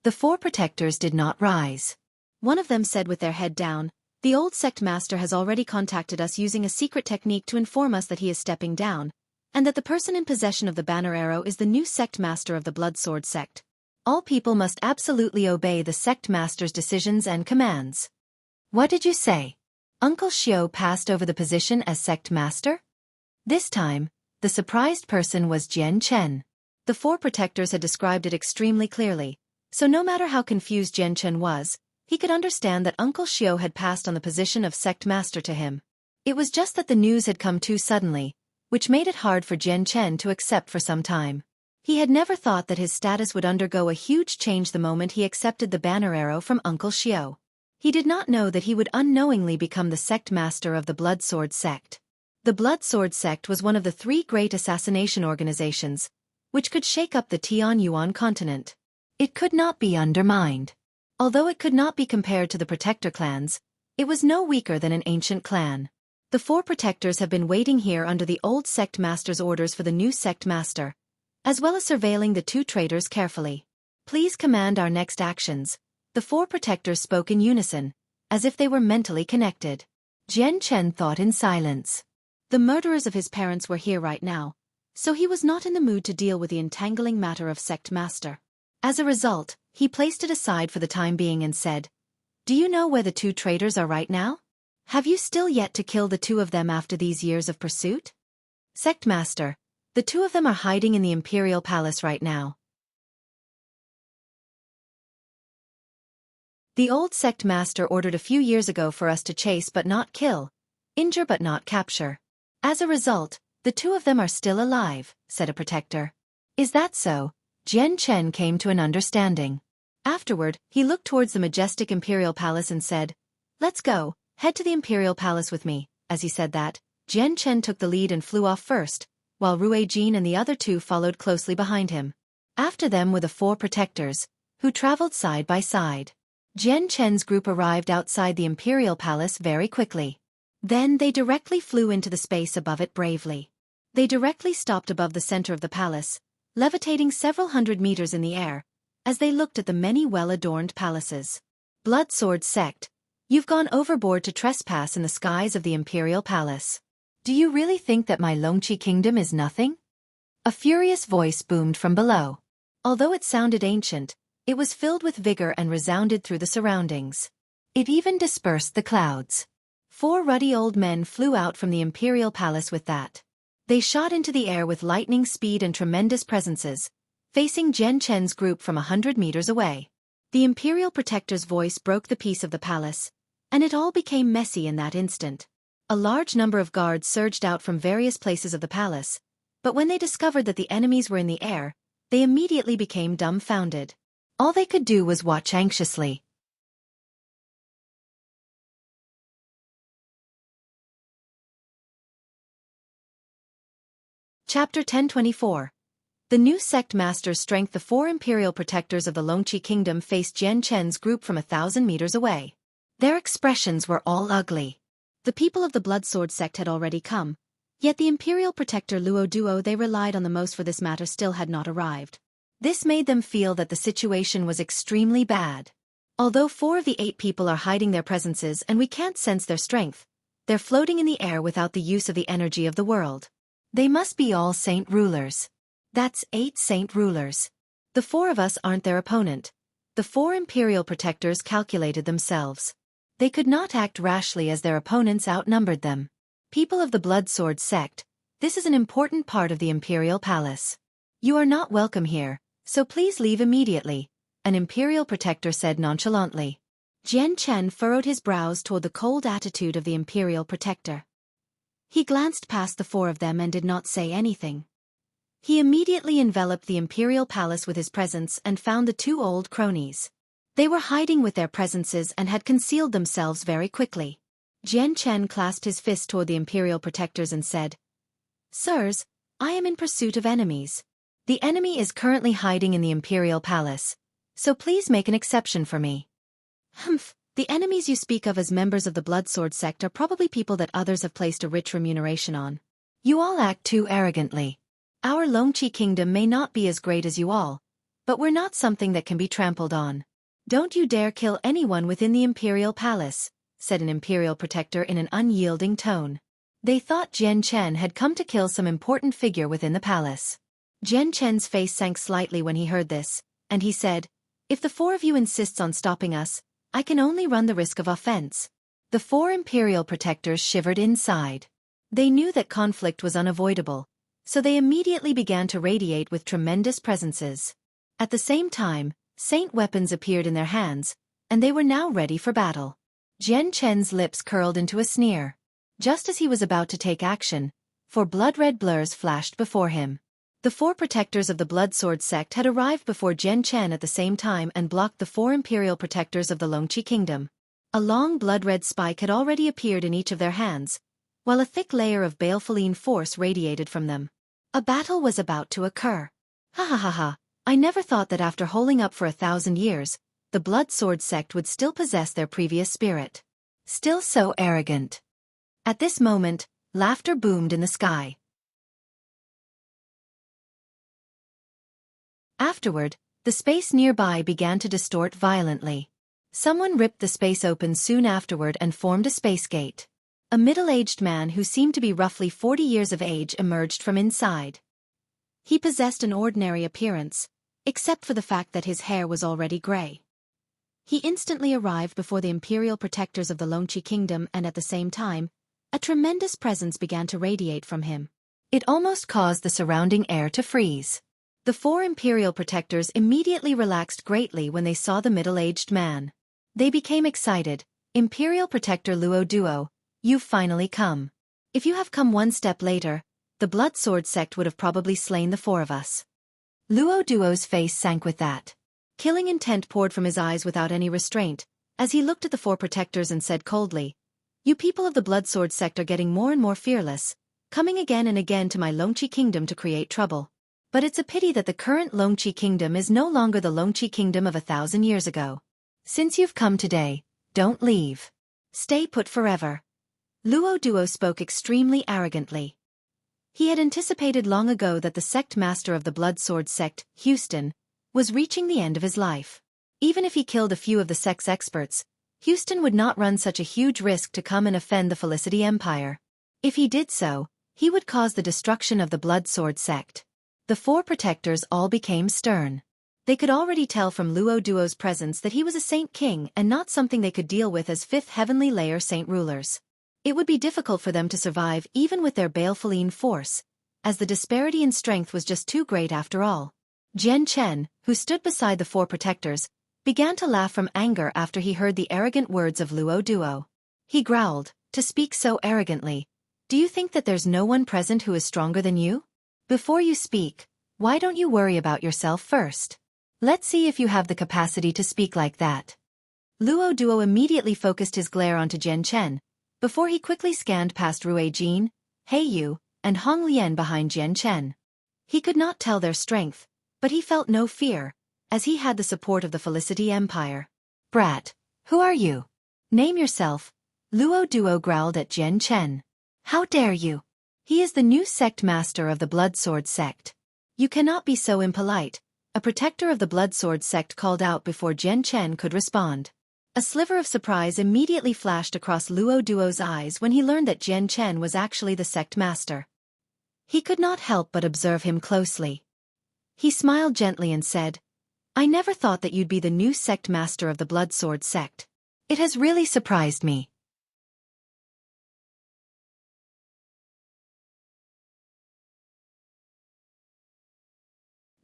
A: The four protectors did not rise.
B: One of them said with their head down, "The old sect master has already contacted us using a secret technique to inform us that he is stepping down, and that the person in possession of the banner arrow is the new sect master of the Blood Sword sect.
A: All people must absolutely obey the sect master's decisions and commands." What did you say? Uncle Xiao passed over the position as sect master? This time, the surprised person was Jian Chen.
B: The four protectors had described it extremely clearly, so no matter how confused Jian Chen was, he could understand that Uncle Xiao had passed on the position of sect master to him. It was just that the news had come too suddenly, which made it hard for Jian Chen to accept for some time. He had never thought that his status would undergo a huge change the moment he accepted the banner arrow from Uncle Xiao. He did not know that he would unknowingly become the sect master of the Blood Sword sect. The Blood Sword sect was one of the 3 great assassination organizations, which could shake up the Tianyuan continent.
A: It could not be undermined.
B: Although it could not be compared to the protector clans, it was no weaker than an ancient clan. The 4 protectors have been waiting here under the old sect master's orders for the new sect master, as well as surveilling the 2 traitors carefully. "Please command our next actions," the 4 protectors spoke in unison, as if they were mentally connected.
A: Jian Chen thought in silence.
B: The murderers of his parents were here right now, so he was not in the mood to deal with the entangling matter of sect master. As a result, he placed it aside for the time being and said, "Do you know where the 2 traitors are right now? Have you still yet to kill the 2 of them after these years of pursuit?" "Sect master, the 2 of them are hiding in the Imperial Palace right now. The old sect master ordered a few years ago for us to chase but not kill, injure but not capture. As a result, the 2 of them are still alive," said a protector.
A: "Is that so?" Jian Chen came to an understanding.
B: Afterward, he looked towards the majestic Imperial Palace and said, "Let's go, head to the Imperial Palace with me." As he said that, Jian Chen took the lead and flew off first, while Rui Jin and the other 2 followed closely behind him. After them were the 4 protectors, who traveled side by side. Jian Chen's group arrived outside the Imperial Palace very quickly. Then they directly flew into the space above it bravely. They directly stopped above the center of the palace, levitating several hundred meters in the air, as they looked at the many well-adorned palaces. "Blood Sword sect, you've gone overboard to trespass in the skies of the Imperial Palace.
A: Do you really think that my Xueqi kingdom is nothing?" A furious voice boomed from below.
B: Although it sounded ancient, it was filled with vigor and resounded through the surroundings.
A: It even dispersed the clouds.
B: 4 ruddy old men flew out from the Imperial Palace with that. They shot into the air with lightning speed and tremendous presences, facing Jian Chen's group from 100 meters away. The Imperial Protector's voice broke the peace of the palace, and it all became messy in that instant. A large number of guards surged out from various places of the palace, but when they discovered that the enemies were in the air, they immediately became dumbfounded.
A: All they could do was watch anxiously.
B: Chapter 1024. The new sect master's strength. The 4 imperial protectors of the Xueqi kingdom faced Jian Chen's group from 1,000 meters away.
A: Their expressions were all ugly.
B: The people of the Blood Sword sect had already come, yet the imperial protector Luo Duo they relied on the most for this matter still had not arrived. This made them feel that the situation was extremely bad. Although 4 of the 8 people are hiding their presences and we can't sense their strength, they're floating in the air without the use of the energy of the world.
A: They must be all saint rulers.
B: That's 8 saint rulers. The 4 of us aren't their opponent. The 4 imperial protectors calculated themselves. They could not act rashly as their opponents outnumbered them. "People of the Blood Sword sect, this is an important part of the Imperial Palace. You are not welcome here, so please leave immediately," an imperial protector said nonchalantly. Jian Chen furrowed his brows toward the cold attitude of the imperial protector. He glanced past the 4 of them and did not say anything. He immediately enveloped the Imperial Palace with his presence and found the 2 old cronies. They were hiding with their presences and had concealed themselves very quickly. Jian Chen clasped his fist toward the Imperial protectors and said, "Sirs, I am in pursuit of enemies. The enemy is currently hiding in the Imperial Palace, so please make an exception for me." "Humph. The enemies you speak of as members of the Blood Sword sect are probably people that others have placed a rich remuneration on.
A: You all act too arrogantly. Our Longqi kingdom may not be as great as you all, but we're not something that can be trampled on. Don't you dare kill anyone within the imperial palace, said an imperial protector in an unyielding tone. They thought Jian Chen had come to kill some important figure within the palace. Jian Chen's face sank slightly when he heard this, and he said, "If the four of you insists on stopping us, I can only run the risk of offense." The four imperial protectors shivered inside. They knew that conflict was unavoidable, so they immediately began to radiate with tremendous presences. At the same time, saint weapons appeared in their hands, and they were now ready for battle. Jian Chen's lips curled into a sneer. Just as he was about to take action, four blood-red blurs flashed before him. The four protectors of the Blood Sword sect had arrived before Jian Chen at the same time and blocked the four imperial protectors of the Longqi kingdom. A long blood-red spike had already appeared in each of their hands, while a thick layer of balefulline force radiated from them. A battle was about to occur. Ha ha ha ha, I never thought that after holding up for 1,000 years, the Blood Sword sect would still possess their previous spirit. Still so arrogant. At this moment, laughter boomed in the sky. Afterward, the space nearby began to distort violently. Someone ripped the space open soon afterward and formed a space gate. A middle-aged man who seemed to be roughly 40 years of age emerged from inside. He possessed an ordinary appearance, except for the fact that his hair was already gray. He instantly arrived before the imperial protectors of the Longqi kingdom and at the same time, a tremendous presence began to radiate from him. It almost caused the surrounding air to freeze. The four imperial protectors immediately relaxed greatly when they saw the middle-aged man. They became excited. "Imperial Protector Luo Duo, you've finally come. If you have come one step later, the Blood Sword sect would have probably slain the four of us." Luo Duo's face sank with that. Killing intent poured from his eyes without any restraint, as he looked at the four protectors and said coldly, "You people of the Blood Sword sect are getting more and more fearless, coming again and again to my Longqi kingdom to create trouble. But it's a pity that the current Longqi kingdom is no longer the Longqi kingdom of 1,000 years ago. Since you've come today, don't leave. Stay put forever." Luo Duo spoke extremely arrogantly. He had anticipated long ago that the sect master of the Blood Sword sect, Houston, was reaching the end of his life. Even if he killed a few of the sect's experts, Houston would not run such a huge risk to come and offend the Felicity Empire. If he did so, he would cause the destruction of the Blood Sword sect. The four protectors all became stern. They could already tell from Luo Duo's presence that he was a saint king and not something they could deal with as fifth heavenly layer saint rulers. It would be difficult for them to survive even with their balefulline force, as the disparity in strength was just too great after all. Jian Chen, who stood beside the four protectors, began to laugh from anger after he heard the arrogant words of Luo Duo. He growled, "To speak so arrogantly, do you think that there's no one present who is stronger than you? Before you speak, why don't you worry about yourself first? Let's see if you have the capacity to speak like that." Luo Duo immediately focused his glare onto Jian Chen, before he quickly scanned past Rui Jin, He Yu, and Hong Lian behind Jian Chen. He could not tell their strength, but he felt no fear, as he had the support of the Felicity Empire. "Brat, who are you? Name yourself," Luo Duo growled at Jian Chen. "How dare you? He is the new sect master of the Blood Sword sect. You cannot be so impolite," a protector of the Blood Sword sect called out before Jian Chen could respond. A sliver of surprise immediately flashed across Luo Duo's eyes when he learned that Jian Chen was actually the sect master. He could not help but observe him closely. He smiled gently and said, "I never thought that you'd be the new sect master of the Blood Sword sect. It has really surprised me."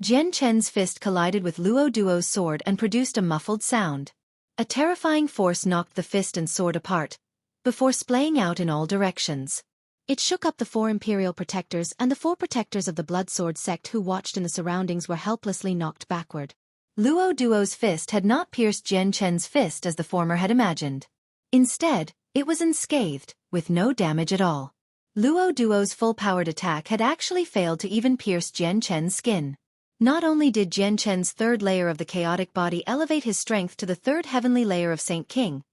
A: Jian Chen's fist collided with Luo Duo's sword and produced a muffled sound. A terrifying force knocked the fist and sword apart, before splaying out in all directions. It shook up the four imperial protectors, and the four protectors of the Blood Sword sect who watched in the surroundings were helplessly knocked backward. Luo Duo's fist had not pierced Jian Chen's fist as the former had imagined. Instead, it was unscathed, with no damage at all. Luo Duo's full-powered attack had actually failed to even pierce Jian Chen's skin. Not only did Jian Chen's third layer of the chaotic body elevate his strength to the third heavenly layer of Saint King,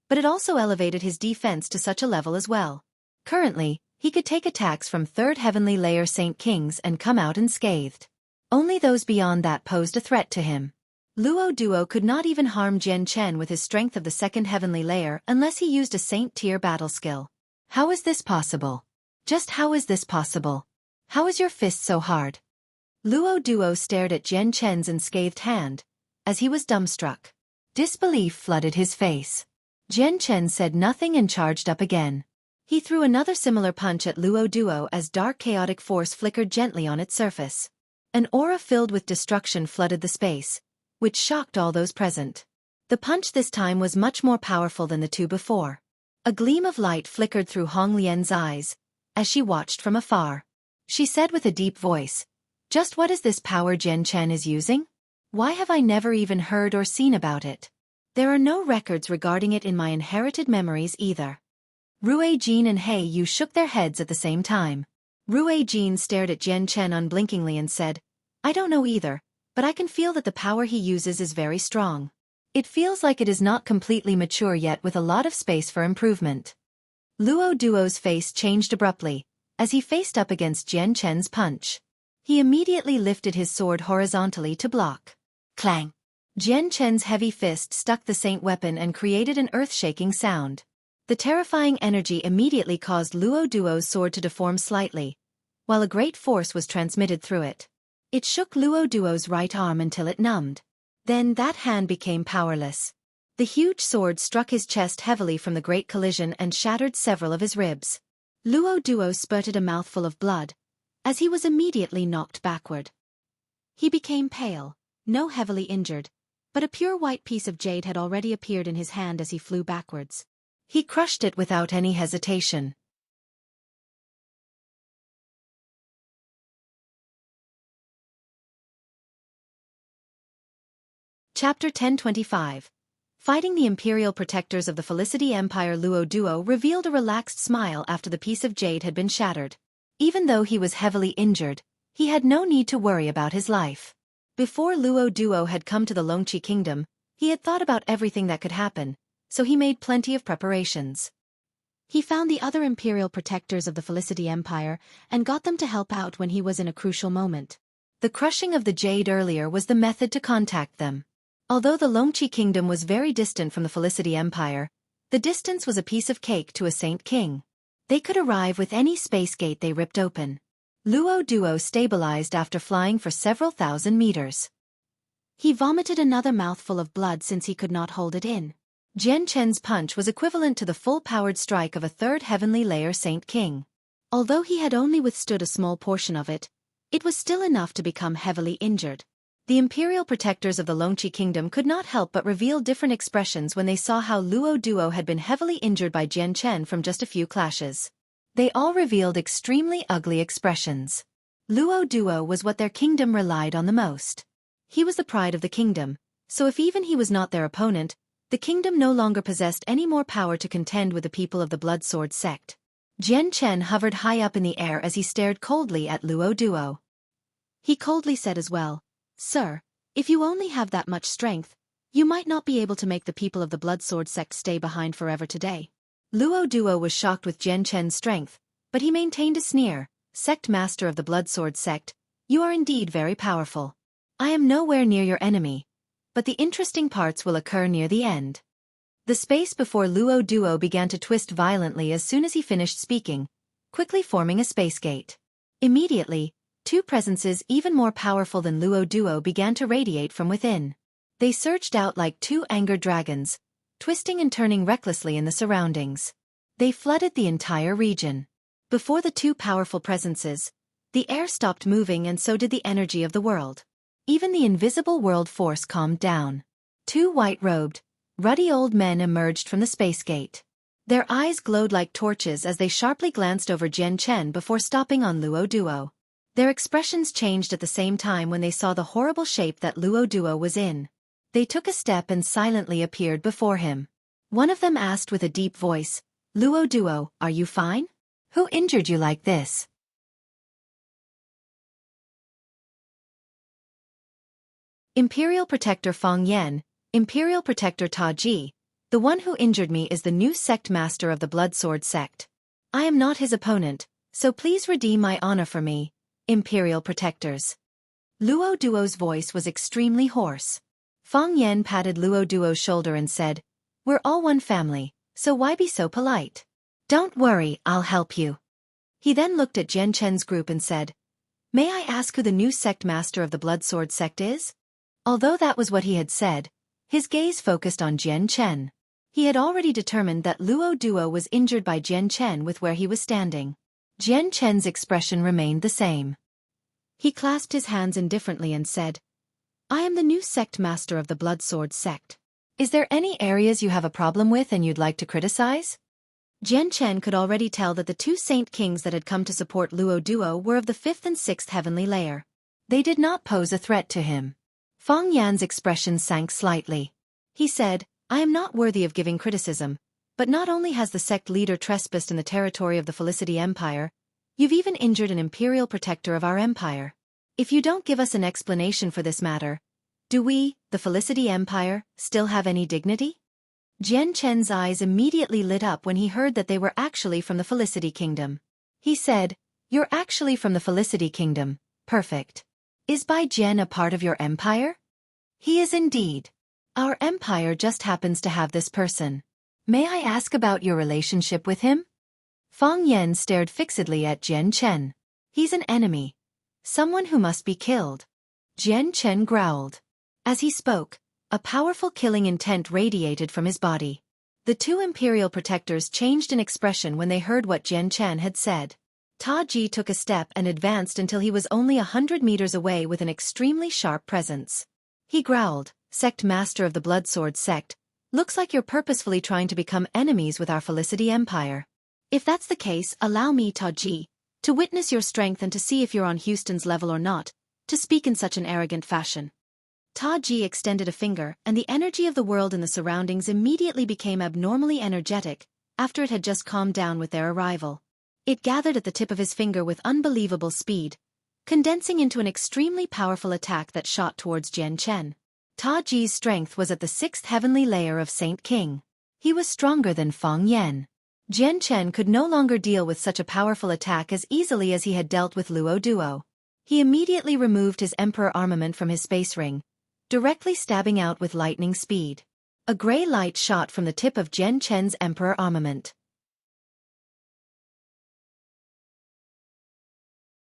A: but it also elevated his defense to such a level as well. Currently, He could take attacks from third heavenly layer Saint Kings and come out unscathed. Only those beyond that posed a threat to him. Luo Duo could not even harm Jian Chen with his strength of the second heavenly layer unless he used a saint-tier battle skill. How is this possible? Just how is this possible? How is your fist so hard? Luo Duo stared at Jian Chen's unscathed hand, as he was dumbstruck. Disbelief flooded his face. Jian Chen said nothing and charged up again. He threw another similar punch at Luo Duo as dark chaotic force flickered gently on its surface. An aura filled with destruction flooded the space, which shocked all those present. The punch this time was much more powerful than the two before. A gleam of light flickered through Hong Lian's eyes, as she watched from afar. She said with a deep voice, "Just what is this power Jian Chen is using? Why have I never even heard or seen about it? There are no records regarding it in my inherited memories either." Rue Jin and He Yu shook their heads at the same time. Rue Jin stared at Jian Chen unblinkingly and said, "I don't know either, but I can feel that the power he uses is very strong. It feels like it is not completely mature yet with a lot of space for improvement." Luo Duo's face changed abruptly, as he faced up against Jian Chen's punch. He immediately lifted his sword horizontally to block. Clang! Jian Chen's heavy fist stuck the saint weapon and created an earth-shaking sound. The terrifying energy immediately caused Luo Duo's sword to deform slightly, while a great force was transmitted through it. It shook Luo Duo's right arm until it numbed. Then that hand became powerless. The huge sword struck his chest heavily from the great collision and shattered several of his ribs. Luo Duo spurted a mouthful of blood, as he was immediately knocked backward. He became pale, no heavily injured, but a pure white piece of jade had already appeared in his hand as he flew backwards. He crushed it without any hesitation. Chapter 1025. Fighting the Imperial Protectors of the Felicity Empire. Luo Duo revealed a relaxed smile after the piece of jade had been shattered. Even though he was heavily injured, he had no need to worry about his life. Before Luo Duo had come to the Xueqi Kingdom, he had thought about everything that could happen, so he made plenty of preparations. He found the other Imperial Protectors of the Felicity Empire and got them to help out when he was in a crucial moment. The crushing of the jade earlier was the method to contact them. Although the Xueqi Kingdom was very distant from the Felicity Empire, the distance was a piece of cake to a Saint King. They could arrive with any space gate they ripped open. Luo Duo stabilized after flying for several thousand meters. He vomited another mouthful of blood since he could not hold it in. Jian Chen's punch was equivalent to the full-powered strike of a third heavenly layer Saint King. Although he had only withstood a small portion of it, it was still enough to become heavily injured. The Imperial Protectors of the Xueqi Kingdom could not help but reveal different expressions when they saw how Luo Duo had been heavily injured by Jian Chen from just a few clashes. They all revealed extremely ugly expressions. Luo Duo was what their kingdom relied on the most. He was the pride of the kingdom, so if even he was not their opponent, the kingdom no longer possessed any more power to contend with the people of the Blood Sword sect. Jian Chen hovered high up in the air as he stared coldly at Luo Duo. He coldly said as well, "Sir, if you only have that much strength, you might not be able to make the people of the Blood Sword sect stay behind forever today." Luo Duo was shocked with Jian Chen's strength, but he maintained a sneer. "Sect Master of the Blood Sword sect, you are indeed very powerful. I am nowhere near your enemy, but the interesting parts will occur near the end." The space before Luo Duo began to twist violently as soon as he finished speaking, quickly forming a space gate. Immediately, two presences even more powerful than Luo Duo began to radiate from within. They surged out like two angered dragons, twisting and turning recklessly in the surroundings. They flooded the entire region. Before the two powerful presences, the air stopped moving and so did the energy of the world. Even the invisible world force calmed down. Two white-robed, ruddy old men emerged from the space gate. Their eyes glowed like torches as they sharply glanced over Jian Chen before stopping on Luo Duo. Their expressions changed at the same time when they saw the horrible shape that Luo Duo was in. They took a step and silently appeared before him. One of them asked with a deep voice, "Luo Duo, are you fine? Who injured you like this?" Imperial Protector Feng Yan, Imperial Protector Ta Ji, the one who injured me is the new sect master of the Blood Sword sect. I am not his opponent, so please redeem my honor for me, Imperial Protectors. Luo Duo's voice was extremely hoarse. Fang Yan patted Luo Duo's shoulder and said, "We're all one family, so why be so polite? Don't worry, I'll help you." He then looked at Jian Chen's group and said, "May I ask who the new sect master of the Blood Sword sect is?" Although that was what he had said, his gaze focused on Jian Chen. He had already determined that Luo Duo was injured by Jian Chen with where he was standing. Jian Chen's expression remained the same. He clasped his hands indifferently and said, "I am the new sect master of the Blood Sword sect. Is there any areas you have a problem with and you'd like to criticize?" Jian Chen could already tell that the two Saint Kings that had come to support Luo Duo were of the 5th and 6th heavenly layer. They did not pose a threat to him. Fang Yan's expression sank slightly. He said, "I am not worthy of giving criticism, but not only has the sect leader trespassed in the territory of the Felicity Empire, you've even injured an imperial protector of our empire. If you don't give us an explanation for this matter, do we, the Felicity Empire, still have any dignity?" Jian Chen's eyes immediately lit up when he heard that they were actually from the Felicity Kingdom. He said, "You're actually from the Felicity Kingdom, perfect. Is Bai Jian a part of your empire?" "He is indeed. Our empire just happens to have this person. May I ask about your relationship with him?" Fang Yan stared fixedly at Jian Chen. "He's an enemy. Someone who must be killed." Jian Chen growled. As he spoke, a powerful killing intent radiated from his body. The two imperial protectors changed in expression when they heard what Jian Chen had said. Ta Ji took a step and advanced until he was only 100 meters away with an extremely sharp presence. He growled, "Sect Master of the Blood Sword sect, looks like you're purposefully trying to become enemies with our Felicity Empire. If that's the case, allow me, Ta Ji, to witness your strength and to see if you're on Houston's level or not, to speak in such an arrogant fashion." Ta Ji extended a finger, and the energy of the world and the surroundings immediately became abnormally energetic, after it had just calmed down with their arrival. It gathered at the tip of his finger with unbelievable speed, condensing into an extremely powerful attack that shot towards Jian Chen. Ta Ji's strength was at the 6th heavenly layer of Saint King. He was stronger than Fang Yan. Jian Chen could no longer deal with such a powerful attack as easily as he had dealt with Luo Duo. He immediately removed his Emperor armament from his space ring, directly stabbing out with lightning speed. A gray light shot from the tip of Jian Chen's Emperor armament.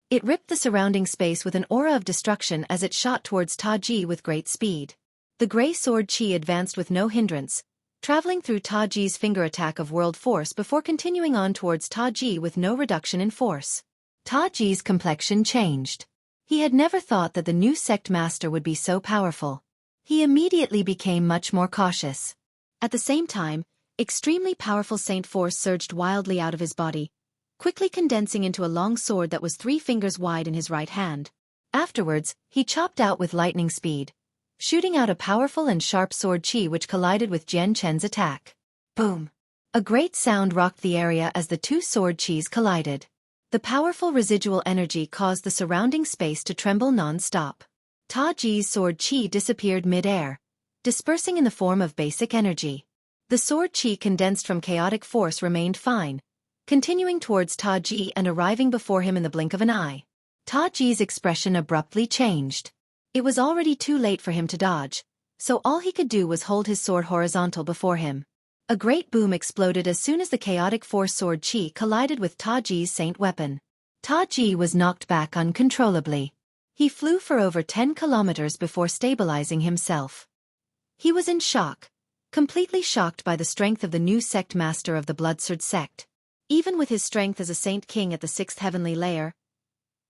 A: It ripped the surrounding space with an aura of destruction as it shot towards Ta Ji with great speed. The gray sword chi advanced with no hindrance, traveling through Ta Ji's finger attack of world force before continuing on towards Ta Ji with no reduction in force. Ta Ji's complexion changed. He had never thought that the new sect master would be so powerful. He immediately became much more cautious. At the same time, extremely powerful saint force surged wildly out of his body, quickly condensing into a long sword that was 3 fingers wide in his right hand. Afterwards, he chopped out with lightning speed, shooting out a powerful and sharp sword chi which collided with Jian Chen's attack. Boom! A great sound rocked the area as the two sword chis collided. The powerful residual energy caused the surrounding space to tremble non-stop. Ta Ji's sword chi disappeared mid-air, dispersing in the form of basic energy. The sword chi condensed from chaotic force remained fine, continuing towards Ta Ji and arriving before him in the blink of an eye. Ta Ji's expression abruptly changed. It was already too late for him to dodge, so all he could do was hold his sword horizontal before him. A great boom exploded as soon as the chaotic force sword chi collided with Ta Ji's saint weapon. Ta Ji was knocked back uncontrollably. He flew for over 10 kilometers before stabilizing himself. He was in shock, completely shocked by the strength of the new sect master of the Blood Sword sect. Even with his strength as a Saint King at the 6th heavenly layer,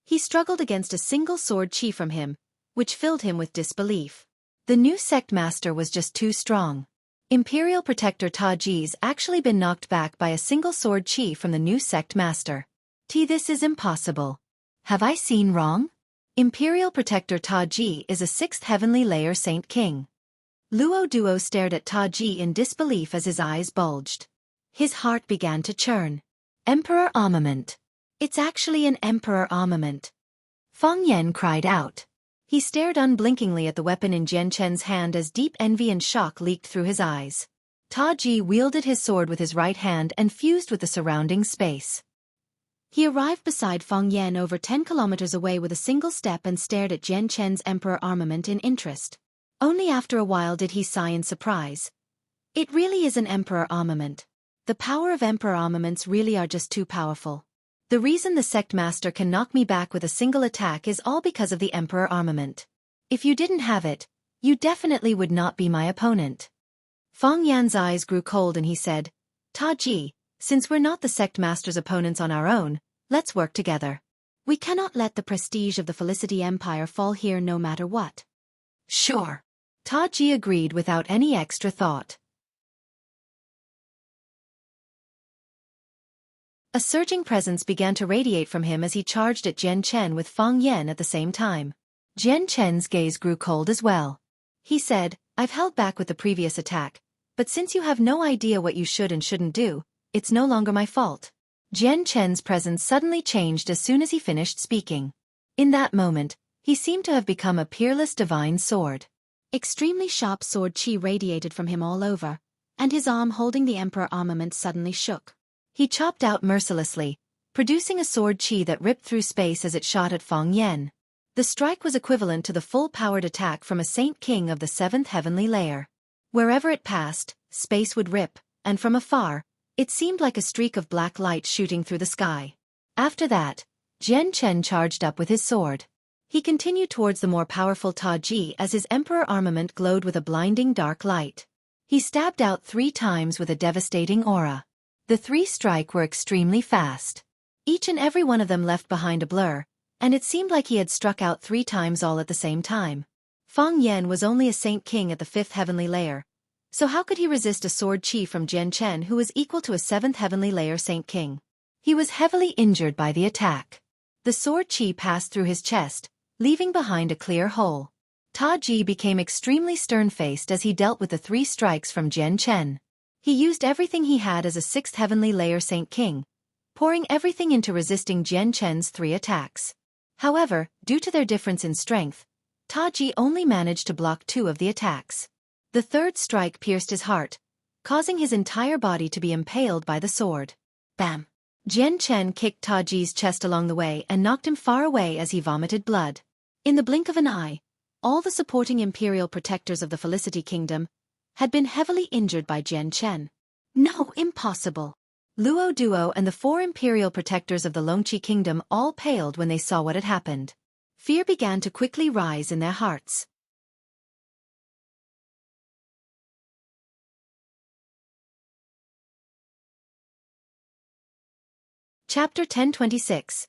A: he struggled against a single sword chi from him, which filled him with disbelief. The new sect master was just too strong. Imperial Protector Ta Ji's actually been knocked back by a single sword chi from the new sect master. This is impossible. Have I seen wrong? Imperial Protector Ta Ji is a 6th heavenly layer Saint King. Luo Duo stared at Ta Ji in disbelief as his eyes bulged. His heart began to churn. Emperor armament. It's actually an Emperor armament. Fang Yan cried out. He stared unblinkingly at the weapon in Jian Chen's hand as deep envy and shock leaked through his eyes. Taji wielded his sword with his right hand and fused with the surrounding space.
B: He arrived beside Feng Yan over 10 kilometers away with a single step and stared at Jian Chen's emperor armament in interest. Only after a while did he sigh in surprise. It really is an emperor armament. The power of emperor armaments really are just too powerful. The reason the sect master can knock me back with a single attack is all because of the emperor armament. If you didn't have it, you definitely would not be my opponent. Feng Yan's eyes grew cold and he said, Taji, since we're not the sect master's opponents on our own, let's work together. We cannot let the prestige of the Felicity Empire fall here no matter what.
A: Sure. Taji agreed without any extra thought. A surging presence began to radiate from him as he charged at Jian Chen with Feng Yan at the same time. Jian Chen's gaze grew cold as well. He said, I've held back with the previous attack, but since you have no idea what you should and shouldn't do, it's no longer my fault. Jian Chen's presence suddenly changed as soon as he finished speaking. In that moment, he seemed to have become a peerless divine sword.
B: Extremely sharp sword chi radiated from him all over, and his arm holding the emperor armament suddenly shook.
A: He chopped out mercilessly, producing a sword chi that ripped through space as it shot at Feng Yan. The strike was equivalent to the full-powered attack from a Saint King of the 7th heavenly layer. Wherever it passed, space would rip, and from afar, it seemed like a streak of black light shooting through the sky. After that, Jian Chen charged up with his sword. He continued towards the more powerful Taji as his emperor armament glowed with a blinding dark light. He stabbed out 3 times with a devastating aura. The 3 strikes were extremely fast. Each and every one of them left behind a blur, and it seemed like he had struck out 3 times all at the same time. Feng Yan was only a Saint King at the 5th heavenly layer, so how could he resist a sword chi from Jian Chen who was equal to a 7th heavenly layer Saint King? He was heavily injured by the attack. The sword chi passed through his chest, leaving behind a clear hole. Taji became extremely stern-faced as he dealt with the 3 strikes from Jian Chen. He used everything he had as a 6th heavenly layer Saint King, pouring everything into resisting Jian Chen's 3 attacks. However, due to their difference in strength, Taji only managed to block 2 of the attacks. The 3rd strike pierced his heart, causing his entire body to be impaled by the sword. Bam! Jian Chen kicked Taji's chest along the way and knocked him far away as he vomited blood. In the blink of an eye, all the supporting imperial protectors of the Felicity Kingdom had been heavily injured by Jian Chen. No, impossible! Luo Duo and the 4 imperial protectors of the Longqi Kingdom all paled when they saw what had happened. Fear began to quickly rise in their hearts. Chapter 1026.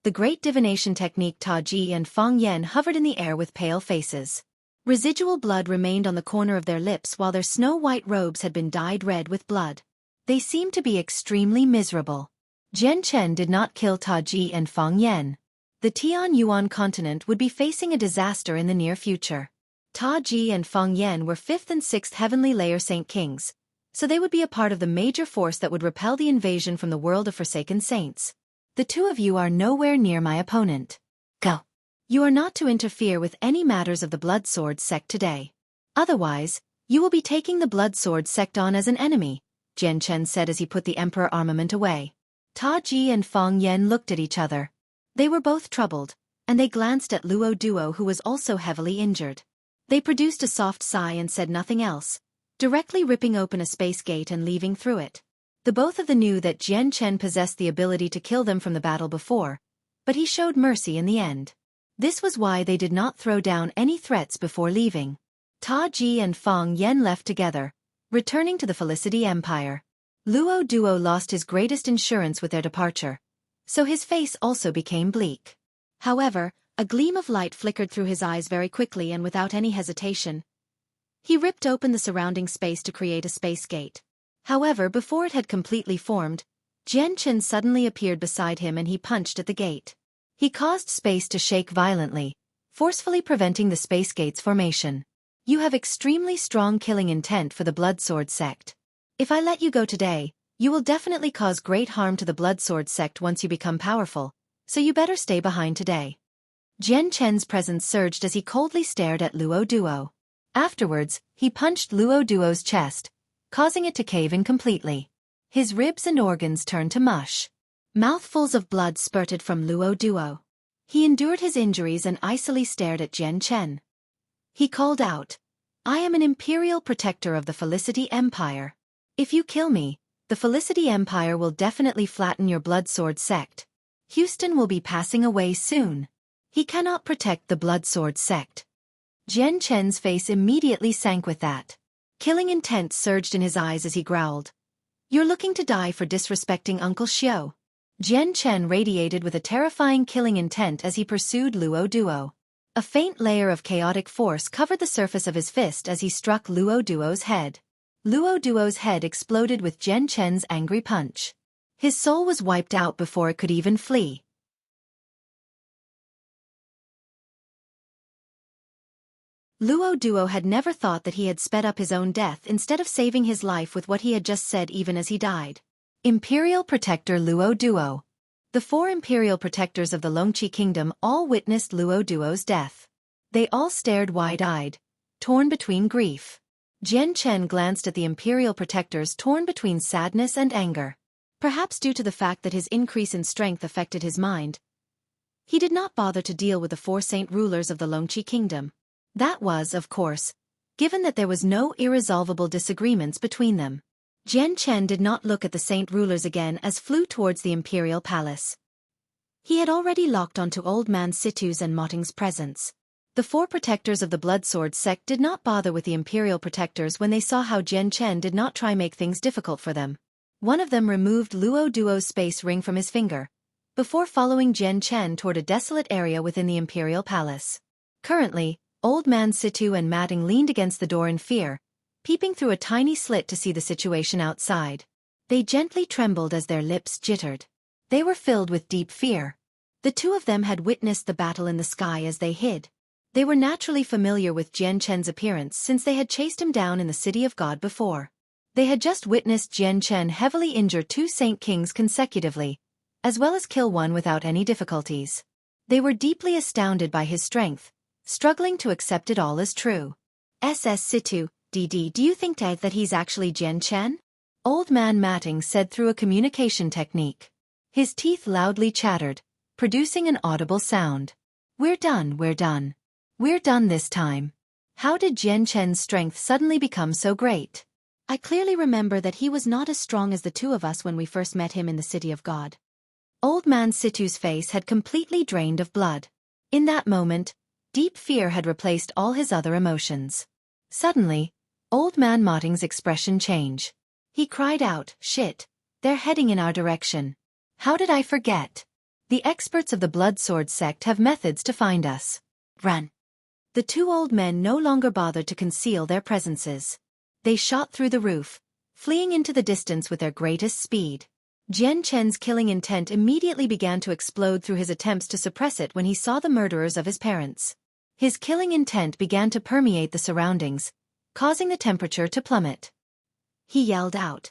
A: The Great Divination Technique. Taji and Feng Yan hovered in the air with pale faces. Residual blood remained on the corner of their lips while their snow-white robes had been dyed red with blood. They seemed to be extremely miserable. Jian Chen did not kill Taji and Feng Yan. The Tian Yuan continent would be facing a disaster in the near future. Taji and Feng Yan were 5th and 6th heavenly layer Saint Kings, so they would be a part of the major force that would repel the invasion from the world of Forsaken Saints. The 2 of you are nowhere near my opponent. Go. You are not to interfere with any matters of the Blood Sword sect today. Otherwise, you will be taking the Blood Sword sect on as an enemy, Jian Chen said as he put the emperor armament away. Taji and Feng Yan looked at each other. They were both troubled, and they glanced at Luo Duo who was also heavily injured. They produced a soft sigh and said nothing else, directly ripping open a space gate and leaving through it. The both of them knew that Jian Chen possessed the ability to kill them from the battle before, but he showed mercy in the end. This was why they did not throw down any threats before leaving. Taji and Feng Yan left together, returning to the Felicity Empire. Luo Duo lost his greatest insurance with their departure, so his face also became bleak. However, a gleam of light flickered through his eyes very quickly and without any hesitation. He ripped open the surrounding space to create a space gate. However, before it had completely formed, Jian Chen suddenly appeared beside him and he punched at the gate. He caused space to shake violently, forcefully preventing the space gate's formation. You have extremely strong killing intent for the Blood Sword sect. If I let you go today, you will definitely cause great harm to the Blood Sword sect once you become powerful, so you better stay behind today. Jian Chen's presence surged as he coldly stared at Luo Duo. Afterwards, he punched Luo Duo's chest, causing it to cave in completely. His ribs and organs turned to mush.
B: Mouthfuls of blood spurted from Luo Duo. He endured his injuries and icily stared at Jian Chen. He called out, "I am an imperial protector of the Felicity Empire. If you kill me, the Felicity Empire will definitely flatten your blood sword sect. Houston will be passing away soon. He cannot protect the blood sword sect."
A: Jian Chen's face immediately sank with that. Killing intent surged in his eyes as he growled, "You're looking to die for disrespecting Uncle Xiao." Jian Chen radiated with a terrifying killing intent as he pursued Luo Duo. A faint layer of chaotic force covered the surface of his fist as he struck Luo Duo's head. Luo Duo's head exploded with Jian Chen's angry punch. His soul was wiped out before it could even flee. Luo Duo had never thought that he had sped up his own death instead of saving his life with what he had just said even as he died. Imperial Protector Luo Duo. The 4 Imperial Protectors of the Xueqi Kingdom all witnessed Luo Duo's death. They all stared wide-eyed, torn between grief. Jian Chen glanced at the Imperial Protectors torn between sadness and anger. Perhaps due to the fact that his increase in strength affected his mind, he did not bother to deal with the 4 saint rulers of the Xueqi Kingdom. That was, of course, given that there was no irresolvable disagreements between them. Jian Chen did not look at the saint rulers again as flew towards the imperial palace. He had already locked onto Old Man Situ's and Moting's presence. The 4 protectors of the Blood Sword sect did not bother with the imperial protectors when they saw how Jian Chen did not try make things difficult for them. One of them removed Luo Duo's space ring from his finger, before following Jian Chen toward a desolate area within the imperial palace. Currently, Old Man Situ and Mating leaned against the door in fear, peeping through a tiny slit to see the situation outside. They gently trembled as their lips jittered. They were filled with deep fear. The 2 of them had witnessed the battle in the sky as they hid. They were naturally familiar with Jian Chen's appearance since they had chased him down in the City of God before. They had just witnessed Jian Chen heavily injure 2 Saint Kings consecutively, as well as kill one without any difficulties. They were deeply astounded by his strength, struggling to accept it all as true. "SS Situ, DD, do you think that he's actually Jian Chen?" Old Man Mating said through a communication technique. His teeth loudly chattered, producing an audible sound. We're done. We're done this time. How did Jian Chen's strength suddenly become so great? I clearly remember that he was not as strong as the 2 of us when we first met him in the City of God. Old Man Situ's face had completely drained of blood. In that moment, deep fear had replaced all his other emotions. Suddenly, Old Man Mating's expression changed. He cried out, "Shit, they're heading in our direction. How did I forget? The experts of the Blood Sword sect have methods to find us. Run." The 2 old men no longer bothered to conceal their presences. They shot through the roof, fleeing into the distance with their greatest speed. Jian Chen's killing intent immediately began to explode through his attempts to suppress it when he saw the murderers of his parents. His killing intent began to permeate the surroundings, causing the temperature to plummet. He yelled out,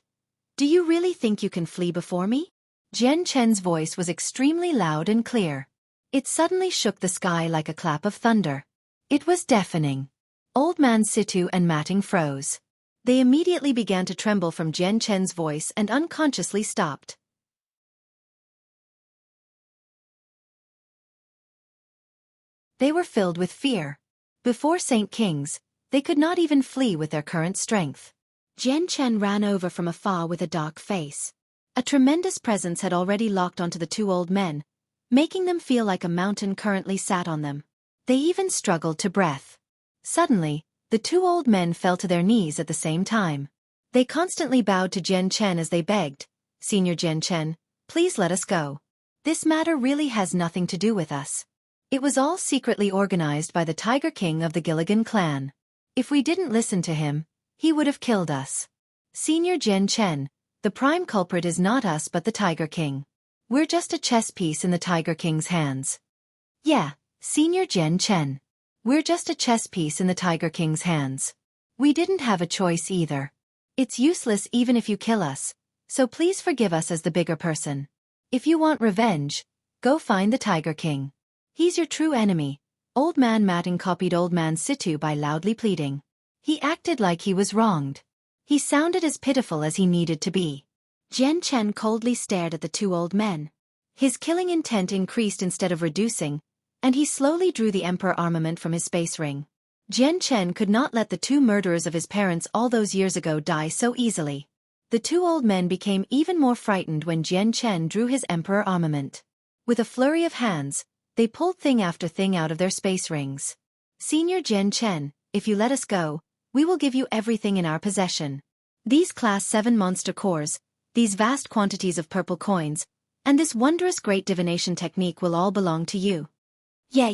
A: "Do you really think you can flee before me?" Jian Chen's voice was extremely loud and clear. It suddenly shook the sky like a clap of thunder. It was deafening. Old Man Situ and Mating froze. They immediately began to tremble from Jian Chen's voice and unconsciously stopped. They were filled with fear. Before Saint Kings, they could not even flee with their current strength. Jian Chen ran over from afar with a dark face. A tremendous presence had already locked onto the 2 old men, making them feel like a mountain currently sat on them. They even struggled to breath. Suddenly, the 2 old men fell to their knees at the same time. They constantly bowed to Jian Chen as they begged, "Senior Jian Chen, please let us go. This matter really has nothing to do with us. It was all secretly organized by the Tiger King of the Gilligan clan. If we didn't listen to him, he would have killed us. Senior Jian Chen, the prime culprit is not us but the Tiger King. We're just a chess piece in the Tiger King's hands." "Yeah, Senior Jian Chen. We're just a chess piece in the Tiger King's hands. We didn't have a choice either. It's useless even if you kill us, so please forgive us as the bigger person. If you want revenge, go find the Tiger King. He's your true enemy." Old Man Mating copied Old Man Situ by loudly pleading. He acted like he was wronged. He sounded as pitiful as he needed to be.
B: Jian Chen coldly stared at the two old men. His killing intent increased instead of reducing, and he slowly drew the emperor armament from his space ring. Jian Chen could not let the two murderers of his parents all those years ago die so easily. The two old men became even more frightened when Jian Chen drew his emperor armament. With a flurry of hands, they pulled thing after thing out of their space rings. Senior Jian Chen, if you let us go, we will give you everything in our possession. These Class 7 monster cores, these vast quantities of purple coins, and this wondrous great divination technique will all belong to you.
A: Yeah.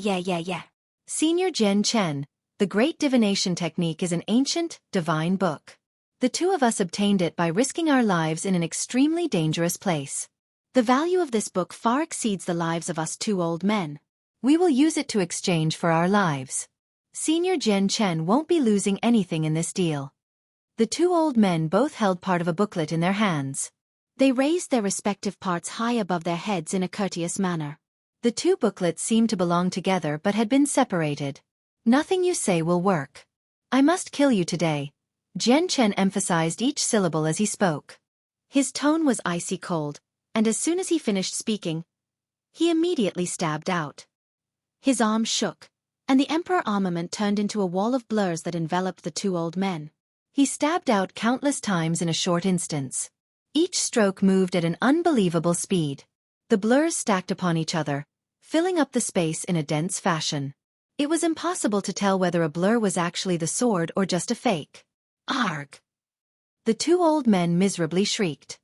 A: Senior Jian Chen, the great divination technique is an ancient, divine book. The two of us obtained it by risking our lives in an extremely dangerous place.
B: The value of this book far exceeds the lives of us two old men.
A: We will use it to exchange for our lives. Senior Jian Chen won't be losing anything in this deal. The two old men both held part of a booklet in their hands.
B: They raised their respective parts high above their heads in a courteous manner.
A: The two booklets seemed to belong together but had been separated. Nothing you say will work. I must kill you today. Jian Chen emphasized each syllable as he spoke.
B: His tone was icy cold, and as soon as he finished speaking, he immediately stabbed out. His arm shook, and the emperor armament turned into a wall of blurs that enveloped the two old men.
A: He stabbed out countless times in a short instance. Each stroke moved at an unbelievable speed. The blurs stacked upon each other, filling up the space in a dense fashion. It was impossible to tell whether a blur was actually the sword or just a fake.
B: Arg!
A: The two old men miserably shrieked.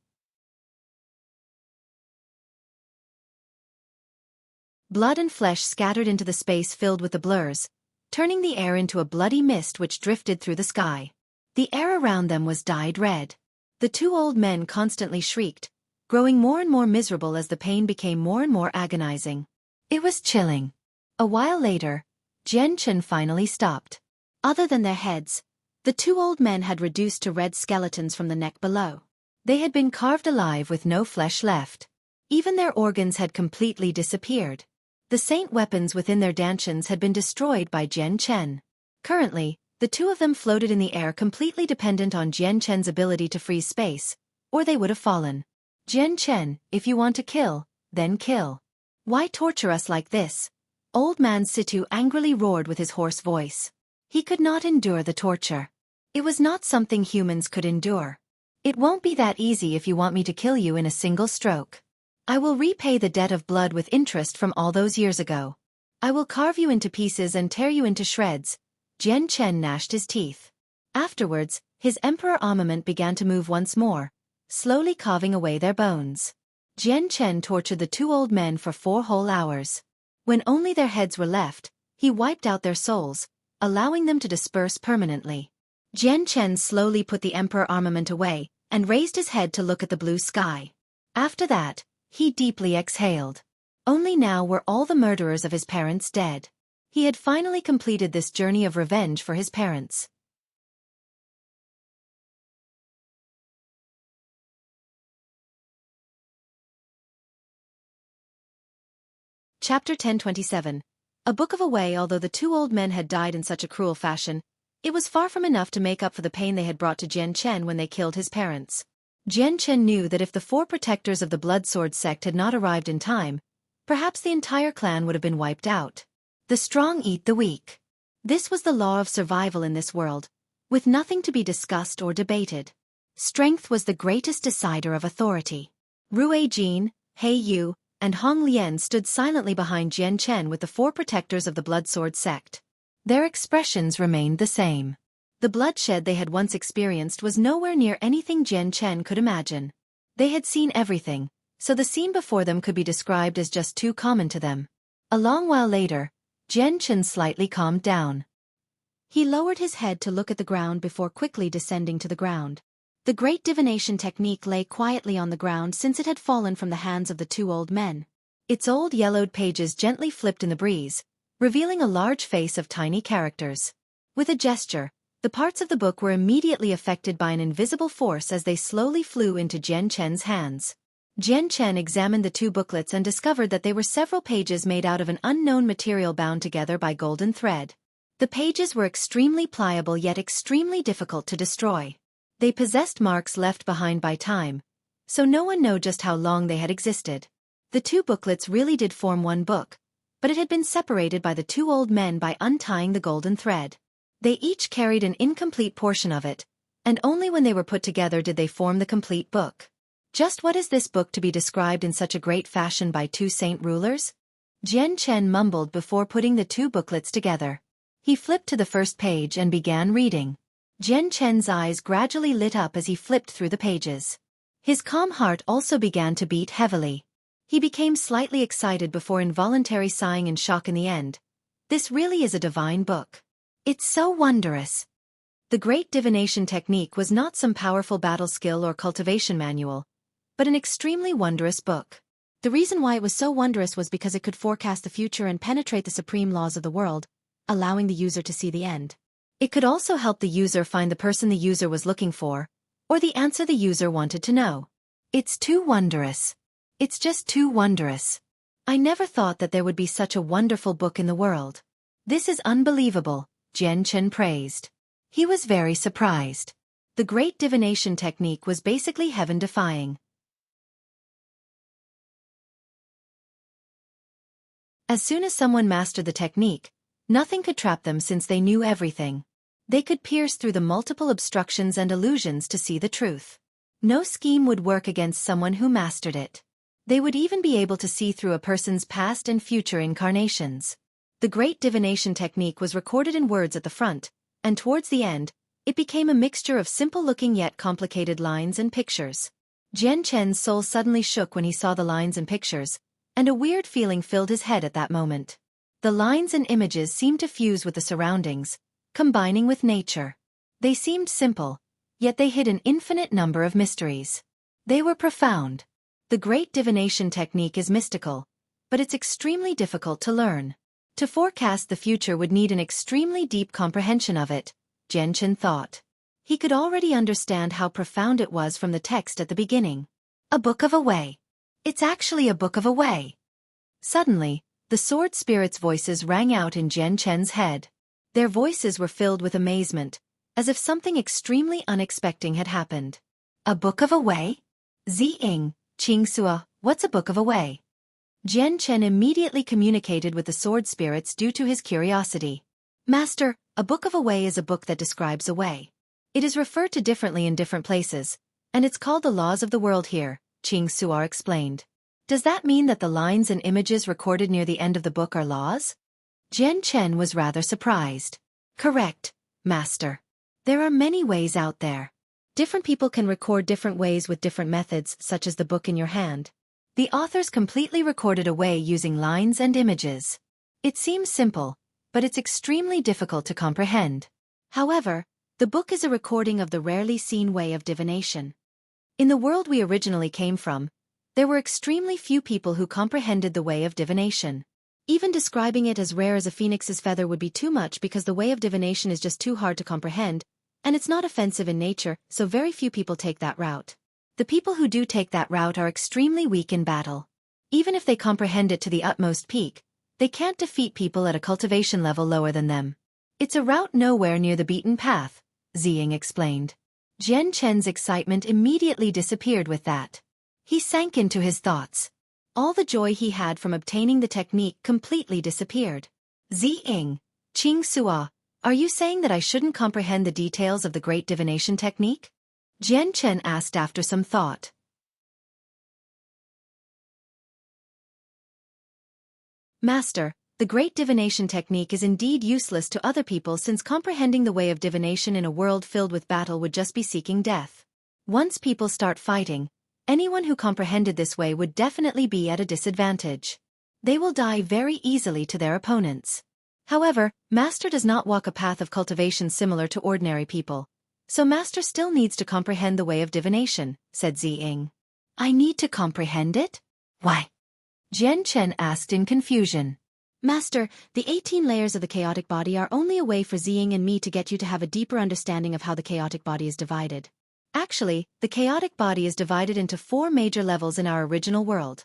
A: Blood and flesh scattered into the space filled with the blurs, turning the air into a bloody mist which drifted through the sky. The air around them was dyed red. The two old men constantly shrieked, growing more and more miserable as the pain became more and more agonizing. It was chilling. A while later, Jian Chen finally stopped.
B: Other than their heads, the two old men had reduced to red skeletons from the neck below.
A: They had been carved alive with no flesh left. Even their organs had completely disappeared. The saint weapons within their dantians had been destroyed by Jian Chen. Currently, the two of them floated in the air completely dependent on Jian Chen's ability to freeze space, or they would have fallen. Jian Chen, if you want to kill, then kill. Why torture us like this? Old man Situ angrily roared with his hoarse voice. He could not endure the torture. It was not something humans could endure. It won't be that easy if you want me to kill you in a single stroke. I will repay the debt of blood with interest from all those years ago. I will carve you into pieces and tear you into shreds. Jian Chen gnashed his teeth. Afterwards, his emperor armament began to move once more, slowly carving away their bones. Jian Chen tortured the two old men for 4 whole hours. When only their heads were left, he wiped out their souls, allowing them to disperse permanently. Jian Chen slowly put the emperor armament away, and raised his head to look at the blue sky. After that, he deeply exhaled. Only now were all the murderers of his parents dead. He had finally completed this journey of revenge for his parents. Chapter 1027. A book of a way. Although the two old men had died in such a cruel fashion, it was far from enough to make up for the pain they had brought to Jian Chen when they killed his parents. Jian Chen knew that if the 4 protectors of the Blood Sword sect had not arrived in time, perhaps the entire clan would have been wiped out. The strong eat the weak. This was the law of survival in this world, with nothing to be discussed or debated. Strength was the greatest decider of authority. Rue Jin, He Yu, and Hong Lian stood silently behind Jian Chen with the 4 protectors of the Blood Sword sect. Their expressions remained the same. The bloodshed they had once experienced was nowhere near anything Jian Chen could imagine. They had seen everything, so the scene before them could be described as just too common to them. A long while later, Jian Chen slightly calmed down. He lowered his head to look at the ground before quickly descending to the ground. The great divination technique lay quietly on the ground since it had fallen from the hands of the two old men. Its old yellowed pages gently flipped in the breeze, revealing a large face of tiny characters. With a gesture, the parts of the book were immediately affected by an invisible force as they slowly flew into Jian Chen's hands. Jian Chen examined the 2 booklets and discovered that they were several pages made out of an unknown material bound together by golden thread. The pages were extremely pliable yet extremely difficult to destroy. They possessed marks left behind by time, so no one knew just how long they had existed. The two booklets really did form one book, but it had been separated by the two old men by untying the golden thread. They each carried an incomplete portion of it, and only when they were put together did they form the complete book. Just what is this book to be described in such a great fashion by two saint rulers? Jian Chen mumbled before putting the two booklets together. He flipped to the first page and began reading. Jian Chen's eyes gradually lit up as he flipped through the pages. His calm heart also began to beat heavily. He became slightly excited before involuntarily sighing in shock in the end. This really is a divine book. It's so wondrous. The great divination technique was not some powerful battle skill or cultivation manual, but an extremely wondrous book.
B: The reason why it was so wondrous was because it could forecast the future and penetrate the supreme laws of the world, allowing the user to see the end.
A: It could also help the user find the person the user was looking for, or the answer the user wanted to know. It's too wondrous. It's just too wondrous. I never thought that there would be such a wonderful book in the world. This is unbelievable, Jian Chen praised. He was very surprised. The great divination technique was basically heaven-defying. As soon as someone mastered the technique, nothing could trap them since they knew everything. They could pierce through the multiple obstructions and illusions to see the truth. No scheme would work against someone who mastered it. They would even be able to see through a person's past and future incarnations. The great divination technique was recorded in words at the front, and towards the end, it became a mixture of simple-looking yet complicated lines and pictures. Jian Chen's soul suddenly shook when he saw the lines and pictures, and a weird feeling filled his head at that moment. The lines and images seemed to fuse with the surroundings, combining with nature. They seemed simple, yet they hid an infinite number of mysteries. They were profound. The great divination technique is mystical, but it's extremely difficult to learn. To forecast the future would need an extremely deep comprehension of it, Jian Chen thought. He could already understand how profound it was from the text at the beginning. A book of a way. It's actually a book of a way. Suddenly, the sword spirits' voices rang out in Jian Chen's head. Their voices were filled with amazement, as if something extremely unexpected had happened. A book of a way? Ziying, Qingxue, what's a book of a way? Jian Chen immediately communicated with the sword spirits due to his curiosity. Master, a book of a way is a book that describes a way. It is referred to differently in different places, and it's called the laws of the world here, Qingxue explained. Does that mean that the lines and images recorded near the end of the book are laws? Jian Chen was rather surprised. Correct, Master. There are many ways out there. Different people can record different ways with different methods, such as the book in your hand. The authors completely recorded a way using lines and images. It seems simple, but it's extremely difficult to comprehend. However, the book is a recording of the rarely seen way of divination. In the world we originally came from, there were extremely few people who comprehended the way of divination. Even describing it as rare as a phoenix's feather would be too much because the way of divination is just too hard to comprehend, and it's not offensive in nature, so very few people take that route. The people who do take that route are extremely weak in battle. Even if they comprehend it to the utmost peak, they can't defeat people at a cultivation level lower than them. It's a route nowhere near the beaten path, Ziying explained. Jian Chen's excitement immediately disappeared with that. He sank into his thoughts. All the joy he had from obtaining the technique completely disappeared. Ziying, Qingxue, are you saying that I shouldn't comprehend the details of the great divination technique? Jian Chen asked after some thought. Master, the great divination technique is indeed useless to other people since comprehending the way of divination in a world filled with battle would just be seeking death. Once people start fighting, anyone who comprehended this way would definitely be at a disadvantage. They will die very easily to their opponents. However, Master does not walk a path of cultivation similar to ordinary people, so Master still needs to comprehend the way of divination, said Ziying. I need to comprehend it? Why? Jian Chen asked in confusion.
B: Master, the 18 layers of the chaotic body are only a way for Ziying and me to get you to have a deeper understanding of how the chaotic body is divided. Actually, the chaotic body is divided into 4 major levels in our original world.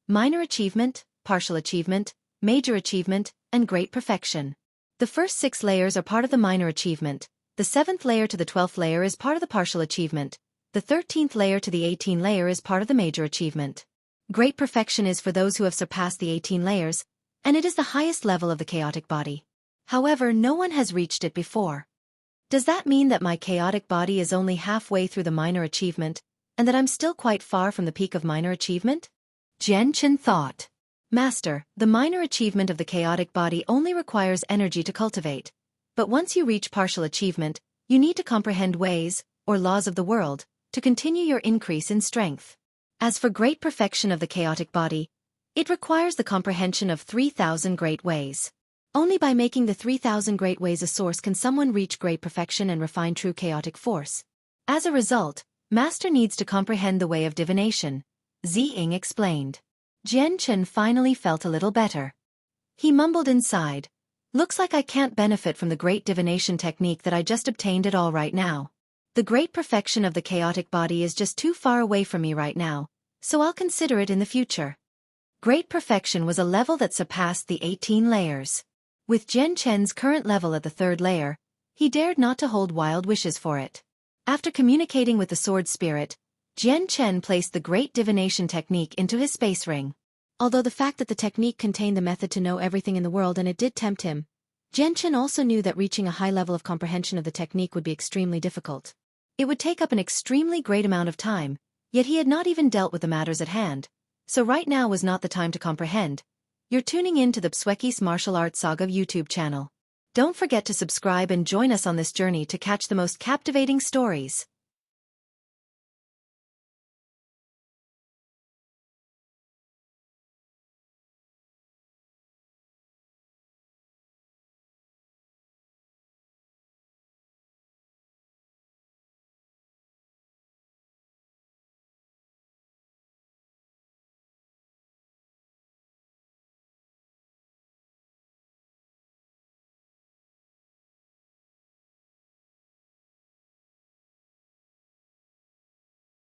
B: Minor achievement, partial achievement, major achievement, and great perfection. The first 6 layers are part of the minor achievement,
A: The 7th layer to the 12th layer is part of the partial achievement. The 13th layer to the 18th layer is part of the major achievement. Great perfection is for those who have surpassed the 18 layers, and it is the highest level of the chaotic body. However, no one has reached it before. Does that mean that my chaotic body is only halfway through the minor achievement, and that I'm still quite far from the peak of minor achievement? Jian Chen thought. Master, the minor achievement of the chaotic body only requires energy to cultivate. But once you reach partial achievement, you need to comprehend ways, or laws of the world, to continue your increase in strength. As for great perfection of the chaotic body, it requires the comprehension of 3,000 great ways. Only by making the 3,000 great ways a source can someone reach great perfection and refine true chaotic force. As a result, Master needs to comprehend the way of divination, Ziying explained. Jian Chen finally felt a little better. He mumbled inside, "Looks like I can't benefit from the great divination technique that I just obtained at all right now. The great perfection of the chaotic body is just too far away from me right now, so I'll consider it in the future." Great perfection was a level that surpassed the 18 layers. With Jian Chen's current level at the 3rd layer, he dared not to hold wild wishes for it. After communicating with the sword spirit, Jian Chen placed the great divination technique into his space ring. Although the fact that the technique contained the method to know everything in the world and it did tempt him, Jian Chen also knew that reaching a high level of comprehension of the technique would be extremely difficult. It would take up an extremely great amount of time, yet he had not even dealt with the matters at hand, so right now was not the time to comprehend. You're tuning in to the Xueqi's Martial Arts Saga YouTube channel. Don't forget to subscribe and join us on this journey to catch the most captivating stories.